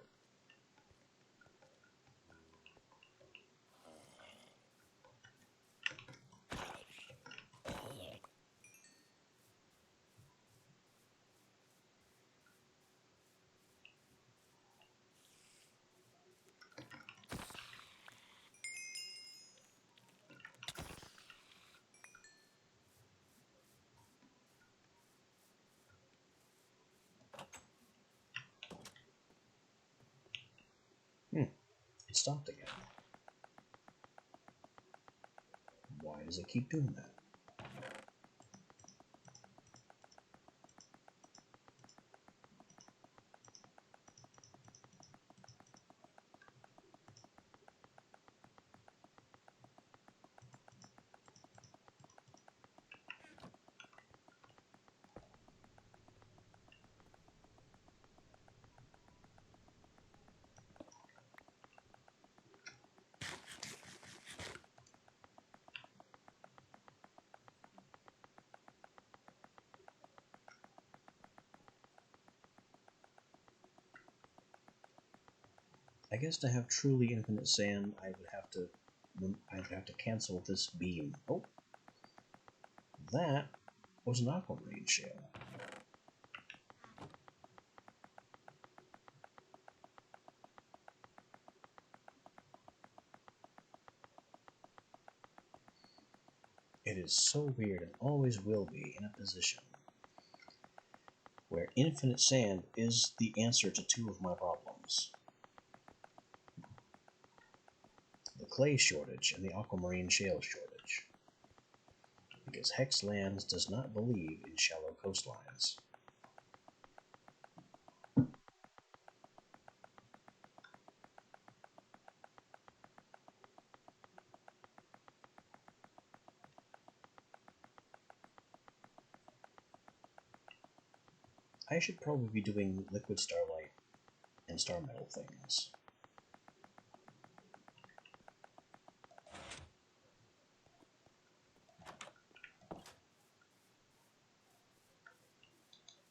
It stopped again. Why does it keep doing that? I guess to have truly infinite sand, I'd have to cancel this beam. Oh, that was an aquamarine shale. It is so weird and always will be in a position where infinite sand is the answer to two of my problems. The clay shortage and the aquamarine shale shortage. Because Hexlands does not believe in shallow coastlines. I should probably be doing liquid starlight and star metal things.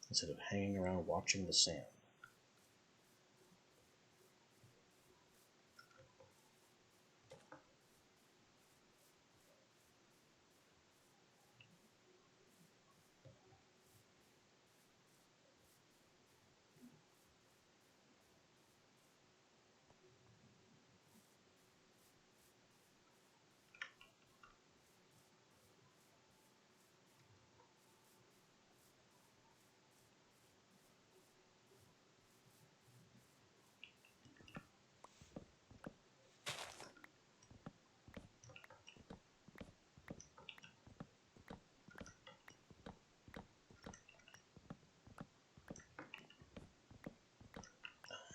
Instead of hanging around watching the sand.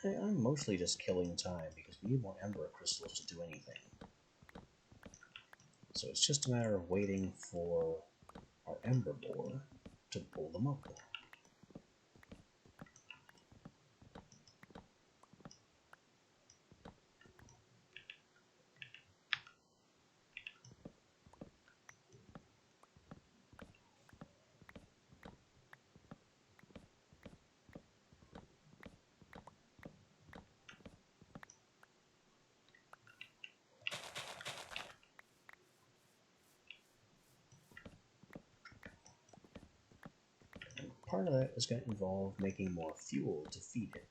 I'm mostly just killing time because we need more ember crystals to do anything. So it's just a matter of waiting for our ember borer to pull them up. And part of that is going to involve making more fuel to feed it.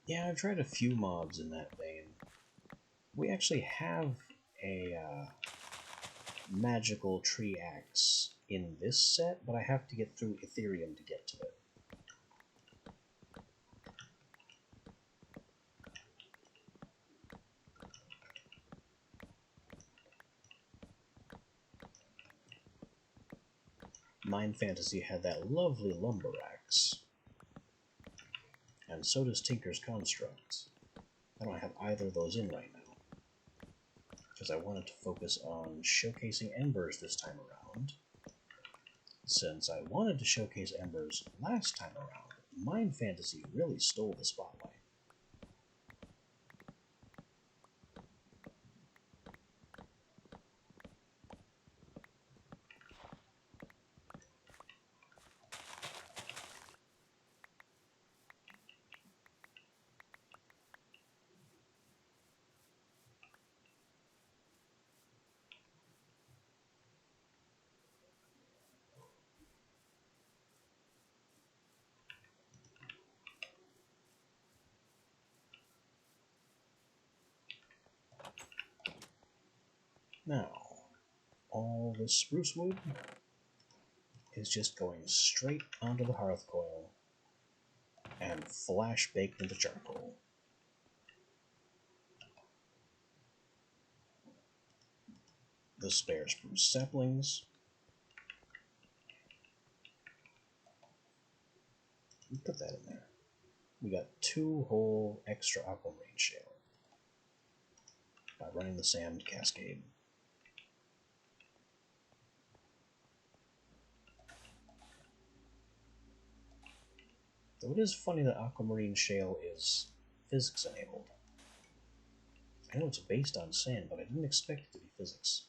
Yeah, I've tried a few mobs in that vein. We actually have a magical tree axe in this set, but I have to get through Ethereum to get to it. Mind Fantasy had that lovely lumber axe, and so does Tinker's Construct. I don't have either of those in right now, because I wanted to focus on showcasing Embers this time around. Since I wanted to showcase Embers last time around, Mind Fantasy really stole the spotlight. Now, all this spruce wood is just going straight onto the hearth coil and flash baked into charcoal. the spare spruce saplings. Put that in there. We got 2 whole extra aquamarine shale by running the sand cascade. Though it is funny that aquamarine shale is physics enabled. I know it's based on sand, but I didn't expect it to be physics.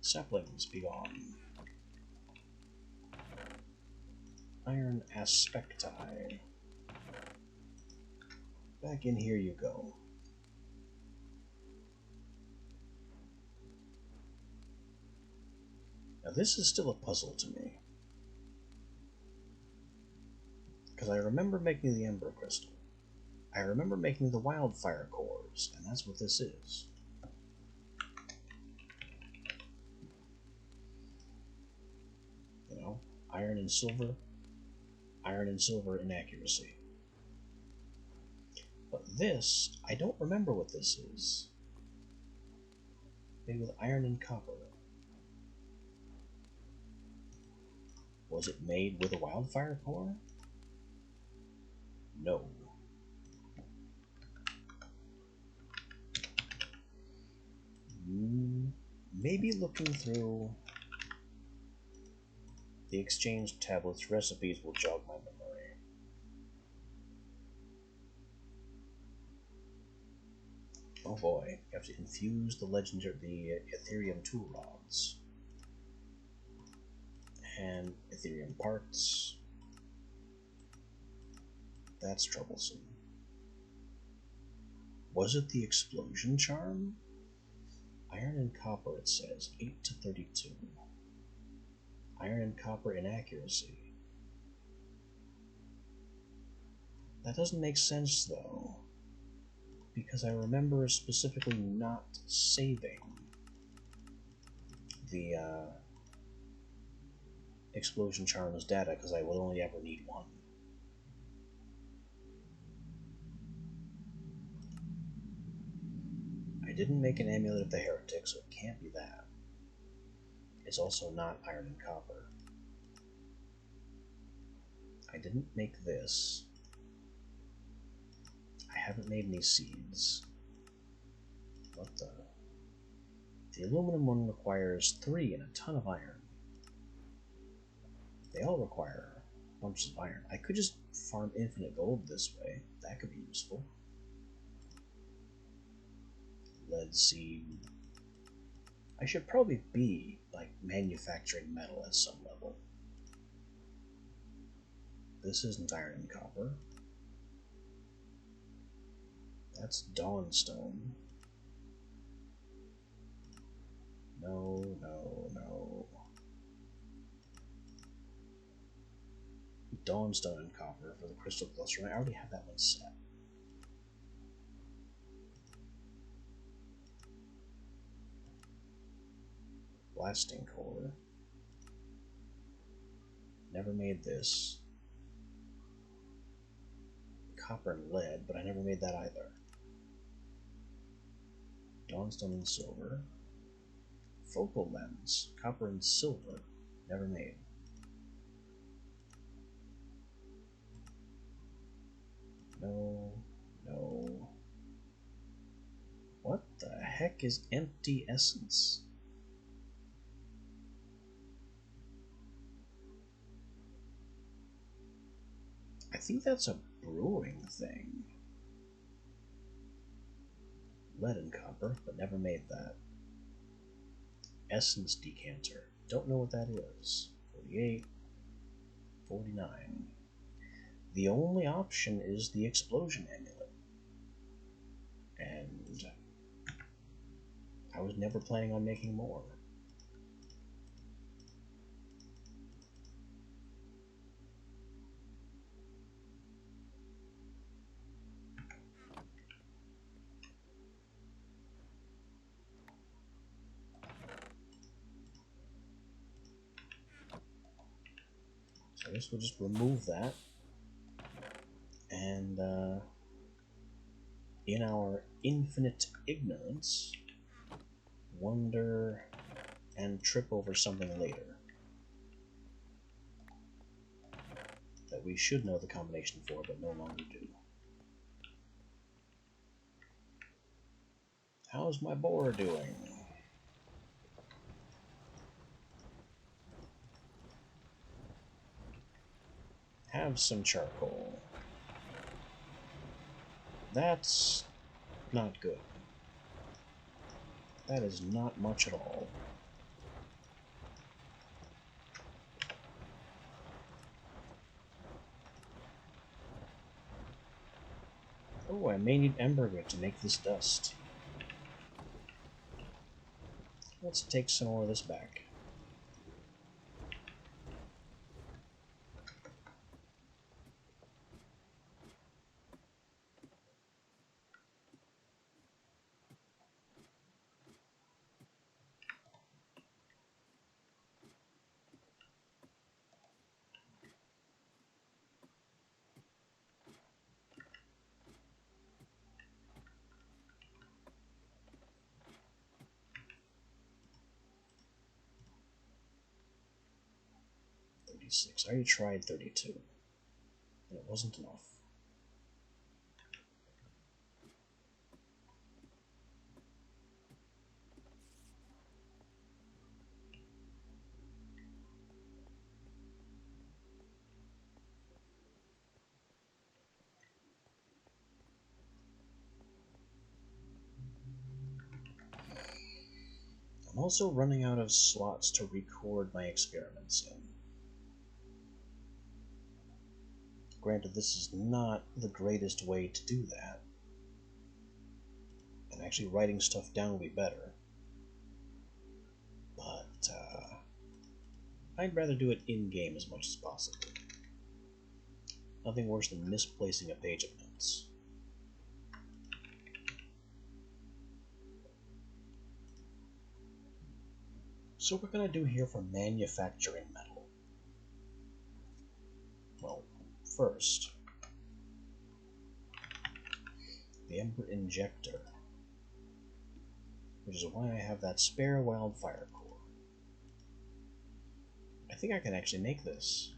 Saplings, be gone. Iron aspecti. Back in here you go. Now this is still a puzzle to me. Because I remember making the Ember Crystal. I remember making the Wildfire Cores, and that's what this is. You know, iron and silver inaccuracy. But this, I don't remember what this is. Maybe with iron and copper. Was it made with a wildfire core? No. Maybe looking through the exchange tablets recipes will jog my memory. Oh boy, you have to infuse the Ethereum tool rods and Ethereum parts. That's troublesome. Was it the explosion charm? Iron and copper, it says, 8 to 32. Iron and copper inaccuracy. That doesn't make sense, though, because I remember specifically not saving the explosion charm's data, because I will only ever need one. I didn't make an amulet of the heretic, so it can't be that. It's also not iron and copper. I didn't make this. I haven't made any seeds. What the? The aluminum one requires 3 and a ton of iron. They all require bunches of iron. I could just farm infinite gold this way. That could be useful. Lead seed. I should probably be, like, manufacturing metal at some level. This isn't iron and copper. That's dawnstone. No, no, no. Dawnstone and copper for the crystal cluster. I already have that one set. Blasting core. Never made this. Copper and lead, but I never made that either. Dawnstone and silver. Focal lens. Copper and silver. Never made. No. No. What the heck is empty essence? I think that's a brewing thing. Lead and copper, but never made that. Essence decanter. Don't know what that is. 48. 49. The only option is the explosion amulet. And I was never planning on making more. I guess we'll just remove that. And in our infinite ignorance, wonder and trip over something later that we should know the combination for, but no longer do. How's my boar doing? Have some charcoal. That's not good. That is not much at all. Oh, I may need ember grit to make this dust. Let's take some more of this back. I already tried 32, and it wasn't enough. I'm also running out of slots to record my experiments in. Granted, this is not the greatest way to do that, and actually writing stuff down will be better, but I'd rather do it in-game as much as possible. Nothing worse than misplacing a page of notes. So what can I do here for manufacturing metal? Well, first, the Ember Injector, which is why I have that spare wildfire core. I think I can actually make this.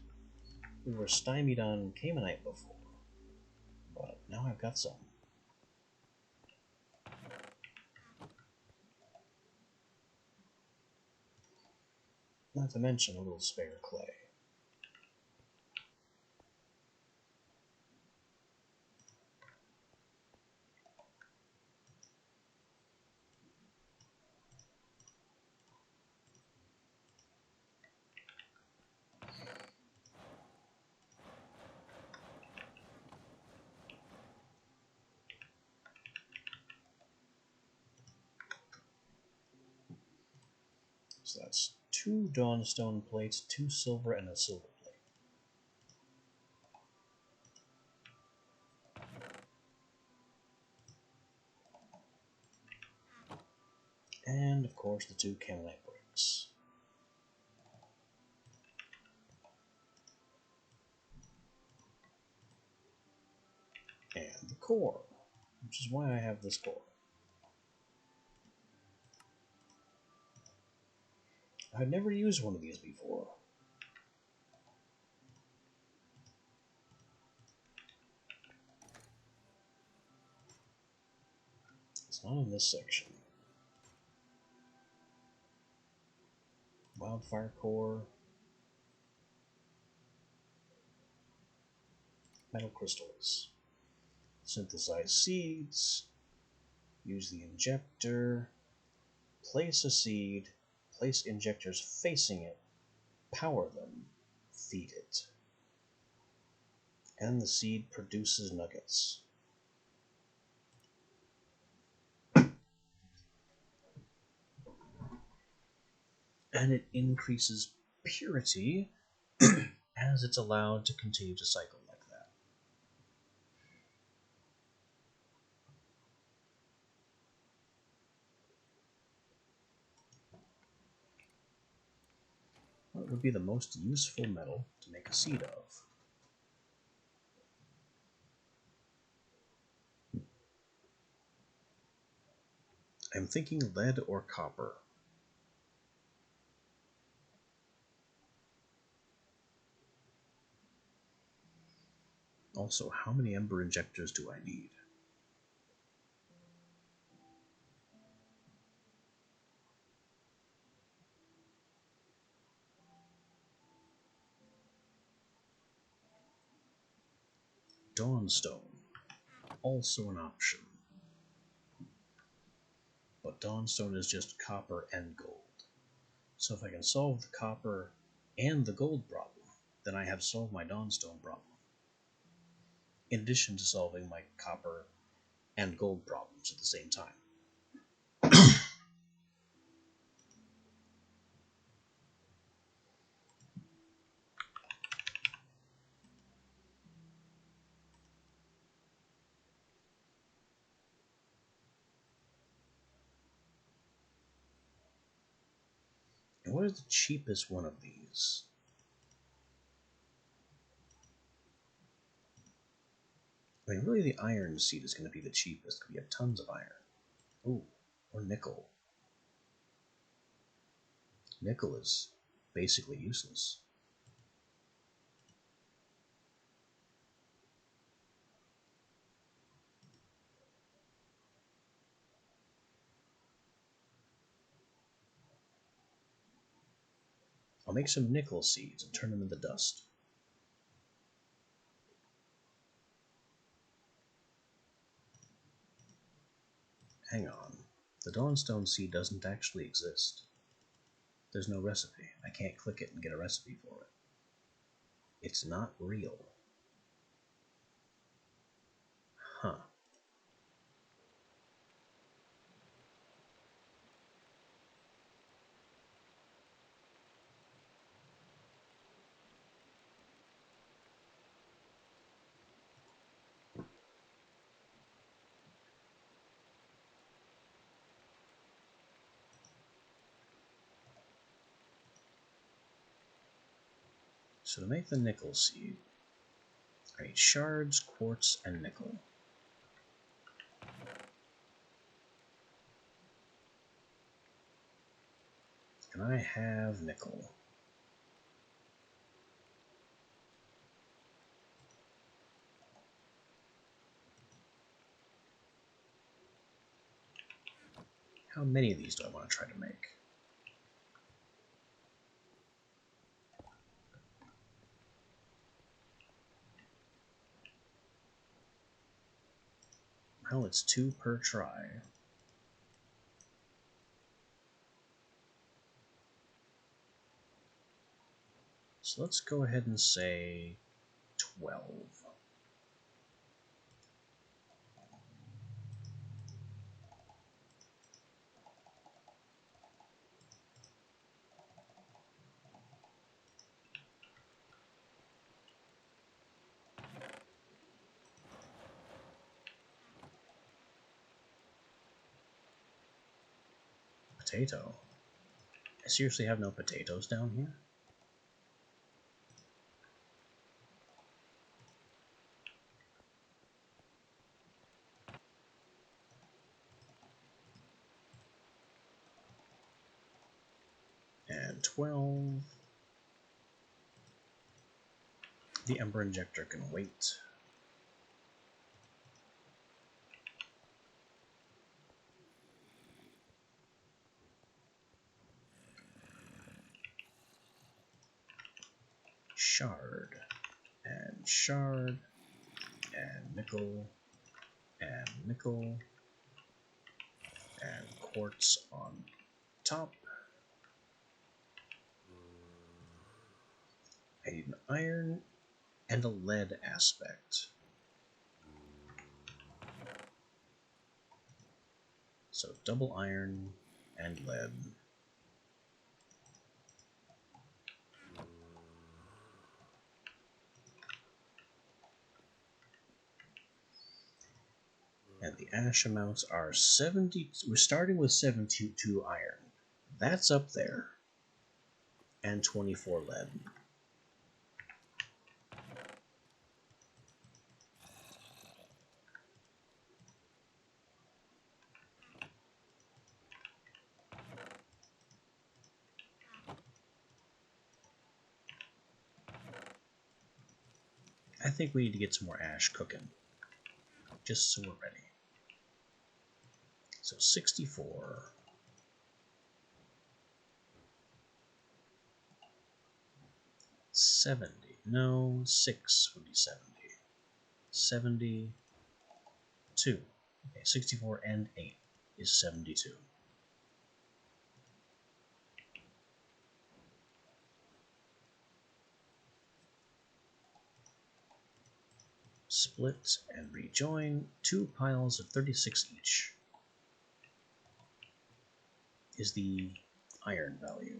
We were stymied on Caymanite before, but now I've got some. Not to mention a little spare clay. So that's 2 Dawnstone plates, 2 silver, and a silver plate. And, of course, the 2 Caymanite bricks. And the core, which is why I have this core. I've never used one of these before. It's not in this section. Wildfire core. Metal crystals. Synthesize seeds. Use the injector. Place a seed. Place injectors facing it. Power them. Feed it. And the seed produces nuggets. And it increases purity as it's allowed to continue to cycle like that. What would be the most useful metal to make a seed of? I'm thinking lead or copper. Also, how many ember injectors do I need? Dawnstone, also an option. But Dawnstone is just copper and gold. So if I can solve the copper and the gold problem, then I have solved my Dawnstone problem. In addition to solving my copper and gold problems at the same time. And what is the cheapest one of these? I mean, really the iron seed is going to be the cheapest, because we have tons of iron. Ooh, or nickel. Nickel is basically useless. I'll make some nickel seeds and turn them into dust. Hang on. The Dawnstone seed doesn't actually exist. There's no recipe. I can't click it and get a recipe for it. It's not real. Huh. So to make the nickel seed, I need shards, quartz, and nickel. And I have nickel. How many of these do I want to try to make? Well, it's 2 per try. So let's go ahead and say 12. Potato? I seriously have no potatoes down here? And 12. The Ember Injector can wait. Shard. And shard. And nickel. And nickel. And quartz on top. I need an iron and a lead aspect. So double iron and lead. And the ash amounts are 70. We're starting with 72 iron. That's up there. and 24 lead. I think we need to get some more ash cooking, just so we're ready. So 64. 70. No, 6 would be 70. 72. Okay, 64 and 8 is 72. Split and rejoin. 2 piles of 36 each is the iron value.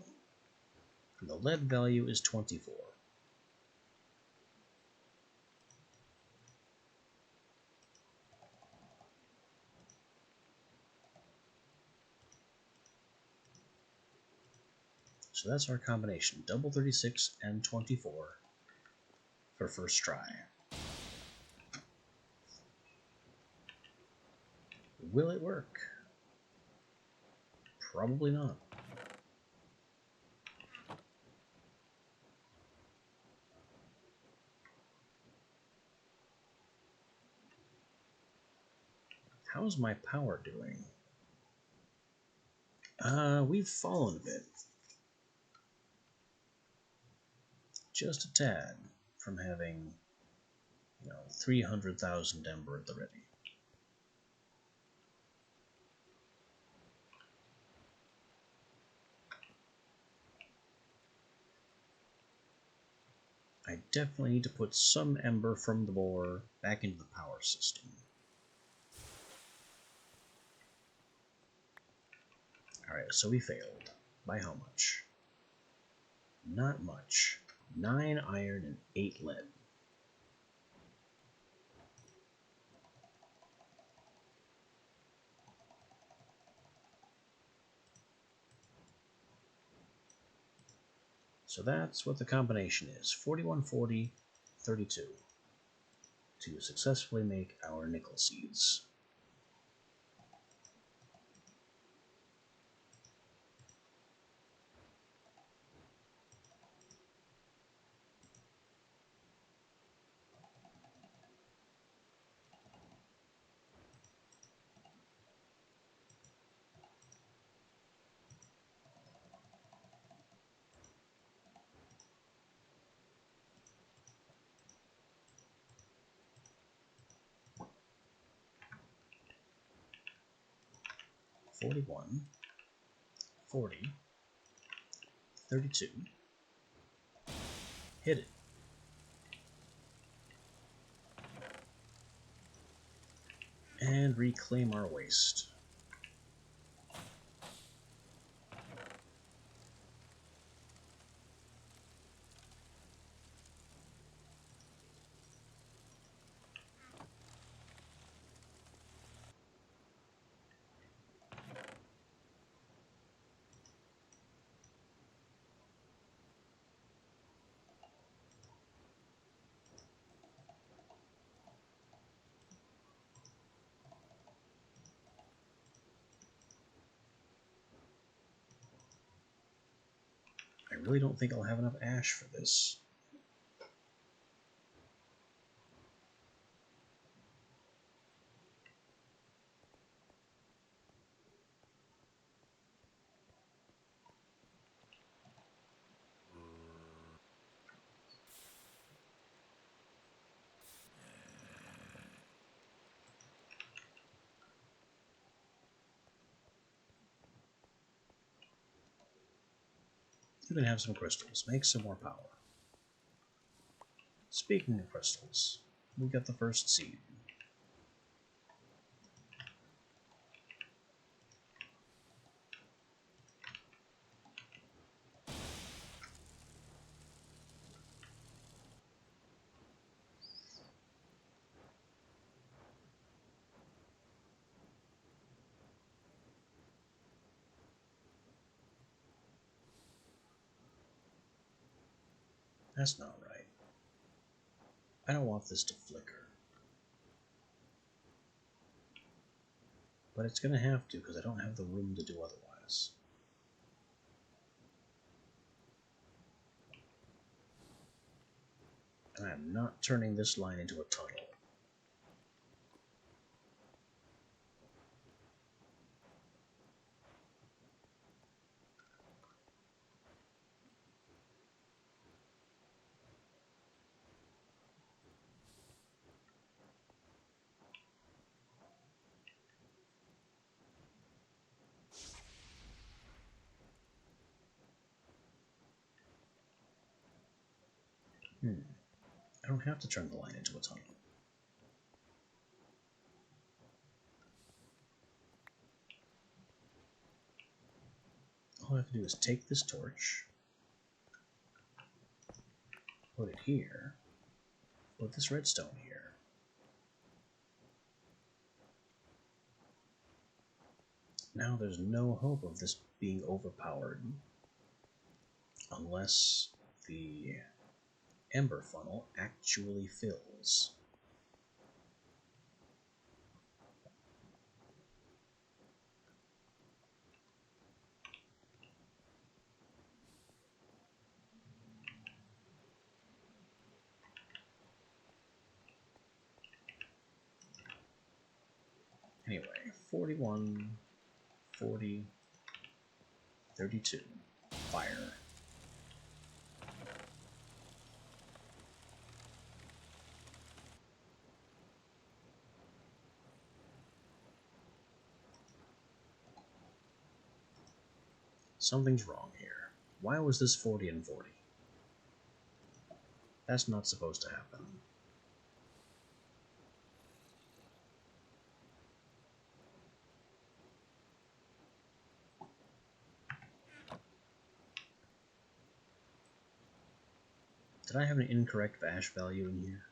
And the lead value is 24. So that's our combination. Double 36 and 24 for first try. Will it work? Probably not. How's my power doing? We've fallen a bit. Just a tad from having, 300,000 ember at the ready. I definitely need to put some ember from the boar back into the power system. Alright, so we failed. By how much? Not much. 9 iron and 8 lead. So that's what the combination is. 41, 40, 32. To successfully make our nickel seeds. $41, $40, $32. Hit it. And reclaim our waste. I really don't think I'll have enough ash for this. You can have some crystals. Make some more power. Speaking of crystals, we got the first seed. That's not right. I don't want this to flicker. But it's going to have to, because I don't have the room to do otherwise. And I'm not turning this line into a tunnel. I don't have to turn the line into a tunnel. All I have to do is take this torch, put it here, put this redstone here. Now there's no hope of this being overpowered unless the ember funnel actually fills. Anyway, 41, 40, 32. Fire. Something's wrong here. Why was this 40 and 40? That's not supposed to happen. Did I have an incorrect Vash value in here?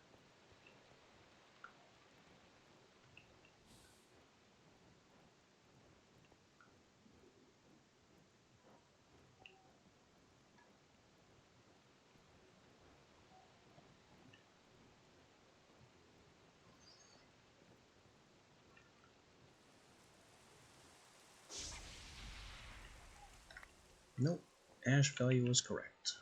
Nope. Ash value was correct.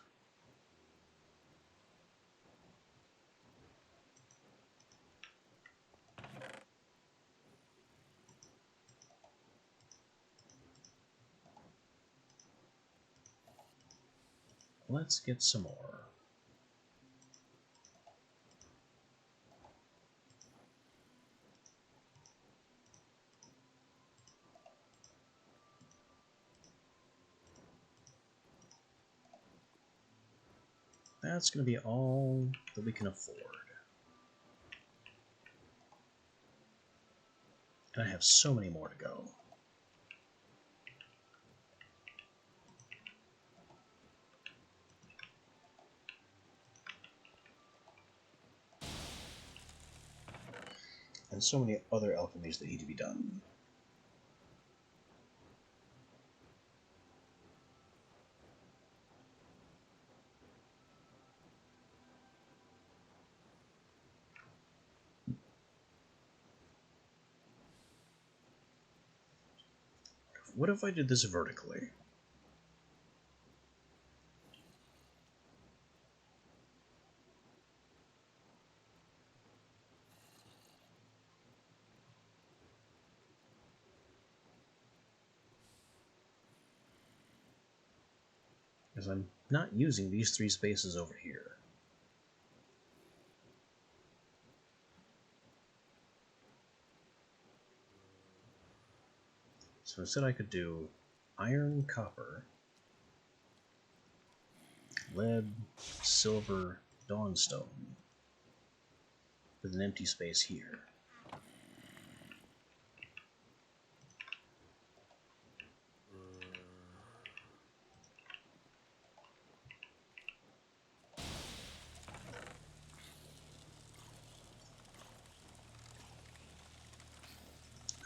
Let's get some more. That's going to be all that we can afford. And I have so many more to go. And so many other alchemies that need to be done. What if I did this vertically? Because I'm not using these three spaces over here. So instead I could do iron, copper, lead, silver, dawnstone, with an empty space here.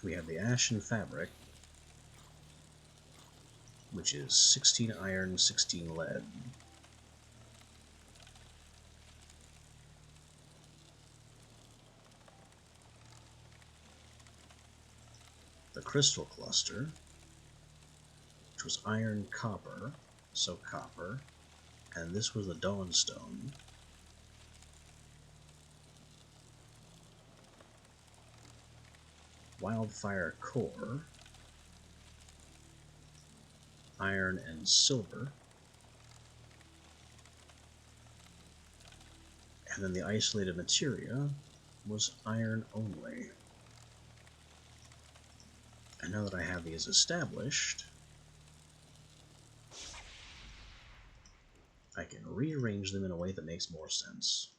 We have the ashen fabric, which is 16 iron, 16 lead. crystal cluster, which was iron copper, so copper, and this was the dawnstone. Wildfire core, iron and silver, and then the isolated materia was iron only. And now that I have these established, I can rearrange them in a way that makes more sense.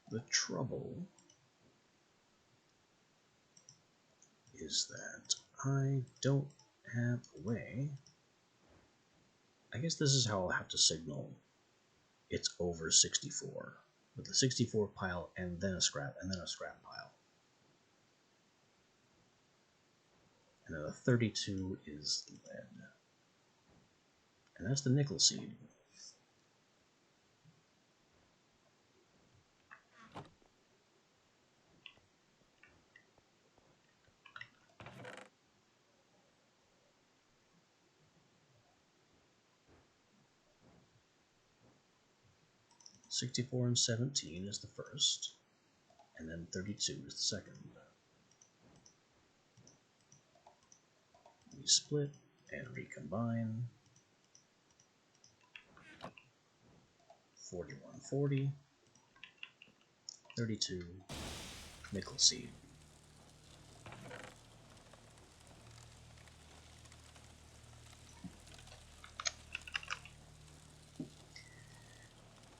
The trouble is that I don't have a way. I guess this is how I'll have to signal it's over 64. With a 64 pile and then a scrap pile. And then a 32 is lead. And that's the nickel seed. '64 and 17 is the first, and then 32 is the second. We split and recombine. 4140, 32, nickel seed.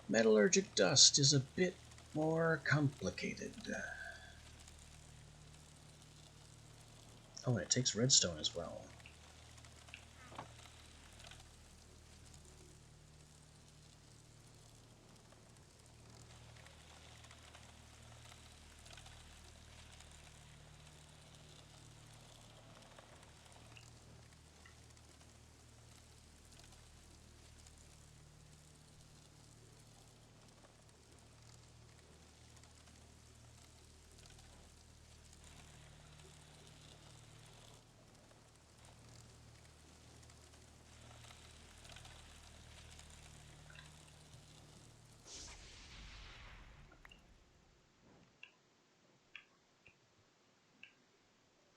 Metallurgic dust is a bit more complicated. Oh, and it takes redstone as well.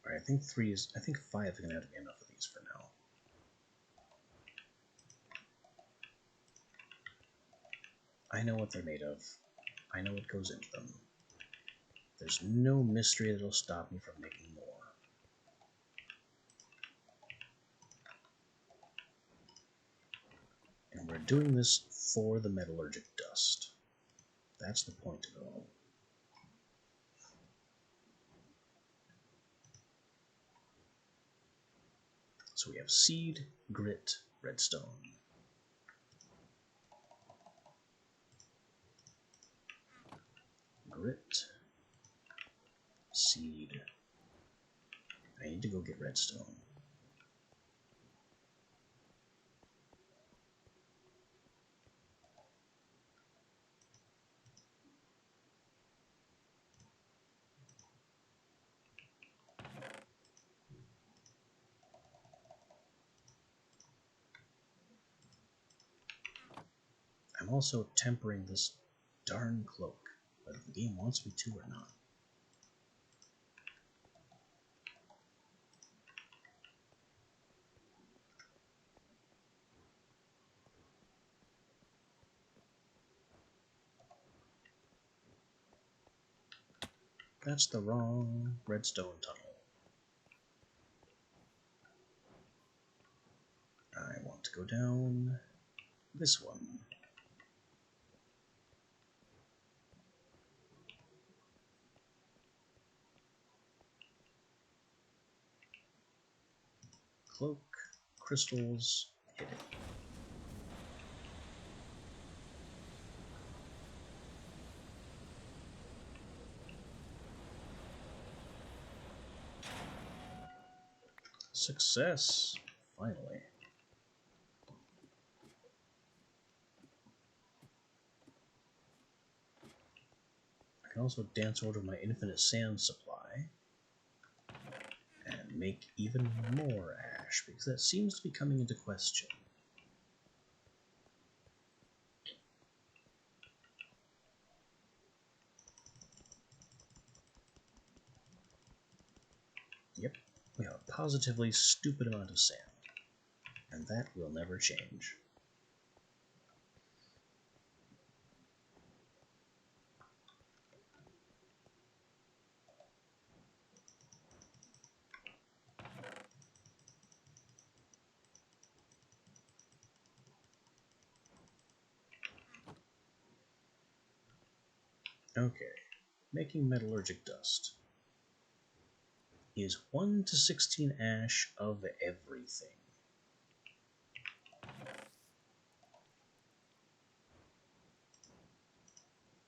Alright, I think 5 is gonna have to be enough of these for now. I know what they're made of. I know what goes into them. There's no mystery that'll stop me from making more. And we're doing this for the metallurgic dust. That's the point of it all. So we have seed, grit, redstone. Grit, seed. I need to go get redstone. I'm also tempering this darn cloak, whether the game wants me to or not. That's the wrong redstone tunnel. I want to go down this one. Cloak, crystals, hit it. Success! Finally. I can also dance over to my infinite sand supply and make even more ash, because that seems to be coming into question. Yep, we have a positively stupid amount of sand, and that will never change. Okay, making metallurgic dust is 1 to 16 ash of everything.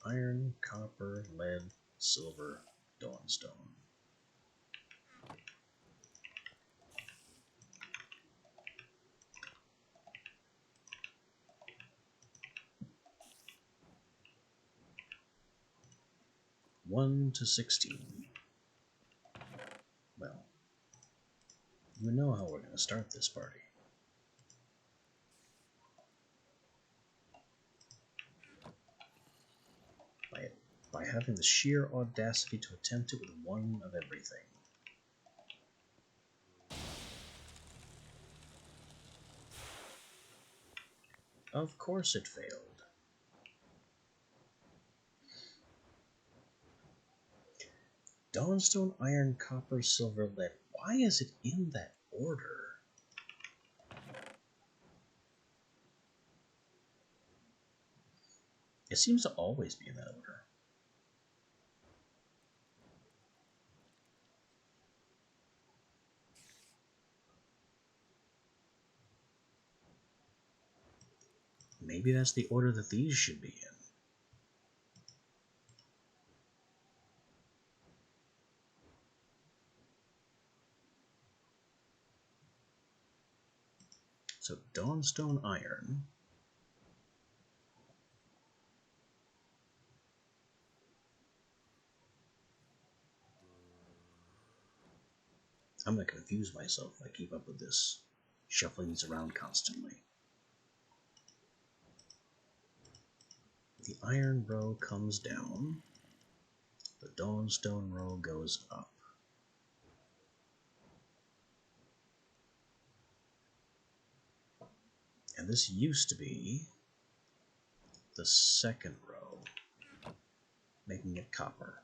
Iron, copper, lead, silver, dawnstone. One to 16. Well, you know how we're going to start this party. By having the sheer audacity to attempt it with 1 of everything. Of course it failed. Dawnstone, iron, copper, silver, lead. Why is it in that order? It seems to always be in that order. Maybe that's the order that these should be in. So, Dawnstone iron. I'm going to confuse myself if I keep up with this, shuffling these around constantly. The iron row comes down. The Dawnstone row goes up. And this used to be the second row, making it copper.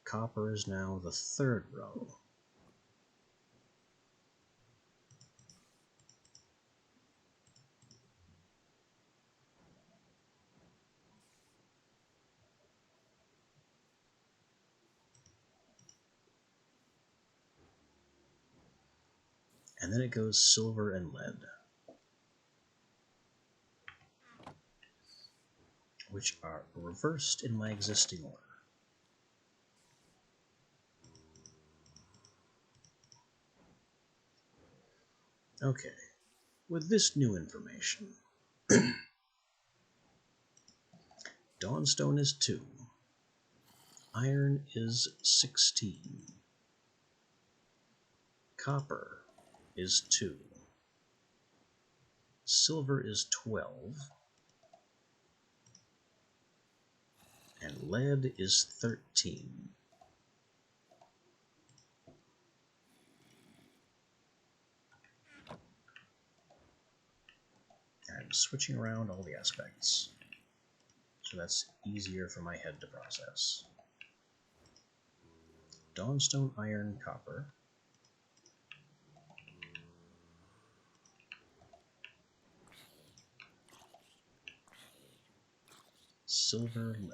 Copper is now the third row. And then it goes silver and lead, which are reversed in my existing order. Okay, with this new information, Dawnstone is 2, iron is 16, copper is 2, silver is 12, and lead is 13. I'm switching around all the aspects, so that's easier for my head to process. Dawnstone, iron, copper. Silver, lead.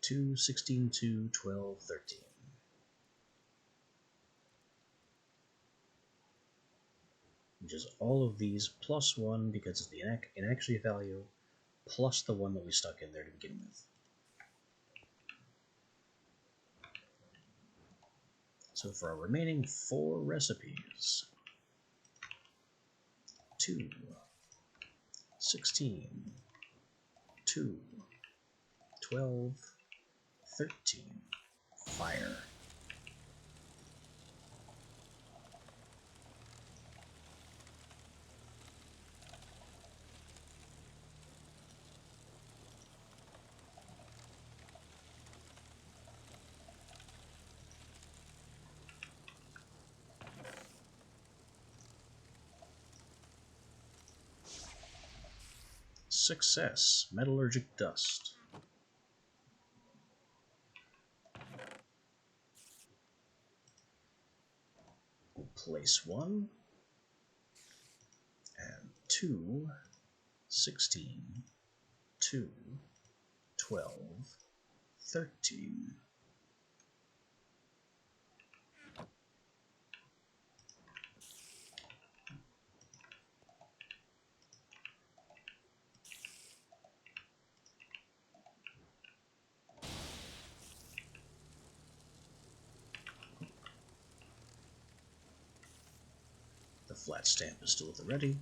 2, 16, 2, 12, 13. Which is all of these plus 1 because of the inactivity value, plus the one that we stuck in there to begin with. So for our remaining 4 recipes, 2, 16, 2, 12, 13, fire. Success, metallurgic dust. We'll place 1 and 2, 16, 2, 12, 13. The flat stamp is still at the ready.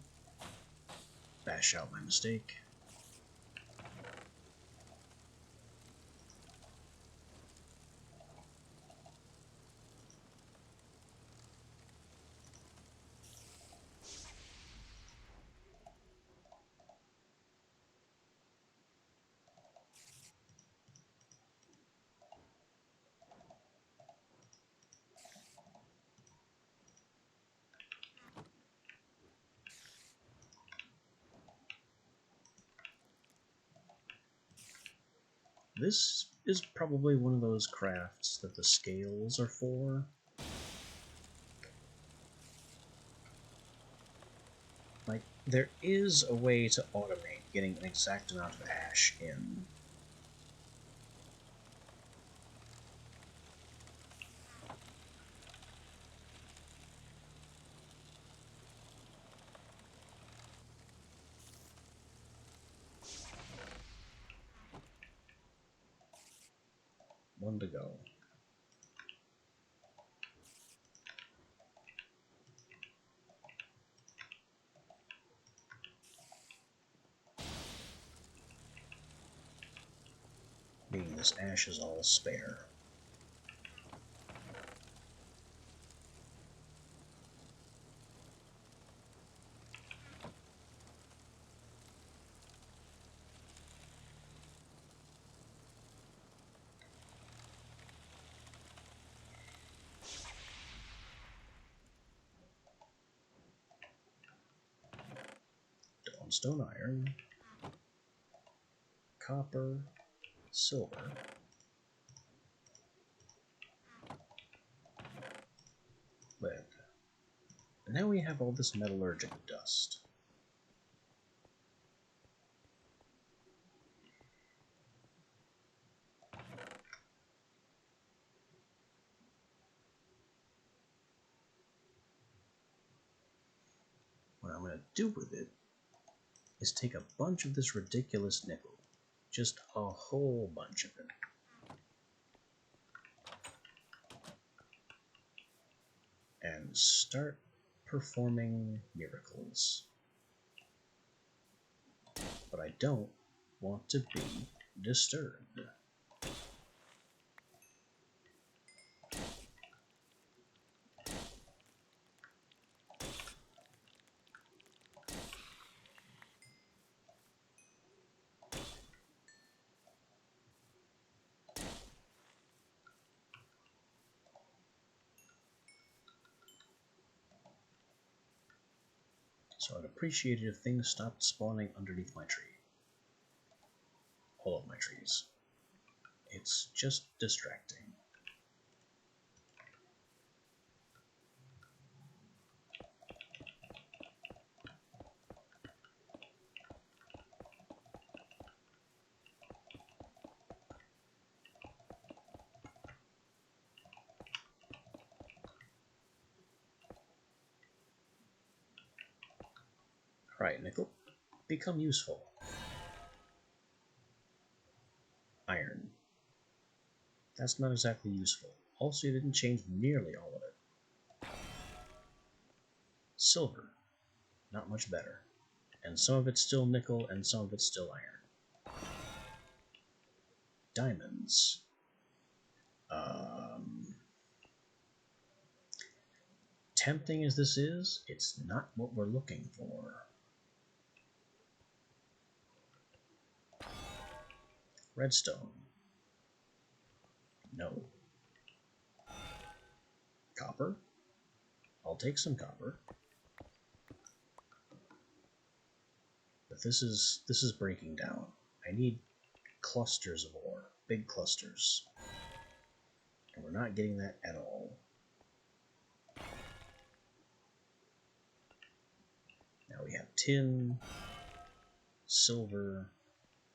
Bash out my mistake. This is probably one of those crafts that the scales are for. Like, there is a way to automate getting an exact amount of ash in. One to go. Meaning this ash is all spare. Dawnstone iron, copper, silver, lead. And now we have all this metallurgic dust. What I'm going to do with it is take a bunch of this ridiculous nickel. Just a whole bunch of it. And start performing miracles. But I don't want to be disturbed. So I'd appreciate it if things stopped spawning underneath my tree. All of my trees. It's just distracting. Alright, nickel. Become useful. Iron. That's not exactly useful. Also, you didn't change nearly all of it. Silver. Not much better. And some of it's still nickel, and some of it's still iron. Diamonds. Tempting as this is, it's not what we're looking for. Redstone. No. Copper. I'll take some copper. But this is breaking down. I need clusters of ore, big clusters. And we're not getting that at all. Now we have tin, silver.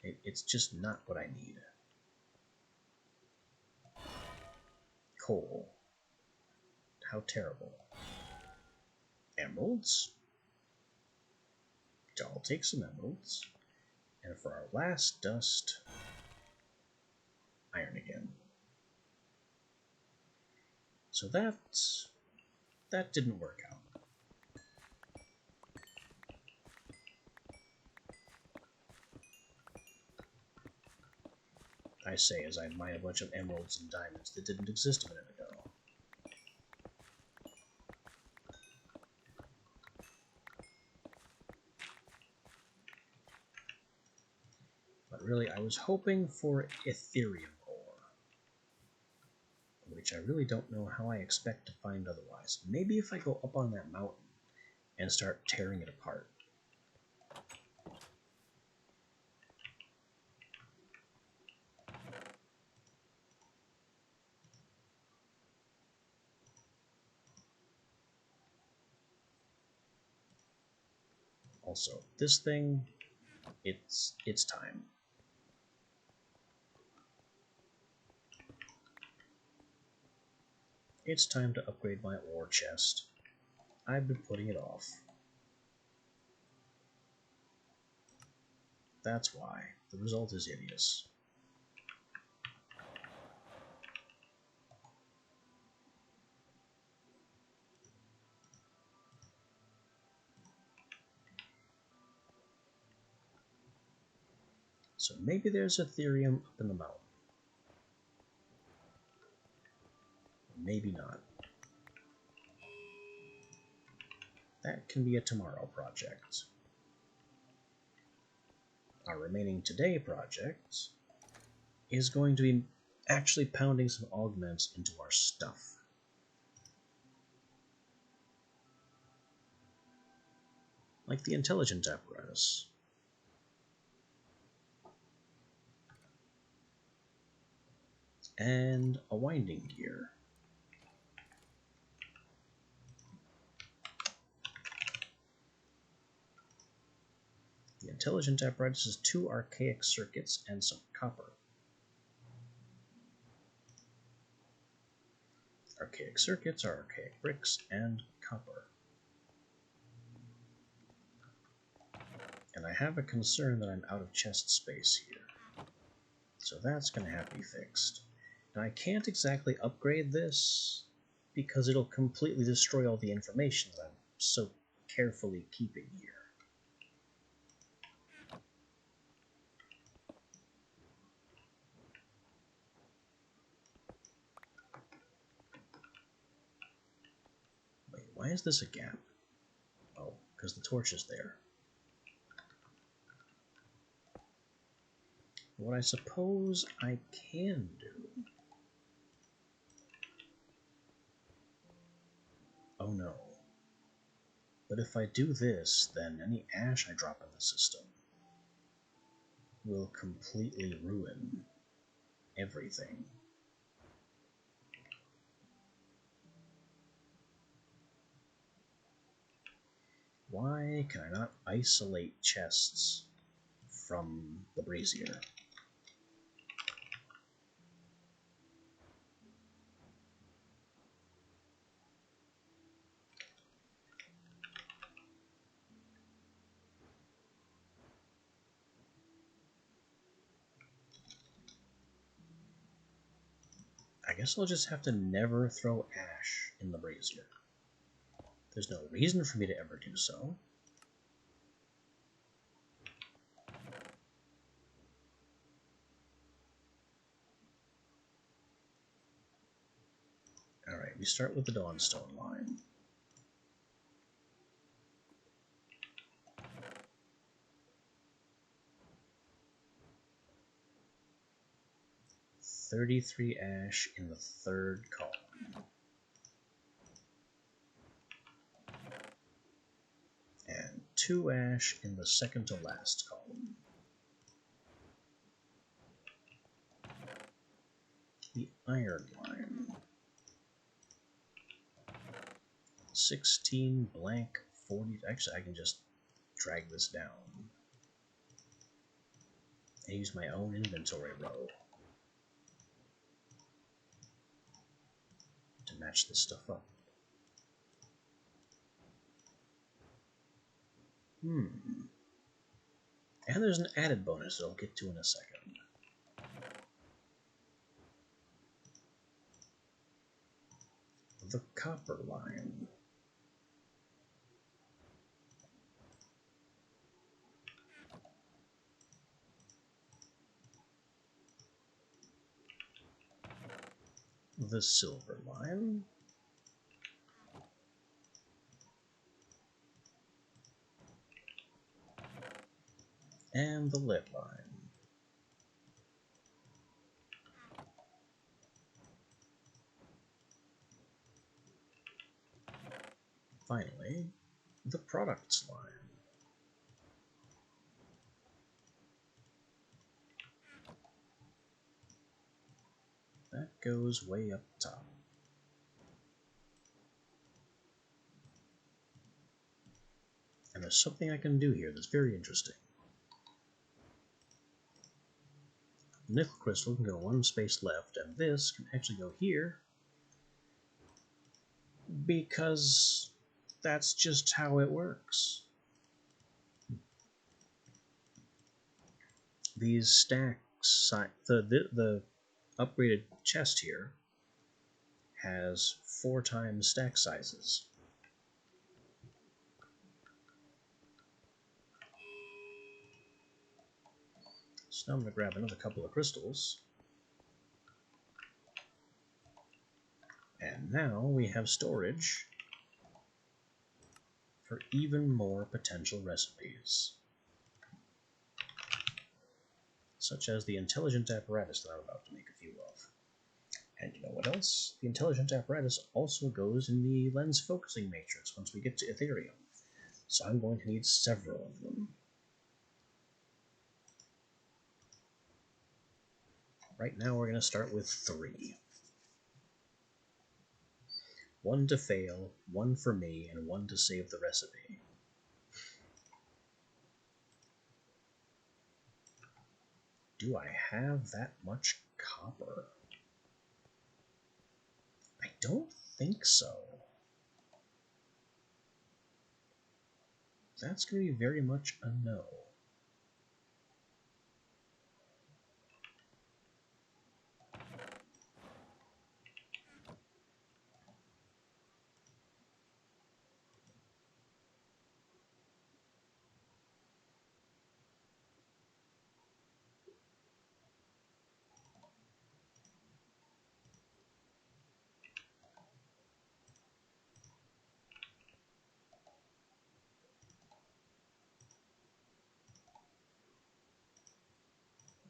It's just not what I need. Coal. How terrible. Emeralds. I'll take some emeralds. And for our last dust, iron again. So that didn't work out. I say as I mine a bunch of emeralds and diamonds that didn't exist a minute ago. But really, I was hoping for Ethereum ore, which I really don't know how I expect to find otherwise. Maybe if I go up on that mountain and start tearing it apart. Also, this thing, it's time. It's time to upgrade my ore chest. I've been putting it off. That's why. The result is hideous. So maybe there's Ethereum up in the mountain. Maybe not. That can be a tomorrow project. Our remaining today project is going to be actually pounding some augments into our stuff. Like the intelligent apparatus. And a winding gear. The intelligent apparatus is 2 archaic circuits and some copper. Archaic circuits are archaic bricks and copper. And I have a concern that I'm out of chest space here. So that's going to have to be fixed. Now I can't exactly upgrade this because it'll completely destroy all the information that I'm so carefully keeping here. Wait, why is this a gap? Oh, because the torch is there. What I suppose I can do... Oh no. But if I do this, then any ash I drop in the system will completely ruin everything. Why can I not isolate chests from the brazier? guess I'll just have to never throw ash in the brazier. There's no reason for me to ever do so. Alright, we start with the Dawnstone line. $33 ash in the third column. And 2 ash in the second to last column. The iron line. 16 blank 40. Actually, I can just drag this down and use my own inventory row to match this stuff up. And there's an added bonus that I'll get to in a second. The copper line. The silver line. And the lead line. Finally, the products line. That goes way up top. And there's something I can do here that's very interesting. Nickel crystal can go one space left, and this can actually go here because that's just how it works. These stacks, the upgraded chest here has 4 times stack sizes. So now I'm going to grab another couple of crystals. And now we have storage for even more potential recipes. Such as the intelligent apparatus that I'm about to make a few of. And you know what else? The intelligent apparatus also goes in the lens focusing matrix once we get to Ethereum. So I'm going to need several of them. Right now we're going to start with 3. 1 to fail, 1 for me, and 1 to save the recipe. Do I have that much copper? I don't think so. That's going to be very much a no.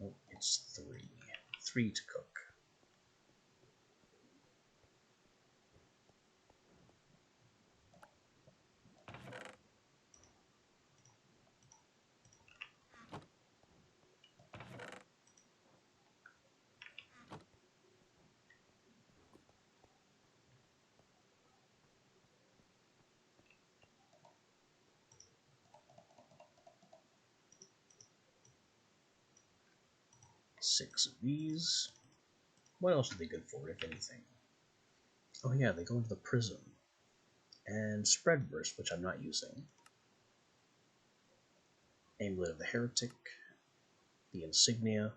Oh, it's 3. 3 to cook. Six of these. What else are they good for, if anything? Oh yeah, they go into the prism. And spread burst, which I'm not using. Amulet of the Heretic, the insignia,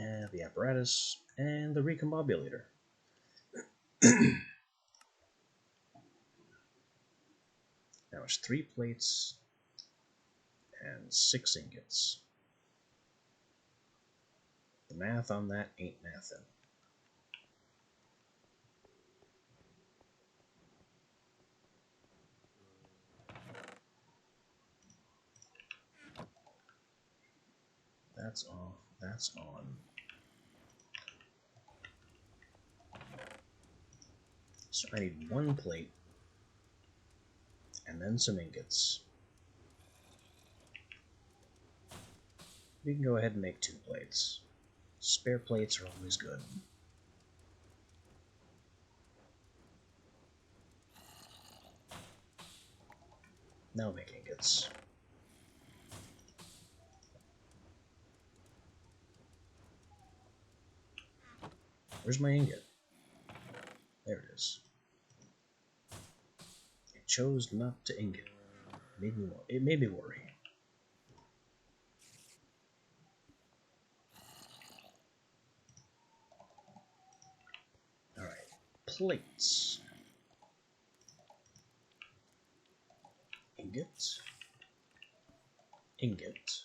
and the apparatus, and the recombobulator. Now it's 3 plates and 6 ingots. The math on that ain't mathin'. That's off, that's on. So I need 1 plate, and then some ingots. We can go ahead and make 2 plates. Spare plates are always good. Now make ingots. Where's my ingot? There it is. It chose not to ingot. It made me worry. Alright, plates. Ingot. Ingot.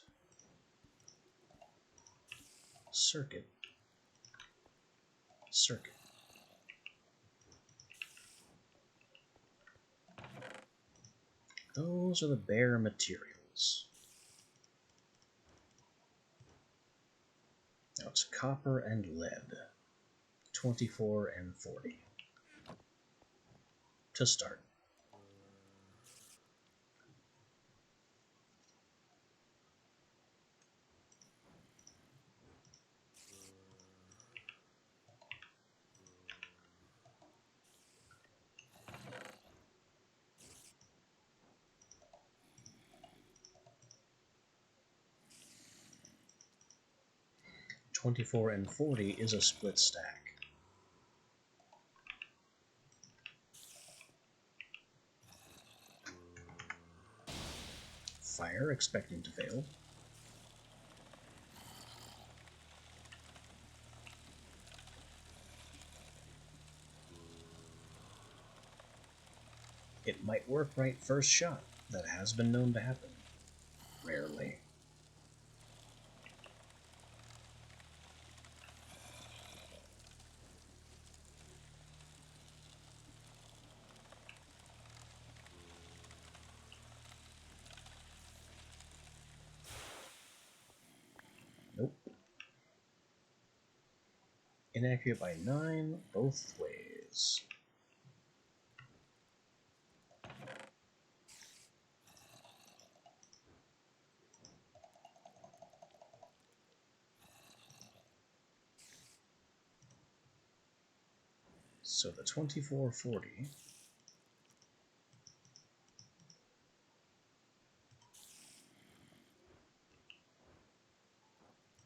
Circuit. Circuit. Those are the bare materials. Now it's copper and lead. 24 and 40. To start. .24 and 40 is a split stack. Fire, expecting to fail. It might work right first shot. That has been known to happen. Rarely. Nope. Inaccurate by 9, both ways. So the 2440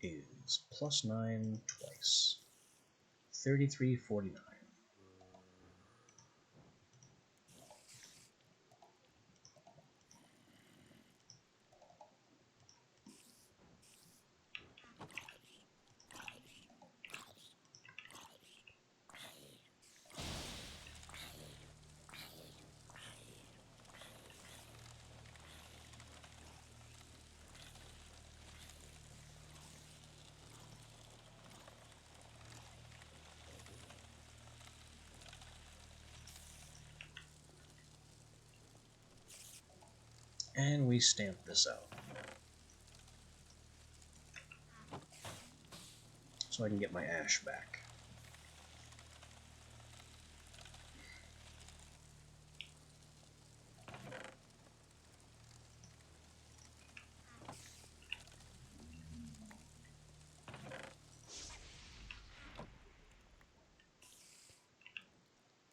is +9 twice. 3349. And we stamp this out. So I can get my ash back.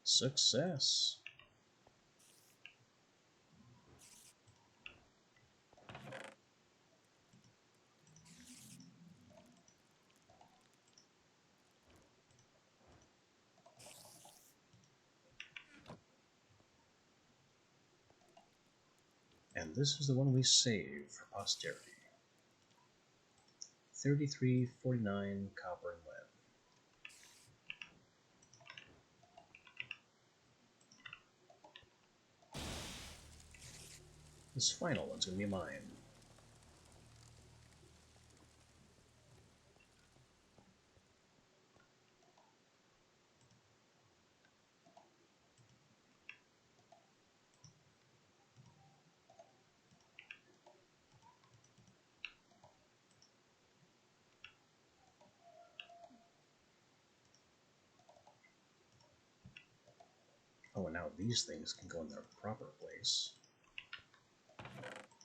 Success. And this is the one we save for posterity. 33.49 copper and lead. This final one's going to be mine. Oh, and now these things can go in their proper place.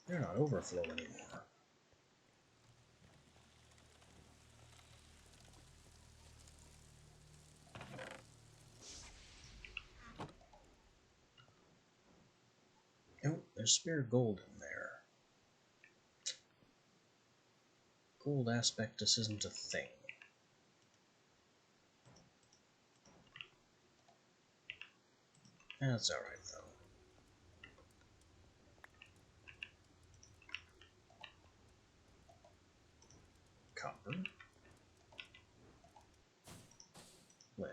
They're not overflow anymore. Oh, there's spare gold in there. Gold aspectus isn't a thing. That's alright, though. Copper. Lead.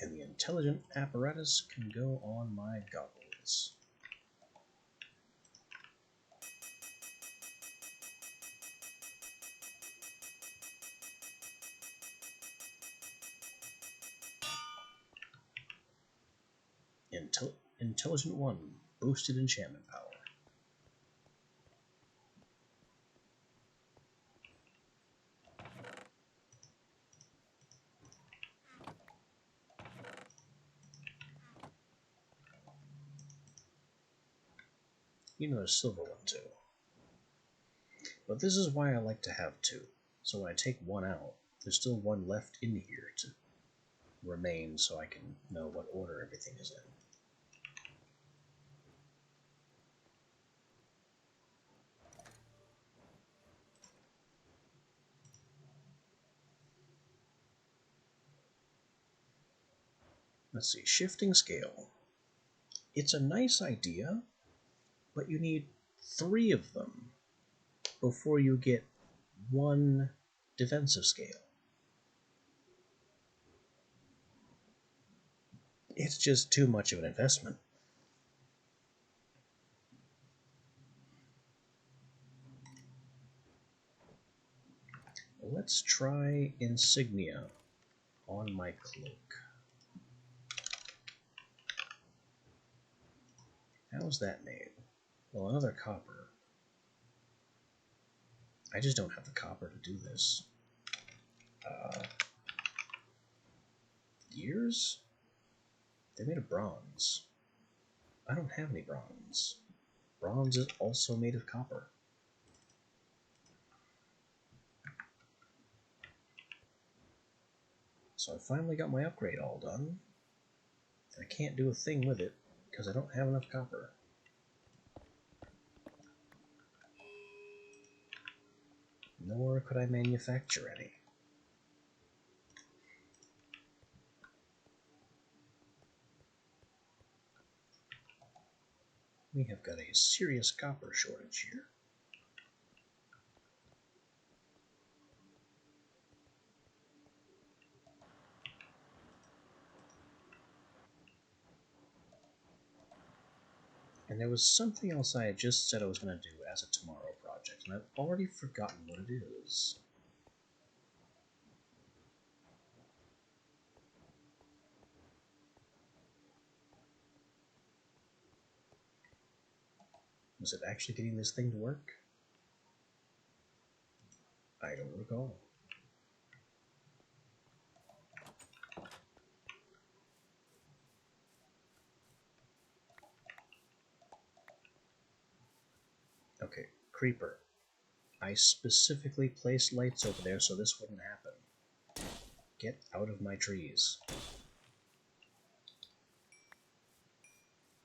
And the intelligent apparatus can go on my goggles. Intelligent 1, boosted enchantment power. You know there's silver one too. But this is why I like to have two. So when I take one out, there's still one left in here to remain so I can know what order everything is in. Let's see, shifting scale. It's a nice idea, but you need 3 of them before you get 1 defensive scale. It's just too much of an investment. Let's try insignia on my cloak. How's that made? Well, another copper. I just don't have the copper to do this. Gears? They're made of bronze. I don't have any bronze. Bronze is also made of copper. So I finally got my upgrade all done. And I can't do a thing with it because I don't have enough copper. Nor could I manufacture any. We have got a serious copper shortage here. And there was something else I had just said I was going to do as a tomorrow project, and I've already forgotten what it is. Was it actually getting this thing to work? I don't recall. Okay, creeper. I specifically placed lights over there so this wouldn't happen. Get out of my trees.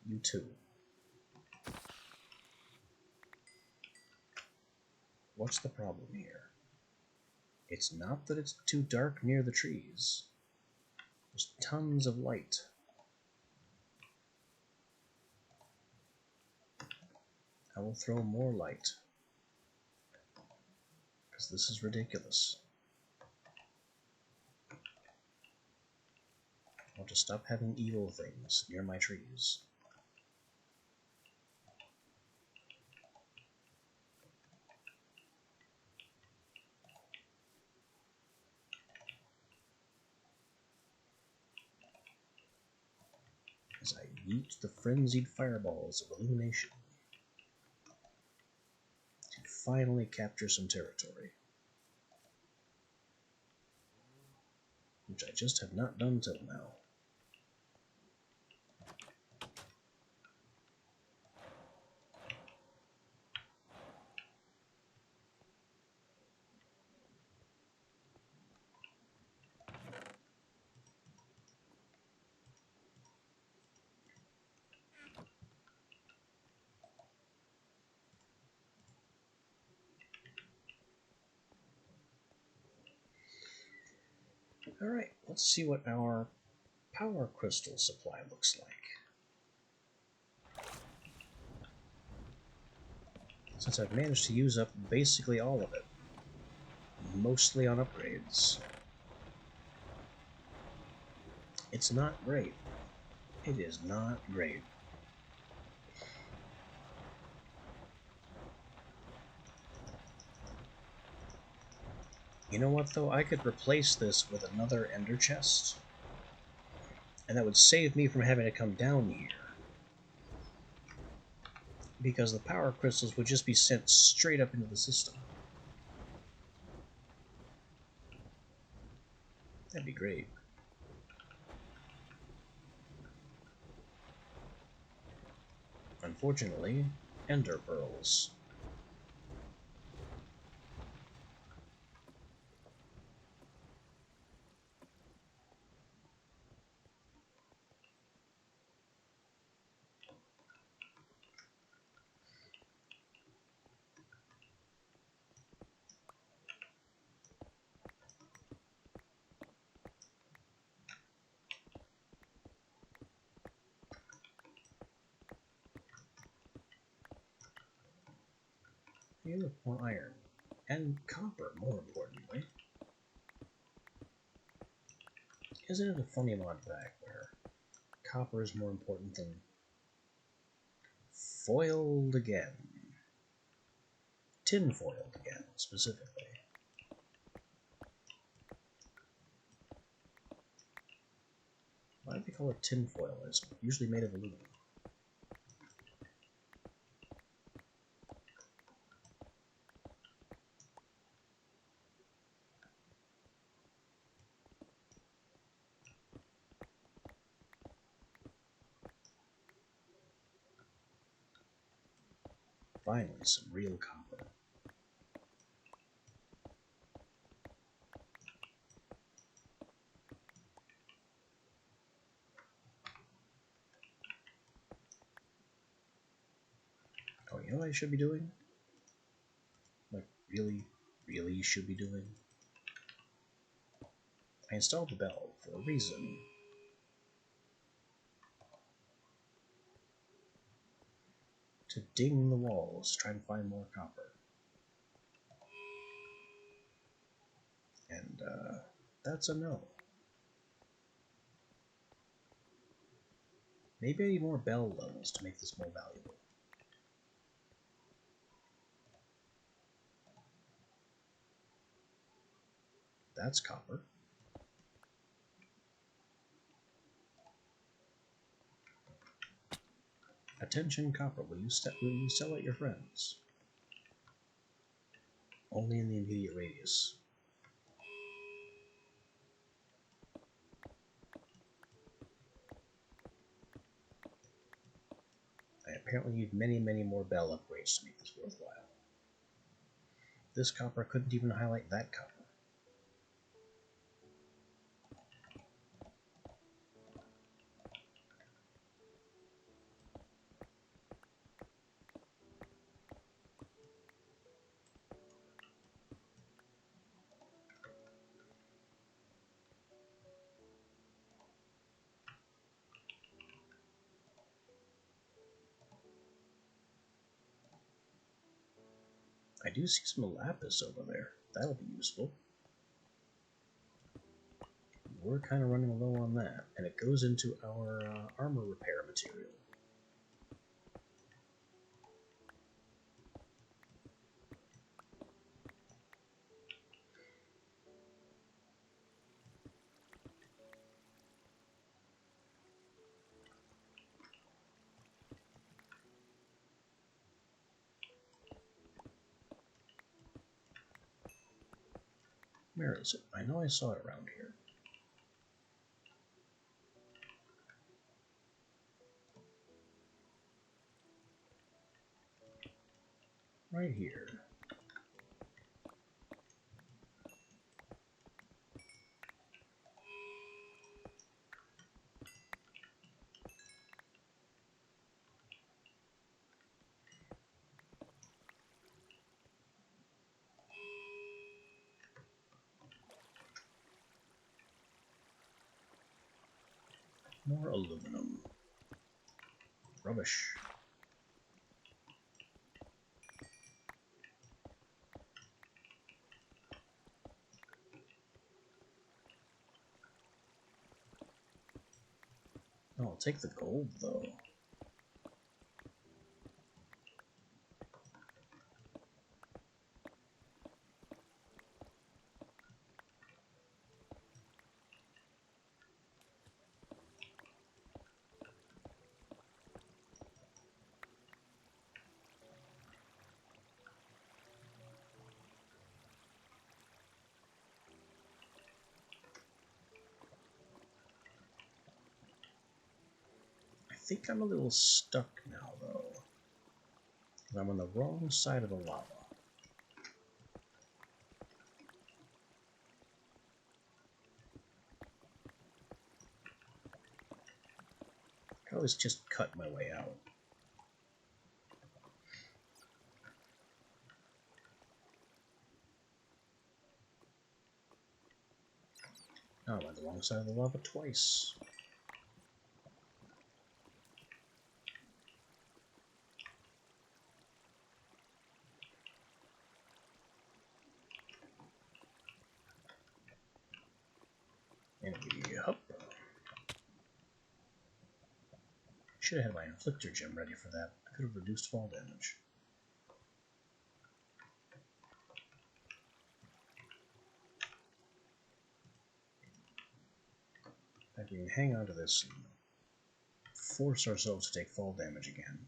You too. What's the problem here? It's not that it's too dark near the trees. There's tons of light. I will throw more light, because this is ridiculous. I want to stop having evil things near my trees. As I yeet the frenzied fireballs of illumination to finally capture some territory, which I just have not done till now. Alright, let's see what our power crystal supply looks like. Since I've managed to use up basically all of it, mostly on upgrades. It's not great. It is not great. You know what, though? I could replace this with another ender chest, and that would save me from having to come down here, because the power crystals would just be sent straight up into the system. That'd be great. Unfortunately, ender pearls. Here, look, more iron. And copper, more importantly. Isn't it a funny mod pack where copper is more important than foiled again? Tin foiled again, specifically. Why do they call it tin foil? It's usually made of aluminum. Finally, some real copper. Oh, you know what I should be doing? Like, really should be doing? I installed the bell for a reason. To ding the walls, try and find more copper. And, that's a no. Maybe I need more bell levels to make this more valuable. That's copper. Attention, copper, will you sell at your friends? Only in the immediate radius. I apparently need many more bell upgrades to make this worthwhile. This copper couldn't even highlight that copper. I do see some lapis over there. That'll be useful. We're kind of running low on that, and it goes into our armor repair material. Where is it? I know I saw it around here. Right here. More aluminum. Rubbish. Oh, I'll take the gold, though. I think I'm a little stuck now, though. I'm on the wrong side of the lava. I can always just cut my way out. Oh, I'm on the wrong side of the lava twice. And we up. Should have had my inflictor gem ready for that. I could have reduced fall damage. I can hang on to this and force ourselves to take fall damage again.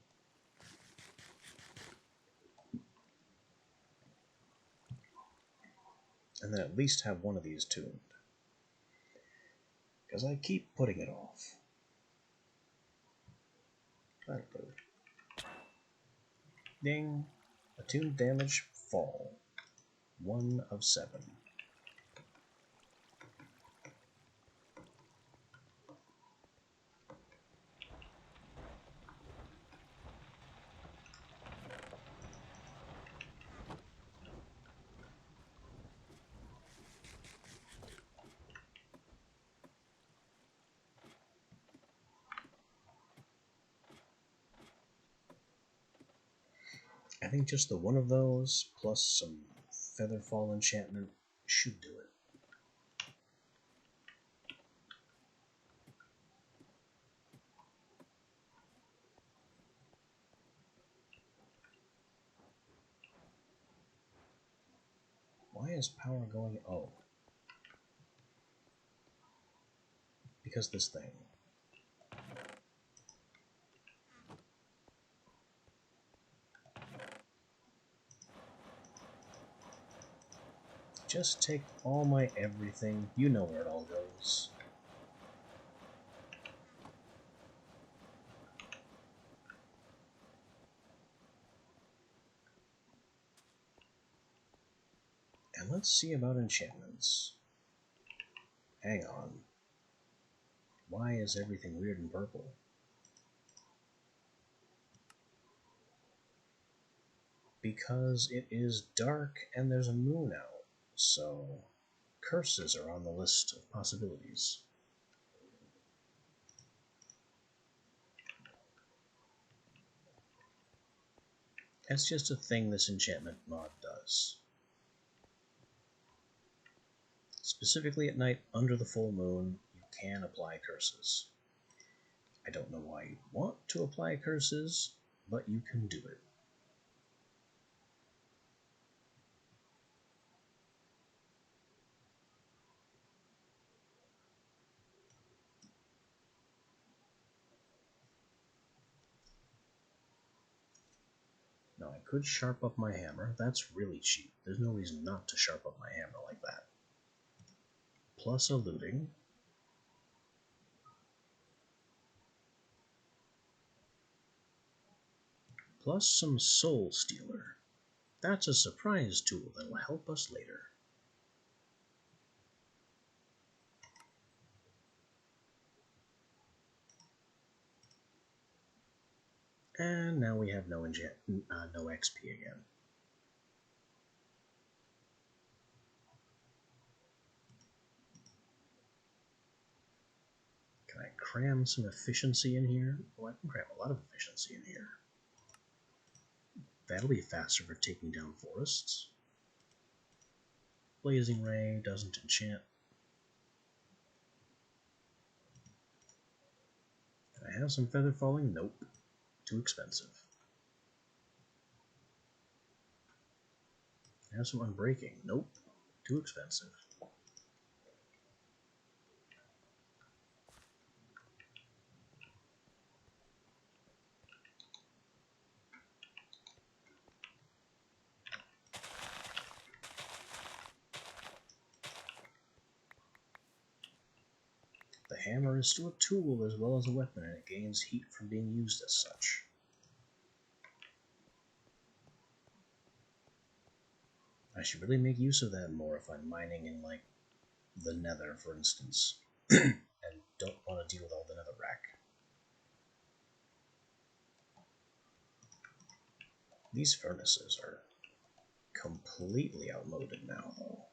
And then at least have one of these tuned. Because I keep putting it off. Ding. Attuned damage, fall. 1 of 7. I think just the one of those, plus some Featherfall enchantment, should do it. Why is power going? Oh. Because this thing. Just take all my everything. You know where it all goes. And let's see about enchantments. Hang on. Why is everything weird and purple? Because it is dark and there's a moon out, so curses are on the list of possibilities. That's just a thing this enchantment mod does. Specifically at night, under the full moon, you can apply curses. I don't know why you'd want to apply curses, but you can do it. Now I could sharp up my hammer. That's really cheap. There's no reason not to sharp up my hammer like that. Plus a looting. Plus some soul stealer. That's a surprise tool that will help us later. And now we have no XP again. Can I cram some efficiency in here? Oh, I can cram a lot of efficiency in here. That'll be faster for taking down forests. Blazing Ray doesn't enchant. Can I have some feather falling? Nope. Too expensive. Can I have some unbreaking? Nope. Too expensive. The hammer is still a tool as well as a weapon, and it gains heat from being used as such. I should really make use of that more if I'm mining in, like, the nether, for instance, and don't want to deal with all the netherrack. These furnaces are completely outmoded now, though.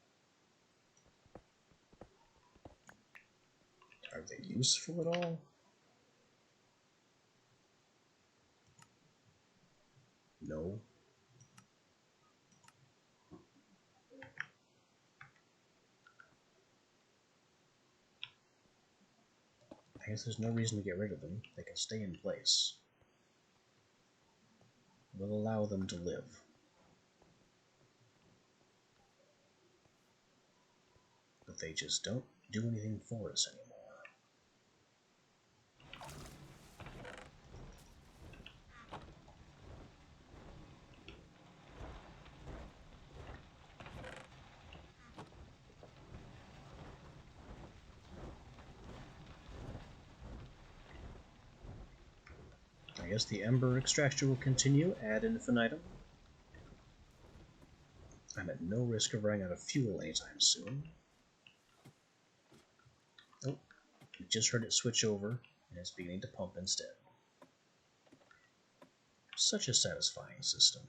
Are they useful at all? No. I guess there's no reason to get rid of them. They can stay in place. We'll allow them to live. But they just don't do anything for us anymore. I guess the Ember extraction will continue ad infinitum. I'm at no risk of running out of fuel anytime soon. Oh, we just heard it switch over, and it's beginning to pump instead. Such a satisfying system.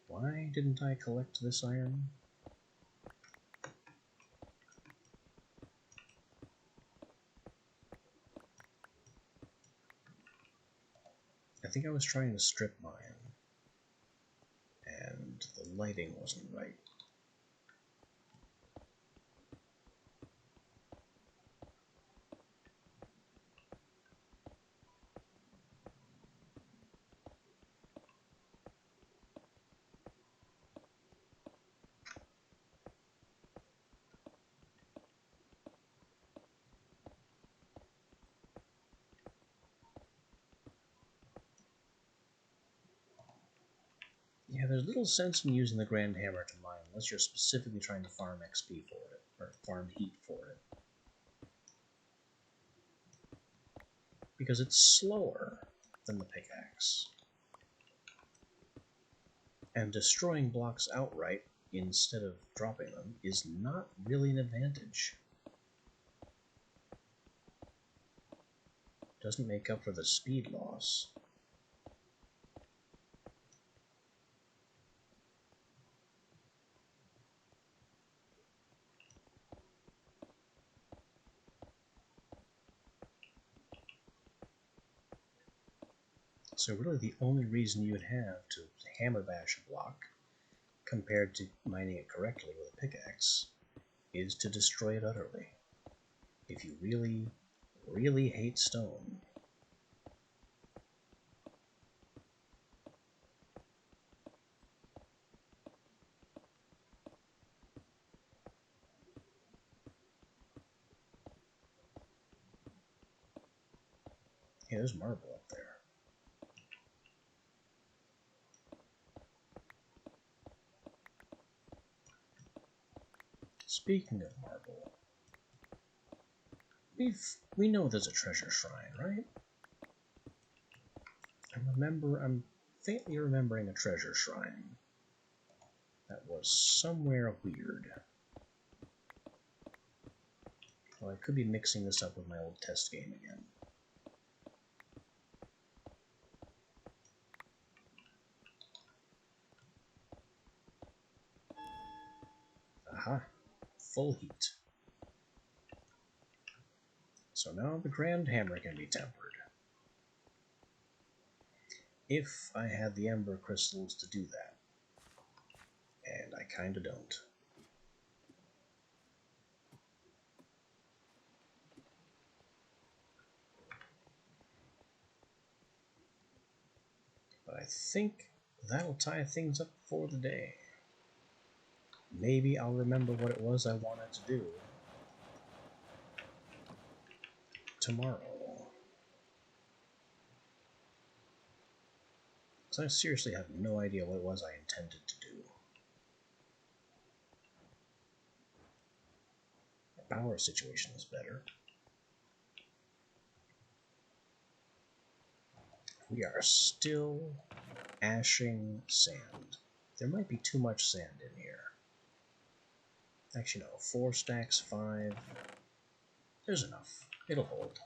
Why didn't I collect this iron? I think I was trying to strip mine, and the lighting wasn't right. Yeah, there's little sense in using the Grand Hammer to mine unless you're specifically trying to farm XP for it, or farm heat for it. Because it's slower than the pickaxe. And destroying blocks outright instead of dropping them is not really an advantage. doesn't make up for the speed loss. So really the only reason you would have to hammer bash a block, compared to mining it correctly with a pickaxe, is to destroy it utterly. If you really, really hate stone. Yeah, there's marble up there. Speaking of marble, we know there's a treasure shrine, right? I'm faintly remembering a treasure shrine that was somewhere weird. Well, I could be mixing this up with my old test game again. Aha, full heat. So now the grand hammer can be tempered. If I had the ember crystals to do that. And I kinda don't. But I think that'll tie things up for the day. Maybe I'll remember what it was I wanted to do tomorrow. Because I seriously have no idea what it was I intended to do. Our power situation is better. We are still ashing sand. There might be too much sand in here. Actually, no. 4 stacks, 5. There's enough. It'll hold.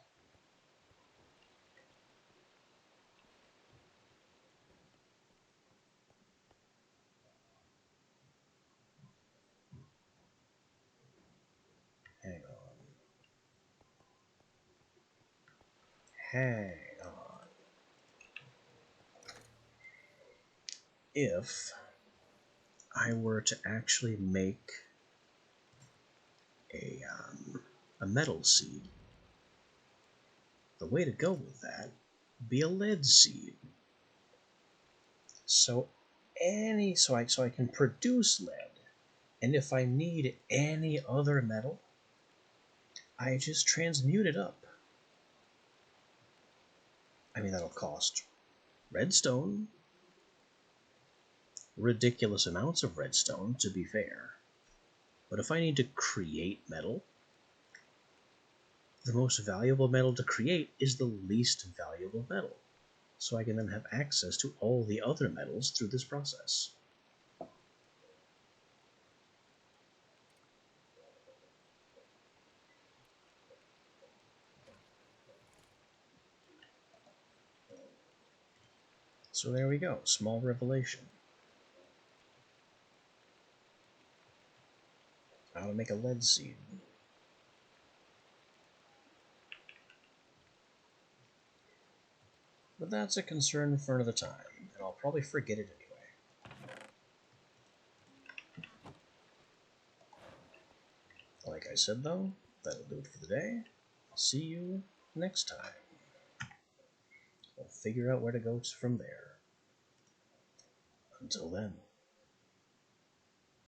Hang on. Hang on. If I were to actually make a metal seed, the way to go with that would be a lead seed. So I can produce lead, and if I need any other metal, I just transmute it up. I mean, that'll cost redstone, ridiculous amounts of redstone, to be fair. But if I need to create metal, the most valuable metal to create is the least valuable metal. So I can then have access to all the other metals through this process. So there we go, small revelation. How to make a lead seed. But that's a concern for another time, and I'll probably forget it anyway. Like I said though, that'll do it for the day. I'll see you next time. We'll figure out where to go from there. Until then.